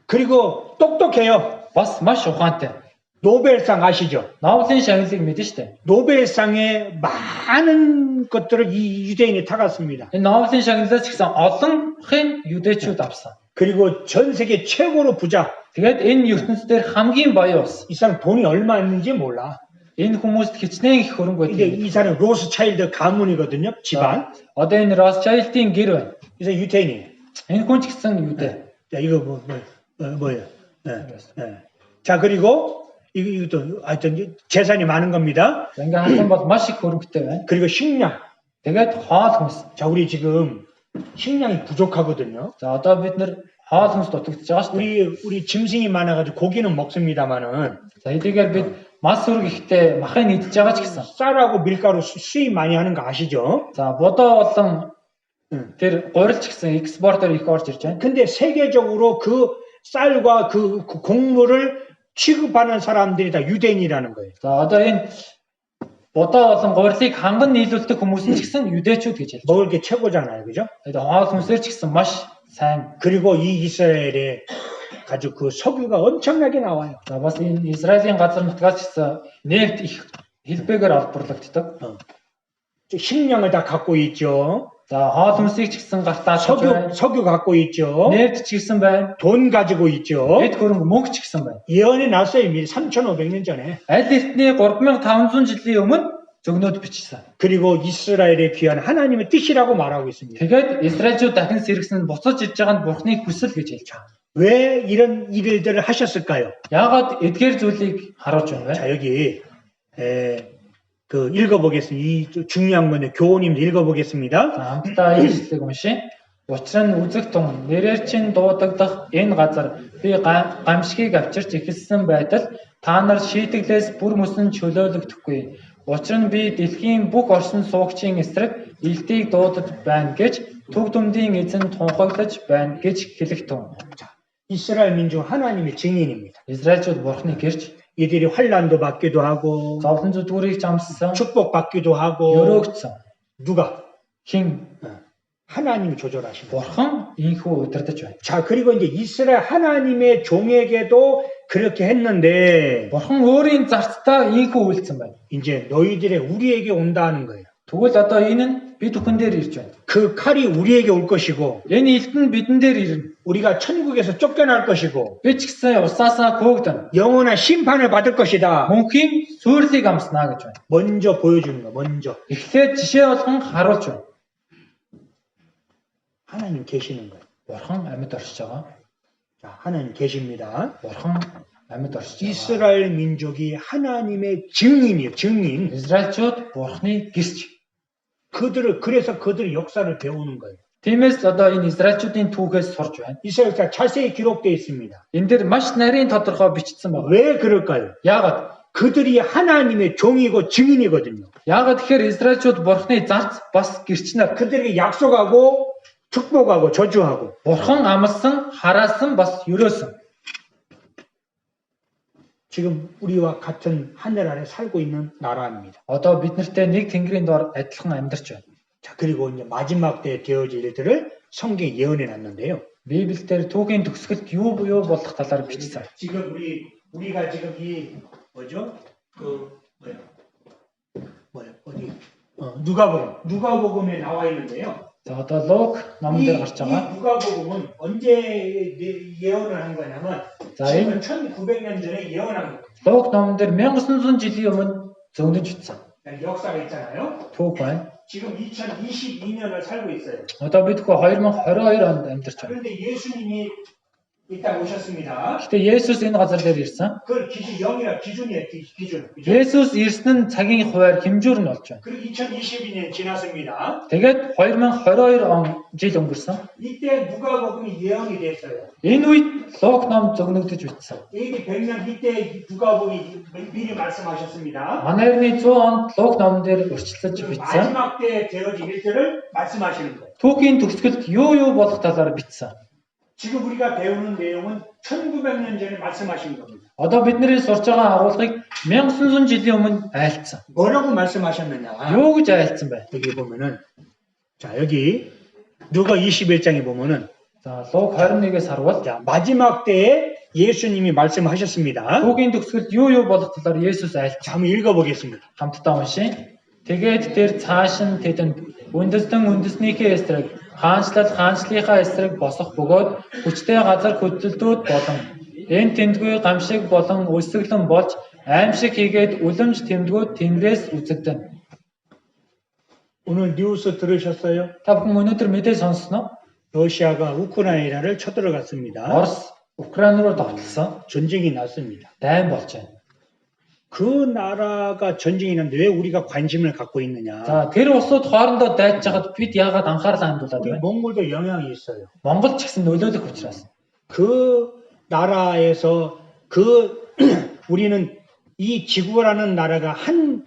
그리고 똑똑해요. Бас маш ухаантай. 노벨상 아시죠? Нобелийн шагналыг мэдэн штэ. 노벨상의 많은 것들을 이 유대인이 타갔습니다. Энэ Нобелийн шагналаас ч гэсэн олонхын 유대чүүд авсан. 그리고 전 세계 최고로 부자. Тэгээд энэ ертөнцийн хамгийн баян болсон. 이 사람 돈이 얼마 있는지 몰라. Энэ хүмүүст хичнээн их хөрөнгө 근데 байдаг. 이 사람 로스차일드 가문이거든요. 집안. Одоо энэ Rothschildийн гэр байна. 그래서 유태인이에요. Энэ хүн ч гэсэн 유대. 자, 이거 뭐예요? 자, 그리고 이것도 하여튼 재산이 많은 겁니다. За ингээ харсан бол маш их хөрөнгөтэй байна. 그리고 식량. Тэгээд хоол хүнс. 자, 우리 지금 식량이 부족하거든요. За одоо бид нэр хоол хүнс дутагдж байгаа шүү дээ. 우리 짐승이 많아가지고 고기는 먹습니다만은 За хэдийгээр бид мас сүрэг ихтэй махыг идж байгаа ч гэсэн. 쌀하고 밀가루 수입 많이 하는 거 아시죠? За бодоо болон тэр гурилч гэсэн экспортер их орж ирж байна. 근데 세계적으로 그 쌀과 그 곡물을 취급하는 사람들이 다 유대인이라는 거예요. За одоо энэ бодоо болон гурилыг ханган нийлүүлдэг хүмүүс нь ч гэсэн 유대чүүд гэж хэлж байна. 먹을 게 최고잖아요, 그죠? Тэгээд хоол хүнсээр ч гэсэн маш сайн. 그리고 이 이스라엘에 아주 그 석유가 엄청나게 나와요. За бас энэ Израилийн газар нутгаас ч гэсэн нефт их хэлбэгээр олборлогддог. 식량을 다 갖고 있죠. За хоол хүнсийг ч гэсэн гартаа шогж 석유 갖고 있죠. нефт ч гэсэн байна. 돈 가지고 있죠. Эд хөрөнгө мөнгө ч гэсэн байна. 예언이 났어요. 이미 3,500년 전에. Аль эртний 3500 жилийн өмнө зөвнөд бичсэн. 그리고 이스라엘에 귀한 하나님의 뜻이라고 말하고 있습니다. Тэгээд Израильчууд дахин сэргсэн буцаж ирж байгаа нь Бурхны хүсэл гэж хэлж байгаа. 왜 이런 일들을 하셨을까요? Яагаад эдгээр зүйлийг харуулж байна вэ? 자, 여기 그 읽어보겠습니다. 이 중요한 건데 교훈입니다. 읽어보겠습니다. За хамтдаа ишлэлийг уншия. Учир нь үзэг тун нэрээр чинь дуудагдах энэ газар би гамшигыг авчирч эхэлсэн байтал та нар шийтгэлээс бүр мөсөн чөлөөлөгдөхгүй. Учир нь би дэлхийн бүх оршин суугчийн эсрэг илтийг дуудаж байна гэж төг дүмдийн эзэн тунхаглаж байна гэж хэлэх тун. 이스라엘 민족 하나님의 증인입니다. Израильчууд Бурхны гэрч 이들이 환란도 받기도 하고 зовлон зүдгүүрийг жамссан, 축복받기도 하고 өрөөгдсөн. 누가? Хин 하나님이 조절하십니다. Бурхан ийхүү удирдах байна. 자, 그리고 이제 이스라엘 하나님의 종에게도 그렇게 했는데 Бурхан өөрийн зарцтай ийхүү үйлцэн байна. 이제 너희들의 우리에게 온다는 거예요. Тэгвэл одоо энэ нь бид бүхэн дээр ирж байна. 그 칼이 우리에게 올 것이고 Энэ илт нь бидэн дээр ирнэ. 우리가 천국에서 쫓겨날 것이고 Бид ч гэсэн усаасаа хөөгдөн. 영원한 심판을 받을 것이다. Мөнхийн сүрлийг амснаа гэж байна. 먼저 보여주는 거, 먼저. Эхлээд жишээ болгон харуулж байна. 하나님 계시는 거예요. Бурхан амьд оршиж байгаа. 자, 하나님 계십니다. Бурхан амьд оршиж байгаа. 이스라엘 민족이 하나님의 증인이에요. 증인. Израильчууд Бурханы гэрч. 그래서 그들의 역사를 배우는 거예요. Тиймээс одоо энэ Израильчуудын түүхээс сурж байна. 이스라엘 역사 자세히 기록되어 있습니다. Энэ дээр маш нарийн тодорхой бичсэн байна. 왜 그럴까요? Яагаад? 그들이 하나님의 종이고 증인이거든요. Яагаад тэгэхээр Израильчууд Бурханы зарц бас гэрч нар. 그들에게 약속하고 축복하고 저주하고. Бурхан амласан, хараасан бас ерөөсөн. 지금 우리와 같은 하늘 아래 살고 있는 나라입니다. Одоо бид нартэй нэг тэнгэрийн доор адилхан амьдарч байна. 자, 그리고 이제 마지막 때에 되어질 일들을 성경에 예언해 놨는데요. Библиэлд түүхийн төгсгөлд юу буюу болох талаар бичсэн. 지금 우리가 지금 이 뭐죠? 어디 누가복음에 나와 있는데요. За одоо Лук номон дээр гарч байгаа. 이 누가복음은 언제 예언을 한 거냐면 지금 1900년 전에 예언한 거예요. Лук номон дээр 1900 жилийн өмнө зөвлөж бичсэн. 역사가 있잖아요. Түүх байна. 지금 2022년을 살고 있어요. Одоо бид хөө 2022 онд амьдарч байна. 그런데 예수님이 이따 오셨습니다. Гэтэ Есүс энэ газар дээр ирсэн. 그 기준 0이라 기준이에요. 기준. 그죠? Есүс ирсэн нь цагийн хуваар хэмжүүр нь болж байна. 그리고 2022년 지났습니다. Тэгээд 2022 он жил өнгөрсөн. 이때 누가복음이 예언이 됐어요. Энэ үед Лук ном зөвнөгдөж бичсэн. AD 100년 이때 누가복음이 미리 말씀하셨습니다. Манайрны 100 онд Лук ном дээр өрчлөж бичсэн. 마지막 때에 되어질 일들을 말씀하시는 거예요. Түүхийн төгсгөлд юу болох талаар бичсэн. 지금 우리가 배우는 내용은 1900년 전에 말씀하신 겁니다. Одоо бидний сурч байгаа агуулгыг 1900 жилийн өмнө айлцсан. 뭐라고 말씀하셨느냐? Юу гэж айлцсан бэ? 여기 보면은 자 여기 누가 21장에 보면은 За Лук 21-ээс харвал 자 마지막 때에 예수님이 말씀하셨습니다. түүхийн төгсгөлд юу болох талаар Есүс айлцсан. 자, 한번 읽어보겠습니다. Хамтдаа уншия. Тэгээд тэр цааш нь тэдэнд үндэснийхээ эсрэг хаанчлалынхаа эсрэг босох бөгөөд хүчтэй газар хөдлөлтүүд болон энэ тэндгүй гамшиг болон өсөглөн болж аимшиг хийгээд үлэмж тэмдгүүд тэнгэрээс үзэгдэнэ. 오늘 뉴스 들으셨어요? Та бүхэн өнөөдөр мэдээ сонссноо? 러시아가 우크라이나를 쳐들어갔습니다. Орос Украин руу довтлсон. 전쟁이 났습니다. Дайн болж байна. 그 나라가 전쟁이 났는데 왜 우리가 관심을 갖고 있느냐? За тэр улсууд хоорондоо дайж байгаад бид яагаад анхаарлаа хандуулад 우리 байна? 몽골도 영향이 있어요. Монгол ч гэсэн нөлөөлөх учраас. 그 나라에서 우리는 이 지구라는 나라가 한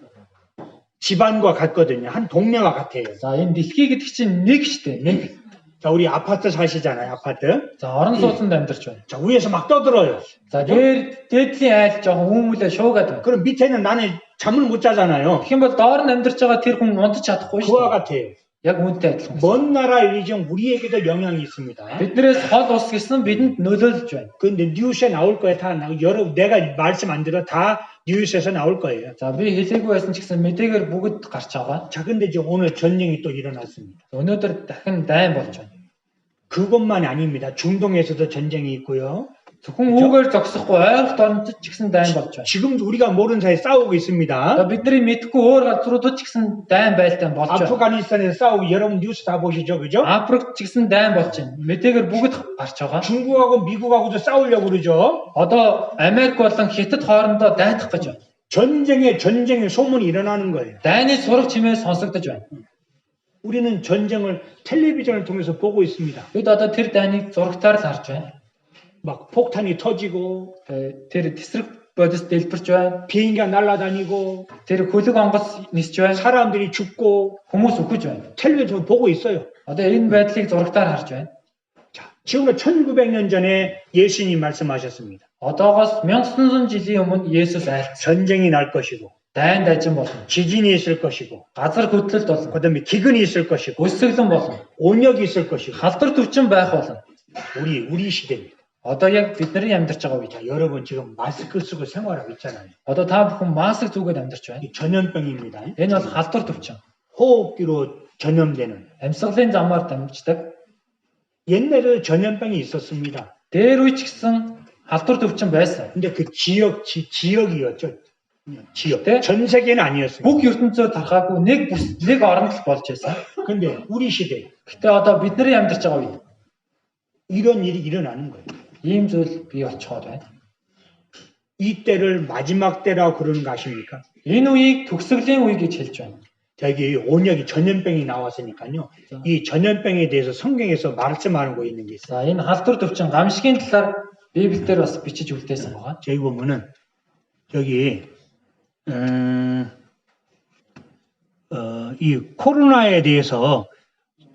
집안과 같거든요. 한 동네와 같아요. За энэ дэлхий гэдэг чинь нэг штэ. Нэг. 자, 우리 아파트 사시잖아요. 아파트. За орон сууцнд амьдарч байна. 자, 위에서 막 떠들어요. За дээдлийн айл жоохон үүмүлээ шуугаад байна. 그럼 밑에는 나는 잠을 못 자잖아요. Тэгэх юм бол доор нь амьдарч байгаа тэр хүн унтаж чадахгүй шүү 그와 дээ. 같아요. Яг үүнтэй адилхан. 먼 나라 일이지만 우리에게도 영향이 있습니다. Биднээс хол ус гэсэн бидэнд нөлөөлж байна. 근데 뉴스에 나올 거예요. 여러분 내가 말씀 안 들어 다 뉴스에서 나올 거예요. За би хэлээгүй байсан ч гэсэн мэдээгээр бүгд гарч байгаа. 자, 근데 이제 오늘 전쟁이 또 일어났습니다. Өнөөдөр дахин дайн болж байна. 그것만이 아닙니다. 중동에서도 전쟁이 있고요. Зөвхөн үүгээр зогсохгүй ойролт орнод ч гэсэн дайн болж байна. 지금도 우리가 모르는 사이에 싸우고 За 있습니다. бидний мэдхгүй өөр газруудад ч гэсэн дайн байлтай болж байна. 아프가니스탄에서 싸우고 여러분 뉴스 다 보시죠, 그죠? Африкт ч гэсэн дайн болж байна. Мэдээгээр бүгд гарч байгаа. 중국하고 미국하고도 싸우려고 그러죠. Одоо Америк болон Хятад хоорондоо дайдах гэж байна. 전쟁의 소문이 일어나는 거예요. Дайны сураг чимээ сонсогдож байна. 우리는 전쟁을 텔레비전을 통해서 보고 있습니다. Бид одоо тэр дайныг зурагтаар л харж байна. 막 폭탄이 터지고 Тэр тесрэг бодис дэлбэрч байна. 비행기가 날아다니고 Тэр хөлөг онгоц нисж байна. 사람들이 죽고 Хүмүүс үхэж байна. 텔레비전 보고 있어요. Одоо энэ байдлыг зурагтаар харж байна. 자, 지금은 1900년 전에 예수님 말씀하셨습니다. Одоогоос 1900 жилийн өмнө Есүс айлцсан. 전쟁이 날 것이고 Дайн дайжин болно. 지진이 있을 것이고 Газар хөдлөлт болно. 그다음에 기근이 있을 것이고 Өсөглөн болно. 온역이 있을 것이고 Халдвар төвчин байх болно. 우리 시대입니다. Одоо яг бидний амьдарч байгаа үед. 자, 여러분 지금 마스크 쓰고 생활하고 있잖아요. Одоо та бүхэн маск зүгээд амьдарч байна. 이 전염병입니다. Энэ бол халдвар төвчин. 호흡기로 전염되는 Амьсгалын замаар дамждаг. 옛날에 전염병이 있었습니다. Дээр үе ч гэсэн халдвар төвчин байсан. 근데 그 지역이었죠. 지역. 네? 전 세계는 아니었습니다. Бүх ертөнцөөр тархаагүй нэг оронд л болж байсан. 근데 우리 시대 Гэтэ одоо бидний амьдарч байгаа үед 이런 일이 일어나는 거예요. ийм зүйл бий болчиход байна. 이 때를 마지막 때라고 그러는 거 아십니까? Энэ үеийг төгсгөлийн үе гэж хэлж байна. 여기 온역이 전염병이 나왔으니까요. 이 전염병에 대해서 성경에서 말씀하고 있는 게 있어요. За энэ халдвар төвчин гамшигын талаар Библиэлд бас бичиж үлдээсэн байгаа. 저기 보면은 여기 이 코로나에 대해서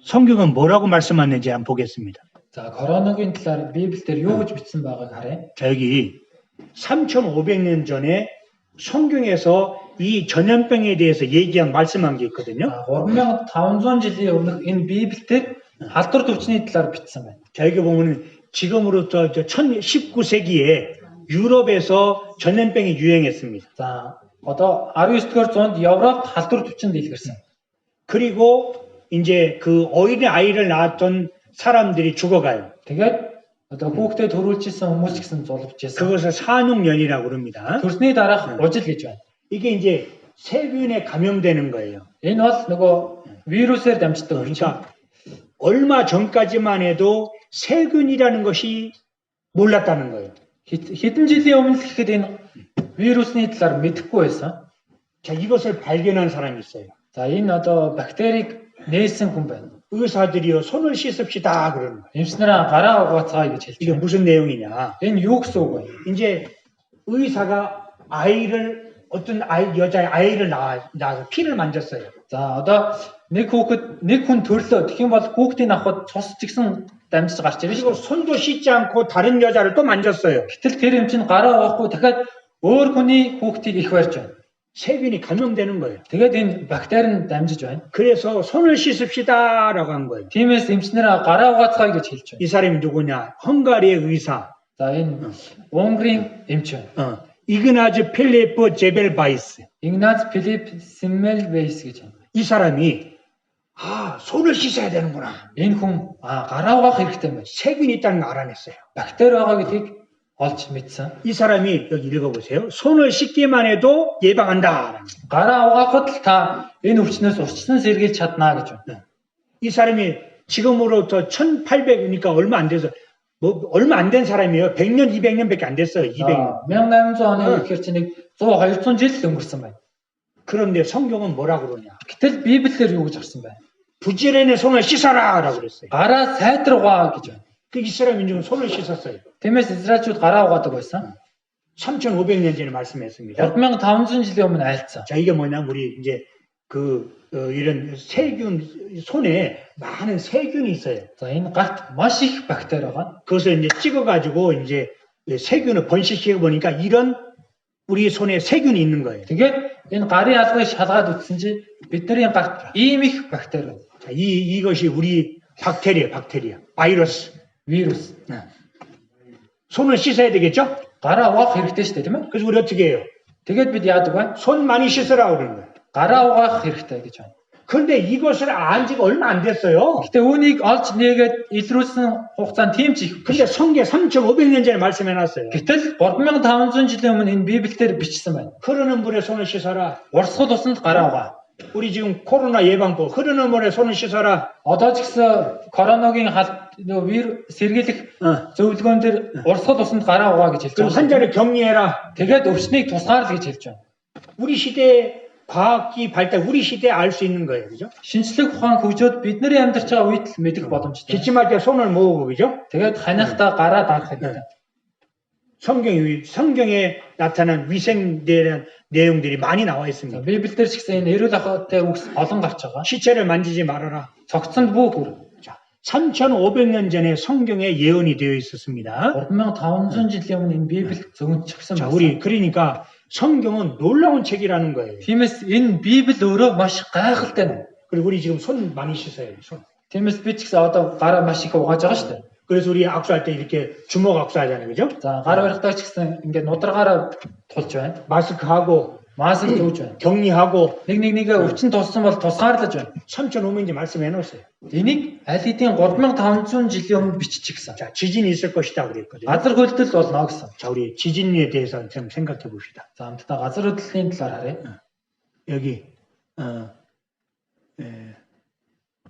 성경은 뭐라고 말씀하는지 한번 보겠습니다. За коронавигийн талаар Библиэлд юу гэж бичсэн байгааг харъя. 자, 여기 3,500년 전에 성경에서 이 전염병에 대해서 얘기한 말씀한 게 있거든요. 3500 жилийн өмнөх энэ Библиэлд халдвар төвчний талаар бичсэн байна. 자, 여기 보면은 지금으로부터 19세기에 유럽에서 전염병이 유행했습니다. За одоо 19-р зуунд Европт халдвар төвчин дэлгэрсэн. 그리고 이제 그 어린 아이를 낳았던 사람들이 죽어가요. Тэгээд одоо хүүхдэд төрүүлжсэн хүмүүс ч гэсэн зулбжсэн. 그것을 산육년이라고 그럽니다. Төрсний дараах ужил гэж байна. 이게 이제 세균에 감염되는 거예요. Энэ бол нөгөө вирусээр дамждаг өвчин. 그러니까 얼마 전까지만 해도 세균이라는 것이 몰랐다는 거예요. хэдэн жилийн өмнө л гэхэд энэ вирусны талаар мэдэхгүй байсан. 자, 이것을 발견한 사람이 있어요. За энэ одоо бактерийг нээсэн хүн байна. 의사들이요, 손을 씻읍시다 그러는 거예요. Эмчнэраа гараа угаацгаа гэж хэлж 이게 байна. 무슨 내용이냐? Энэ юу гэсэн үг вэ? 이제 의사가 어떤 여자의 아이를 낳아서 피를 만졌어요. За одоо нэг хүн төрлөө. Тэгэх юм бол хүүхдийг авахд цус ч гэсэн дамжиж гарч ирнэ 그리고 шүү. 손도 씻지 않고 다른 여자를 또 만졌어요. Гэтэл тэр эмч нь гараа угаахгүй дахиад өөр хүний хүүхдийг их барьж байна. 세균이 감염되는 거예요. Тэгээд энэ бактери нь дамжиж байна. 그래서 손을 씻읍시다라고 한 거예요. Тиймээс эмчнэраа гараа угаацгаа гэж хэлж байна. 이 사람이 누구냐? 헝가리의 의사 За энэ Унгарын эмч байна. 이그나즈 필리프 제벨바이스. Игнац Филипп Семмельвейс гэж байна. 이 사람이 손을 씻어야 되는구나. Энэ хүн гараа угаах хэрэгтэй юм байна. 세균이 있다는 걸 알아냈어요. Бактери байгаа гэдгийг олж мэдсэн. 이 사람이 여기 읽어보세요. 손을 씻기만 해도 예방한다. Гараа угаахад л та энэ өвчнөөс урьдчилан сэргийлж чадна гэж байна. 이 사람이 지금으로부터 1800이니까 얼마 안 돼서 얼마 안 된 사람이에요. 100년, 200년밖에 안 됐어요. 200년. 1800 оны гэхээр чи нэг 100 200 жил л өнгөрсөн байна. 그런데 성경은 뭐라 그러냐? Гэтэл Библиэр юу гэж гарсан байна? 부지런히 손을 씻어라라고 그랬어요. Гараа сайдргаа гэж байна. 그 이스라엘 민족은 손을 씻었어요. Тиймээс Израильчууд гараа угаадаг байсан. 3500년 전에 말씀했습니다. 3500 жилийн өмнө айлцсан. 자, 이게 뭐냐면 우리 이제 이런 세균 손에 많은 세균이 있어요. За энэ гарт маш их бактери байгаа. 그것을 이제 찍어가지고 이제 세균을 번식시켜 보니까 이런 우리 손에 세균이 있는 거예요. Тэгээд энэ гарын алгыг шалгаад үзсэн чи бидний гарт ийм их бактери байна. 자, 이것이 우리 박테리아, 바이러스. Вирус. 손을 씻어야 되겠죠? Гараа угаах хэрэгтэй шүү дээ, тийм ээ? 그래서 우리 어떻게 해요? Тэгээд бид яадаг вэ? 손 많이 씻으라고 그러는 거예요. Гараа угаах хэрэгтэй гэж байна. 그런데 이것을 안 지가 얼마 안 됐어요. Гэтэ үүнийг олж нээгээд илрүүлсэн хугацаанд тийм ч их. 근데 성경 3500년 전에 말씀해놨어요. Гэтэл 3500 жилийн өмнө энэ Библиэлд бичсэн байна. 흐르는 물에 손을 씻어라. Урсгал усанд гараа угаа. 우리 지금 코로나 예방법 흐르는 물에 손을 씻어라. Одоо ч гэсэн короногийн вирус сэргийлэх зөвлөгөөн дээр урсгал усанд гараа угаа гэж хэлж 그리고 байгаа. 환자를 격리해라. Тэгээд өвчнийг тусгаарлаа гэж хэлж байна. 우리 시대에 과학기 발달, 우리 시대에 알 수 있는 거예요, 그죠? Шинжлэх ухаан хөгжөөд бидний амьдарч байгаа үед л мэдэх боломжтой. 기침할 때 손을 모으고, 그죠? Тэгээд ханихдаа гараа даах хэрэгтэй. 성경에 나타난 위생대한 내용들이 많이 나와 있습니다. Библиэлд ч гэсэн энэ эрүүл ахуйтай үгс олон гарч байгаа. 시체를 만지지 말아라. Цогцонд бүх үр. 자, 3500년 전에 성경에 예언이 되어 있었습니다. 3500 жилийн өмнө энэ Библи зөвнчгсөн 자, байна. 우리 그러니까 성경은 놀라운 책이라는 거예요. Тиймээс энэ Библи өөрөө маш гайхалтай нь. 그리고 우리 지금 손 많이 씻어요. 손. Тиймээс би ч гэсэн одоо гараа маш их угааж байгаа шүү дээ. 그래서 우리 악수할 때 이렇게 주먹 악수하잖아요, 그죠? За гар барихтаа ч гэсэн ингээд нударгаараа тулж байна. 마스크하고 Маск зүүж байна. 격리하고 Нэгээ өвчин тулсан бол тусгаарлаж байна. 3500년 말씀해 놓으세요. Энийг аль хэдийн 3500 жилийн өмнө биччихсэн. 자, 지진이 있을 것이다 그랬거든요. Газар хөдлөл болно гэсэн. 자, 우리 지진에 대해서 좀 생각해 봅시다. За хамтдаа газар хөдлөлийн талаар харъя. 여기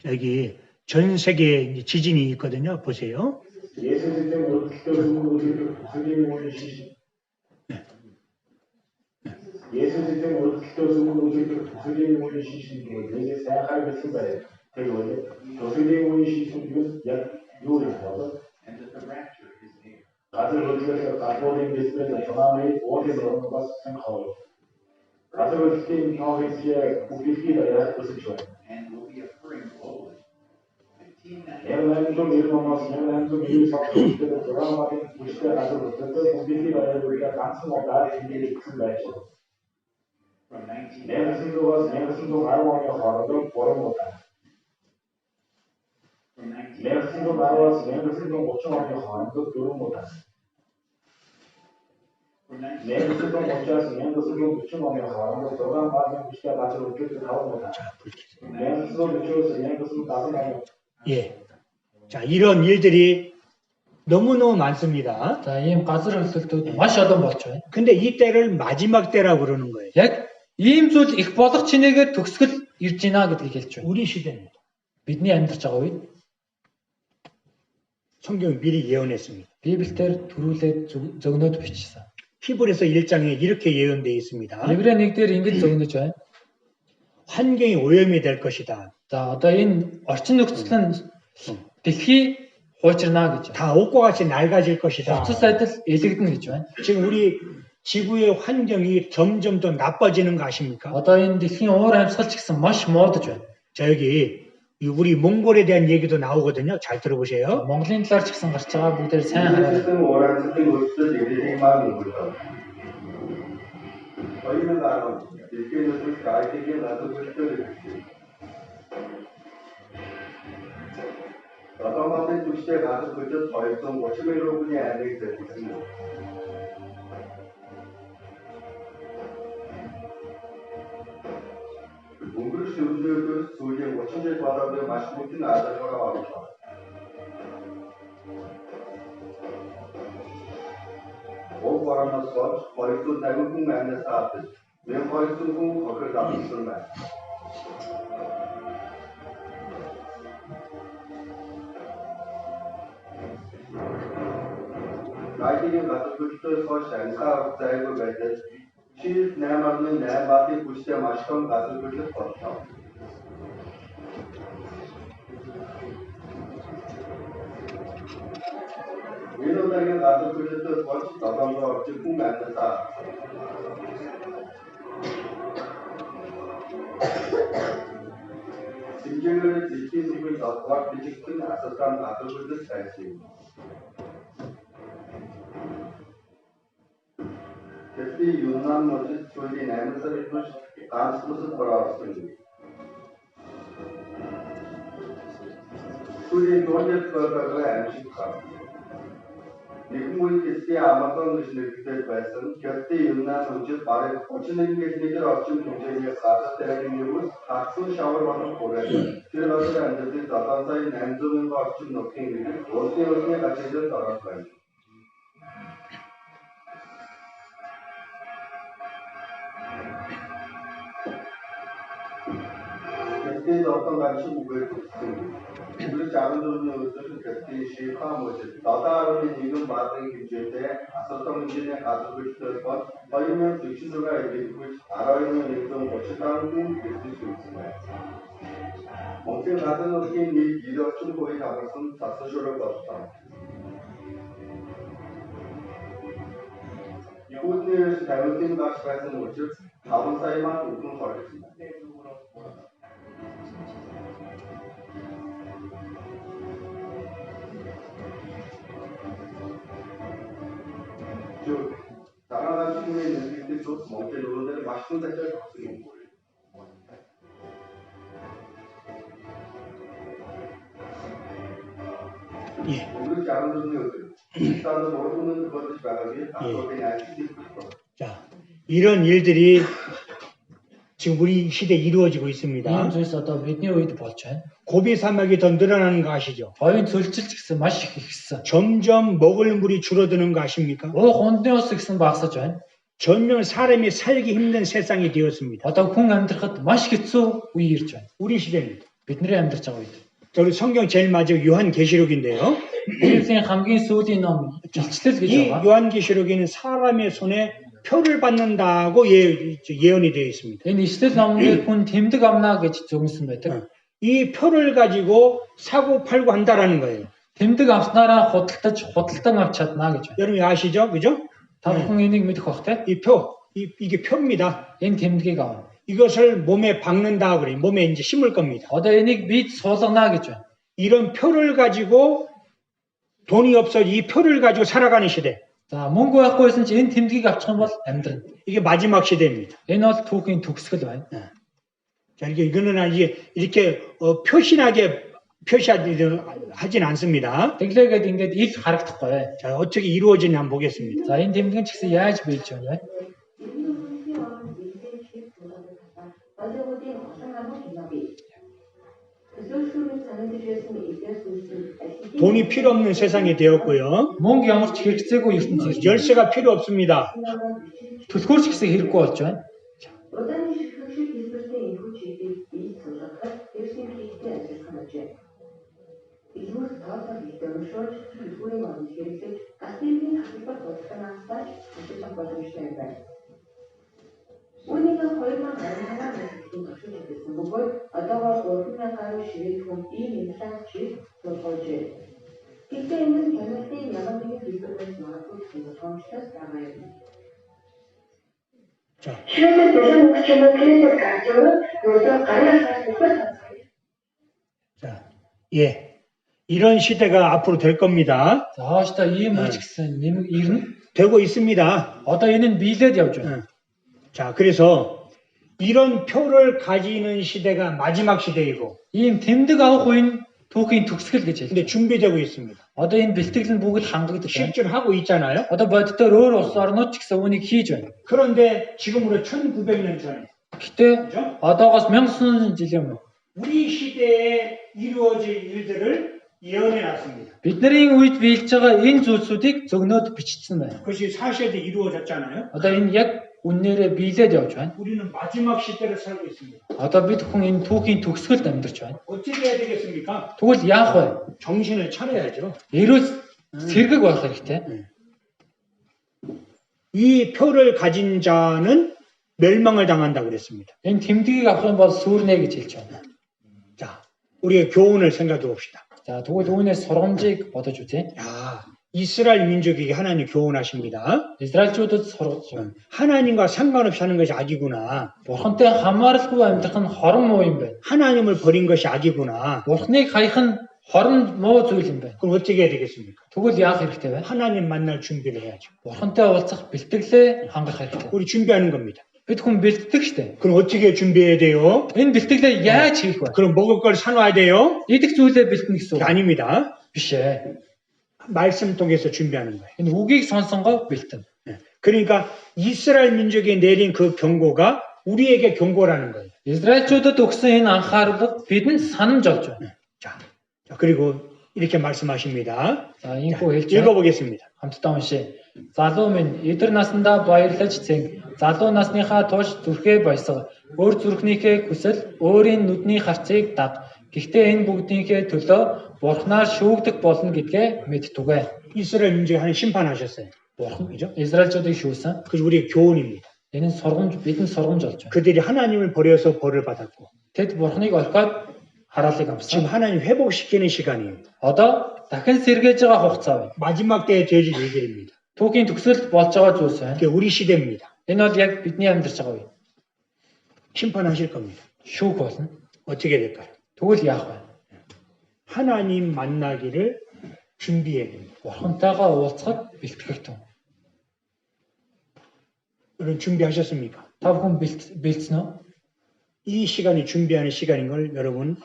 여기 전 세계에 이제 지진이 있거든요. 보세요. Evlendim 일어나서 evlendim 이 사건들을 드라마틱 무시가 가지고 어떤 공비기가 우리가 단순하다 생각이 큰다죠. 내 무슨도 알고 하며 하나도 보러못다. 내 무슨도 말아서 내 무슨도 못청하며 하나도 들어못다. 내 무슨도 못자서 내 무슨도 못청하며 하나도 들어간 바에 무시가 가지고 어떻게 나오못다. 내 무슨도 못쳐서 내 무슨도 나서나요. 예. 자, 이런 일들이 너무너무 많습니다. За ийм газар хөдлөлтүүд маш олон болж байна. 근데 이 때를 마지막 때라고 그러는 거예요. Яг ийм зүйл их болох чинээгээр төгсгөл ирж байна гэдгийг хэлж байна. 우리 시대입니다. Бидний амьдарч байгаа үед 성경이 미리 예언했습니다. Библиэлд төрүүлээд зөгнөөд бичсэн. 히브리서 1장에 이렇게 예언되어 있습니다. Еврей 1-ээр ингэж зөгнөж байна. 환경이 오염이 될 것이다. За одоо энэ орчин нөхцөл нь дэлхий хуучирна гэж. 다 옷과 같이 낡아질 것이다. Хувцас адил элэгдэнэ гэж байна. 지금 우리 지구의 환경이 점점 더 나빠지는 거 아십니까? Одоо энэ дэлхийн уур амьсгал ч гэсэн маш муудаж байна. 자, 여기 우리 몽골에 대한 얘기도 나오거든요. 잘 들어보세요. Монголын талаар ч гэсэн гарч байгаа бүгдээр сайн хараарай. Bizim orantılı uluslararası ilgili malum burada. Oyunun ağırlığı, Türkiye nüfusu kaydediği nasıl gösteriyor? Adamların düştüğü nasıl gösteriyor? Soyutun başımıyla bunu elde ediyor. 몽골 수도도 소유의 5천절 바다를 마시고 있는 아들과 와보죠. O barana sor, Horizon Taiwan Manda Saat. Ben Horizon Hocker Dabison Man. Writing of the for Shansa of Taiwan Better. She is Naman Namati Pushta Mashkom Castle with the first town. 위로당의 가족들도 벌써 나방과 없지 풍만했다. 심지어는 지키는 것과 비직은 아삭한 가족들도 살지. 특히 유난 모습 조리 내면서를 간수스 돌아왔습니다. 수리 노제 거가 암식하. Nikmul kesti amaton düşündükleri versin. Kötü yıllar önce bari koçunun geçtiği option düşünceye karşı tercihimiz haksız şavarmanın koruyor. Türlü endişe tatanzayı nemzunun option noktaları. Ortaya kaçırdığı taraflar. Kötü zaten karşı bu böyle 우리 작은 돈으로서는 그때 시카 모습 나다로는 지금 마땅히 김제때 아서성 문제에 가족을 주도했고 아니면 직신도가 이기고 알아있는 일정 고치당도 있을 수 있습니다. 멍청 같은 어떻게 이 미력 충고의 가능성 자서쇼를 거쳤다. 이곳에서 잘못된 것이라는 모습 다음 사이만 우승 걸렸습니다. 즉, 나라가 시민의 능력이 좀 멍게 노릇을 맛있는 색깔 적성인 거예요. 예. 우리 작은 돈을 일단은 모르는 것을 말하기 앞서게 알기 자, 이런 일들이 지금 우리 시대에 이루어지고 있습니다. Ийм зүйлс одоо бидний үед болж байна. 고비 사막이 더 늘어나는 거 아시죠? Говийн цөлжилт гэсэн маш их ихсэн. 점점 먹을 물이 줄어드는 거 아십니까? Уух ундны ус гэсэн багасж байна. 전면 사람이 살기 힘든 세상이 되었습니다. Одоо хүн амьдрахад маш хэцүү үе ирж байна. 우리 시대입니다. Бидний амьдарч байгаа үед. 자, 우리 성경 제일 마지막 요한계시록인데요. Библийн хамгийн сүүлийн ном Илчлэл гэж 이 байгаа. 요한계시록에는 사람의 손에 표를 받는다고 예언이 되어 있습니다. Энэ Илчлэл номнээр хүн тэмдэг амнаа гэж зөвнөсөн байдаг. 이 표를 가지고 사고 팔고 한다라는 거예요. Тэмдэг авснараа худалдан авч чадна гэж байна. 여러분 아시죠? 그죠? Та бүхэн энийг мэдэх бах те. 이 표, 이게 표입니다. Энэ тэмдгийг авна. 이것을 몸에 박는다 그래요. 몸에 이제 심을 겁니다. Одоо энийг бид суулгана гэж байна. 이런 표를 가지고 돈이 없어 이 표를 가지고 살아가는 시대. За мөнгө байхгүйсэн чи энэ тэмдгийг авчих юм бол амьдрна. 이게 마지막 시대입니다. Энэ бол түүхийн төгсгөл байна. 자, 이거는 이렇게 표신하게 표시하진 않습니다. Тэглээгээд ингээд их харагдахгүй. 자, 어떻게 이루어지냐 한번 보겠습니다. За энэ тэмдэг нь ч гэсэн яаж биелж байна вэ? 돈이 필요 없는 세상이 되었고요. Мөнгө ямар ч хэрэгцээгүй ертөнцийн ирж байна. 열쇠가 필요 없습니다. Төлхөөрч гэсэн хэрэггүй болж байна. нийт өршөөлж төлөвлөгөөний онц хэрэглэж газ нэмийн хадгалбар бодлогоноос ажиллаж боломжтой байна. Үүнийг 2025 онд төвшин хийсэн бөгөөд одоогоор 3000 гаруй ширээ хүн ийм инфляцийг тулгуурлажээ. Гэхдээ энэ нь хяналтын ямар нэгэн хэлбэрээс магадгүй боломжтой байгаа юм. Ширээ бэлэн хүчээр клиент гаргаж 요즘 가능한 자, 예. 이런 시대가 앞으로 될 겁니다. За хаашдаа ийм үеч гэсэн нэмэг ирнэ. 되고 있습니다. Одоо энэ нь биелээд явж байна. 자, 그래서 이런 표를 가지는 시대가 마지막 시대이고, Ийм тэмдэг авах үе нь түүхийн төгсгөл гэж хэлдэг. 근데 준비되고 있습니다. Одоо энэ бэлтгэл нь бүгд хангагдаж байна. 실질하고 있잖아요. Одоо боддоор өөр улс орнууд ч гэсэн үүнийг хийж байна. 그런데 지금으로 1900년 전에, Гэтэ 그죠? одоогоос 1900 жилийн өмнө 우리 시대에 이루어질 일들을 예언해 놨습니다. бидний үед биелж байгаа энэ зүйлсүүдийг зөгнөөд бичсэн байна. 그것이 사실에 이루어졌잖아요. Одоо энэ яг үннээрээ биелээд явж байна. 우리는 마지막 시대를 살고 있습니다. Одоо бид хүн энэ түүхийн төгсгөлд амьдарч байна. 어떻게 해야 되겠습니까? Тэгвэл яах вэ? 정신을 차려야죠. Эрүүл сэргэг байх хэрэгтэй. 이 표를 가진 자는 멸망을 당한다고 그랬습니다. Энэ тэмдгийг авах юм бол сүрнэ гэж хэлж байна. 자, 우리의 교훈을 생각해 봅시다. За тэгвэл үүнээс сургамжийг бодож үзье. 야, 이스라엘 민족에게 하나님 교훈하십니다. Израильчуудад сургаж байна. 하나님과 상관없이 하는 것이 악이구나. Бурхантай хамааралгүй амьдрах нь хорон муу юм байна. 하나님을 버린 것이 악이구나. Бурхныг хаях нь хорон муу зүйл юм байна. 그럼 어떻게 해야 되겠습니까? Тэгвэл яах хэрэгтэй вэ? 하나님 만날 준비를 해야죠. Бурхантай уулзах бэлтгэлээ хангах хэрэгтэй. 우리 준비하는 겁니다. Бид хүн бэлтгэдэг штэ. 그럼 어떻게 준비해야 돼요? Энэ бэлтгэлээ яаж хийх вэ? 그럼 먹을 걸 사놔야 돼요? Идэх зүйлээ бэлтэнэ гэсэн үг 아닙니다. биш ээ. 말씀 통해서 준비하는 거예요. Энэ үгийг сонсонгоо бэлтэн. 그러니까 이스라엘 민족에 내린 그 경고가 우리에게 경고라는 거예요. Израильчуудад өгсөн энэ анхаарлыг бидэнд санамж олж байна. 자, 그리고 이렇게 말씀하십니다. За ийхүү хэлж байна. 읽어보겠습니다. Хамтдаа уншъя. Залуу минь эдэр наснда баярлаж цэнг. Залуу насныхаа турш зүрхээ баясга. Өөр зүрхнийхээ хүсэл, өөрийн нүдний харцыг даг. Гэхдээ энэ бүгдийнхээ төлөө Бурхнаар шүүгдэх болно гэдгээ мэдтүгэ. 이스라엘 민족이 하나님 심판하셨어요. Бурхан 그죠? Израильчуудыг шүүсэн. 그래서 우리의 교훈입니다. Энэ нь сургамж бидэнд сургамж олж байна. 그들이 하나님을 버려서 벌을 받았고 Тэд Бурхныг олоход хараалыг 지금 амсан. 하나님 회복시키는 시간이에요. Одоо дахин сэргээж байгаа хугацаа байна. 마지막 때에 되어질 일들입니다. Түүхийн төгсөлд болж байгаа зүйлс байна. 그게 우리 시대입니다. Энэ бол яг бидний амьдарч байгаа үе. 심판하실 겁니다. Шүүх болно. 어떻게 될까요? Тэгвэл яах вэ? 하나님 만나기를 준비해야 됩니다. Бурхантайгаа уулзахад бэлтгэх тун. 여러분 준비하셨습니까? Та бүхэн бэлдсэн үү? 이 시간이 준비하는 시간인 걸 여러분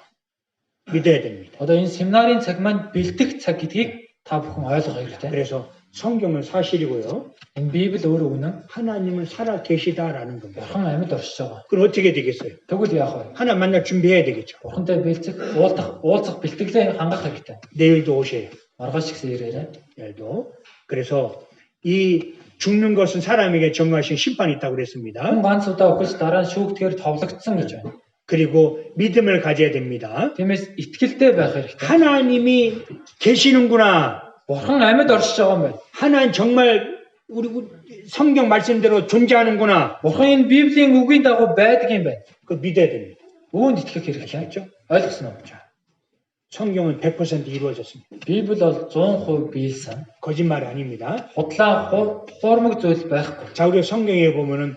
믿어야 됩니다. Одоо энэ семинарын цаг маань бэлдэх цаг гэдгийг та бүхэн ойлгох хэрэгтэй. 그래서 성경은 사실이고요. Энэ Библи өөрөө үнэн. 하나님은 살아 계시다라는 겁니다. Бурхан амьд оршиж байгаа. 그럼 어떻게 되겠어요? Тэгвэл яах вэ? 하나님 만날 준비해야 되겠죠. Бурхантай бэлдэх, уулзах бэлтгэлээ хангах хэрэгтэй. 내일도 오셔요. Маргааш ихсэн ирээрэй. 내일도. 그래서 이 죽는 것은 사람에게 정하신 심판이 있다고 그랬습니다. Хүн ганц удаа өгч дараа нь шүүгдэхээр товлогдсон гэж байна. 그리고 믿음을 가져야 됩니다. Тиймээс итгэлтэй байх хэрэгтэй. 하나님이 계시는구나. Бурхан амьд оршиж байгаа юм байна. 하나님 정말 우리 성경 말씀대로 존재하는구나. Бурхан энэ Библийн үгийн дагуу байдаг юм байна. 그거 믿어야 됩니다. Үүнд итгэх хэрэгтэй. 아시겠죠? Ойлгосноо? 성경은 100% 이루어졌습니다. Библи бол 100% биелсэн. 거짓말이 아닙니다. Худлаа хуурмаг зүйл байхгүй. 자, 우리 성경에 보면은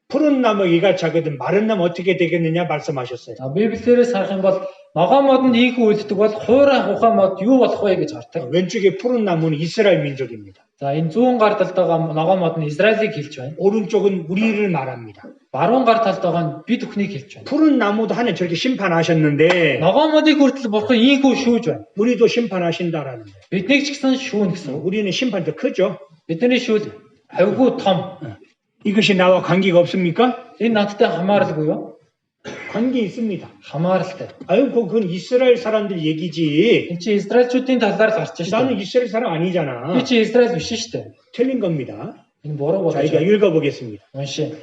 푸른 나무 이가 작거든 마른 나무 어떻게 되겠느냐 말씀하셨어요. Библиэрээс харах юм бол ногоон мод нь ийхүү үлддэг бол хуурай ухаан мод юу болох вэ гэж хардаг. 왼쪽에 푸른 나무는 이스라엘 민족입니다. За энэ зүүн гар талд байгаа ногоон мод нь Израилийг хэлж байна. 오른쪽은 우리를 말합니다. Баруун гар талд байгаа нь бид бүхнийг хэлж байна. 푸른 나무도 하나님 저렇게 심판하셨는데 Ногоон модыг хүртэл бурхан ийхүү шүүж байна. 우리도 심판하신다라는 거예요. Биднийг ч гэсэн шүүнэ гэсэн. 우리는 심판 더 크죠. Бидний шүүл хавьгүй том. 이것이 나와 관계가 없습니까? Энэ надтай хамааралгүй юу? 관계 있습니다. Хамааралтай. 아유, 그건 이스라엘 사람들 얘기지. Энд чи Израильчүүдийн талаар л гарч 나는 штэ. 이스라엘 사람 아니잖아. Би чи Израиль биш штэ. 틀린 겁니다. Энэ буруу 자, болж 이제 байна. 읽어보겠습니다. Уншия.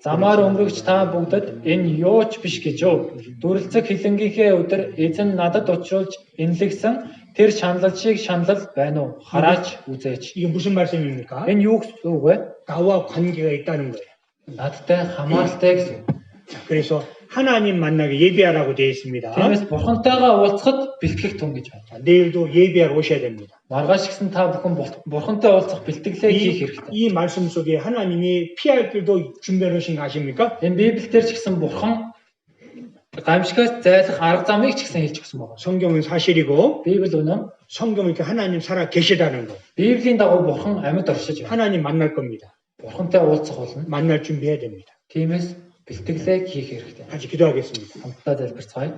Замаар өнгөрөгч та бүгдд энэ юу ч биш гэж юу. Дүрлцэг хилэнгийнхээ өдөр эзэн надад учруулж инлэгсэн Тэр шаналл шиг шаналл байна уу? Хараач үзээч. 이게 무슨 말씀입니까? Энэ юу гэсэн үг вэ? 나와 관계가 있다는 거예요. Надтай хамааралтай гэсэн. 자, 그래서 하나님 만나게 예배하라고 되어 있습니다. Тиймээс бурхантайгаа уулзахад бэлтгэх тун гэж байна. 자, 내일도 예배하러 오셔야 됩니다. Маргааш гисэн та бүхэн бурхантай уулзах бэлтгэлээ хийх хэрэгтэй. 이 말씀 속에 하나님이 피할 길도 준비해 놓으신 거 아십니까? Энэ Библиэлд ч гэсэн бурхан гамшигаас зайлах арга замыг ч гэсэн хэлж өгсөн байна. 성경은 사실이고 Библи үнэн. 성경은 이렇게 하나님 살아 계시다는 거. Библийн дагуу бурхан амьд оршиж байна. 하나님 만날 겁니다. Бурхантай уулзах болно. 만날 준비해야 됩니다. Тиймээс бэлтгэлээ хийх хэрэгтэй. 같이 기도하겠습니다. Хамтдаа залбирцгаая.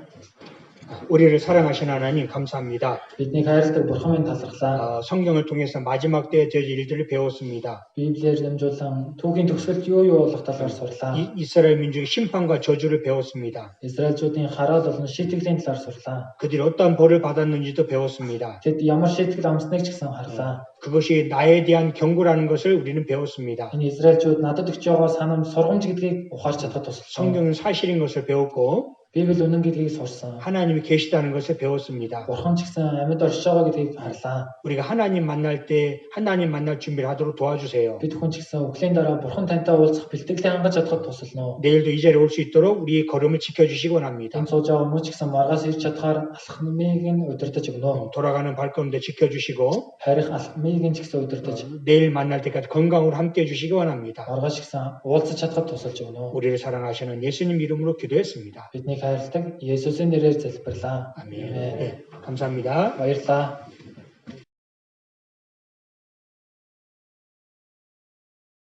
우리를 사랑하신 하나님 감사합니다. Бидний хайрладаг бурхан минь талархлаа. 성경을 통해서 마지막 때에 될 일들을 배웠습니다. Библиэр дамжуулан түүхийн төгсгөлд юу болох талаар сурлаа. 이스라엘 민족의 심판과 저주를 배웠습니다. Израильчүүдийн хараад болон шийтгэлийн талаар сурлаа. 그들이 어떠한 벌을 받았는지도 배웠습니다. Тэд ямар шийтгэл амсныг ч гэсэн харлаа. 그것이 나에 대한 경고라는 것을 우리는 배웠습니다. Энэ Израильчууд надад өгч байгаа санам сургамж гэдгийг ухаарч чадхад тусалсан. 성경은 사실인 것을 배웠고 Библи үнэн гэдгийг сурсан. 하나님이 계시다는 것을 배웠습니다. Бурхан ч гэсэн амьд оршиж байгаа гэдгийг харлаа. 우리가 하나님 만날 때 하나님 만날 준비를 하도록 도와주세요. Бид хүн ч гэсэн өглөөний дараа Бурхан тантай уулзах бэлтгэлээ хангаж чадхад тусална уу? 내일도 이 자리에 올 수 있도록 우리의 걸음을 지켜주시기 원합니다. Тэн сууж байгаа мөн ч гэсэн маргаас ирж чадхаар алхмыг нь удирдах өгнө. 돌아가는 발걸음도 지켜주시고 Харих алхмыг нь ч гэсэн удирдах. 내일 만날 때까지 건강으로 함께 해주시기 원합니다. Маргааш гэсэн уулзах чадхад тусалж өгнө. 우리를 사랑하시는 예수님 이름으로 기도했습니다. Бидний хайрладаг Есүсийн нэрээр залбирлаа. 아멘. 네, 감사합니다. Баярлалаа.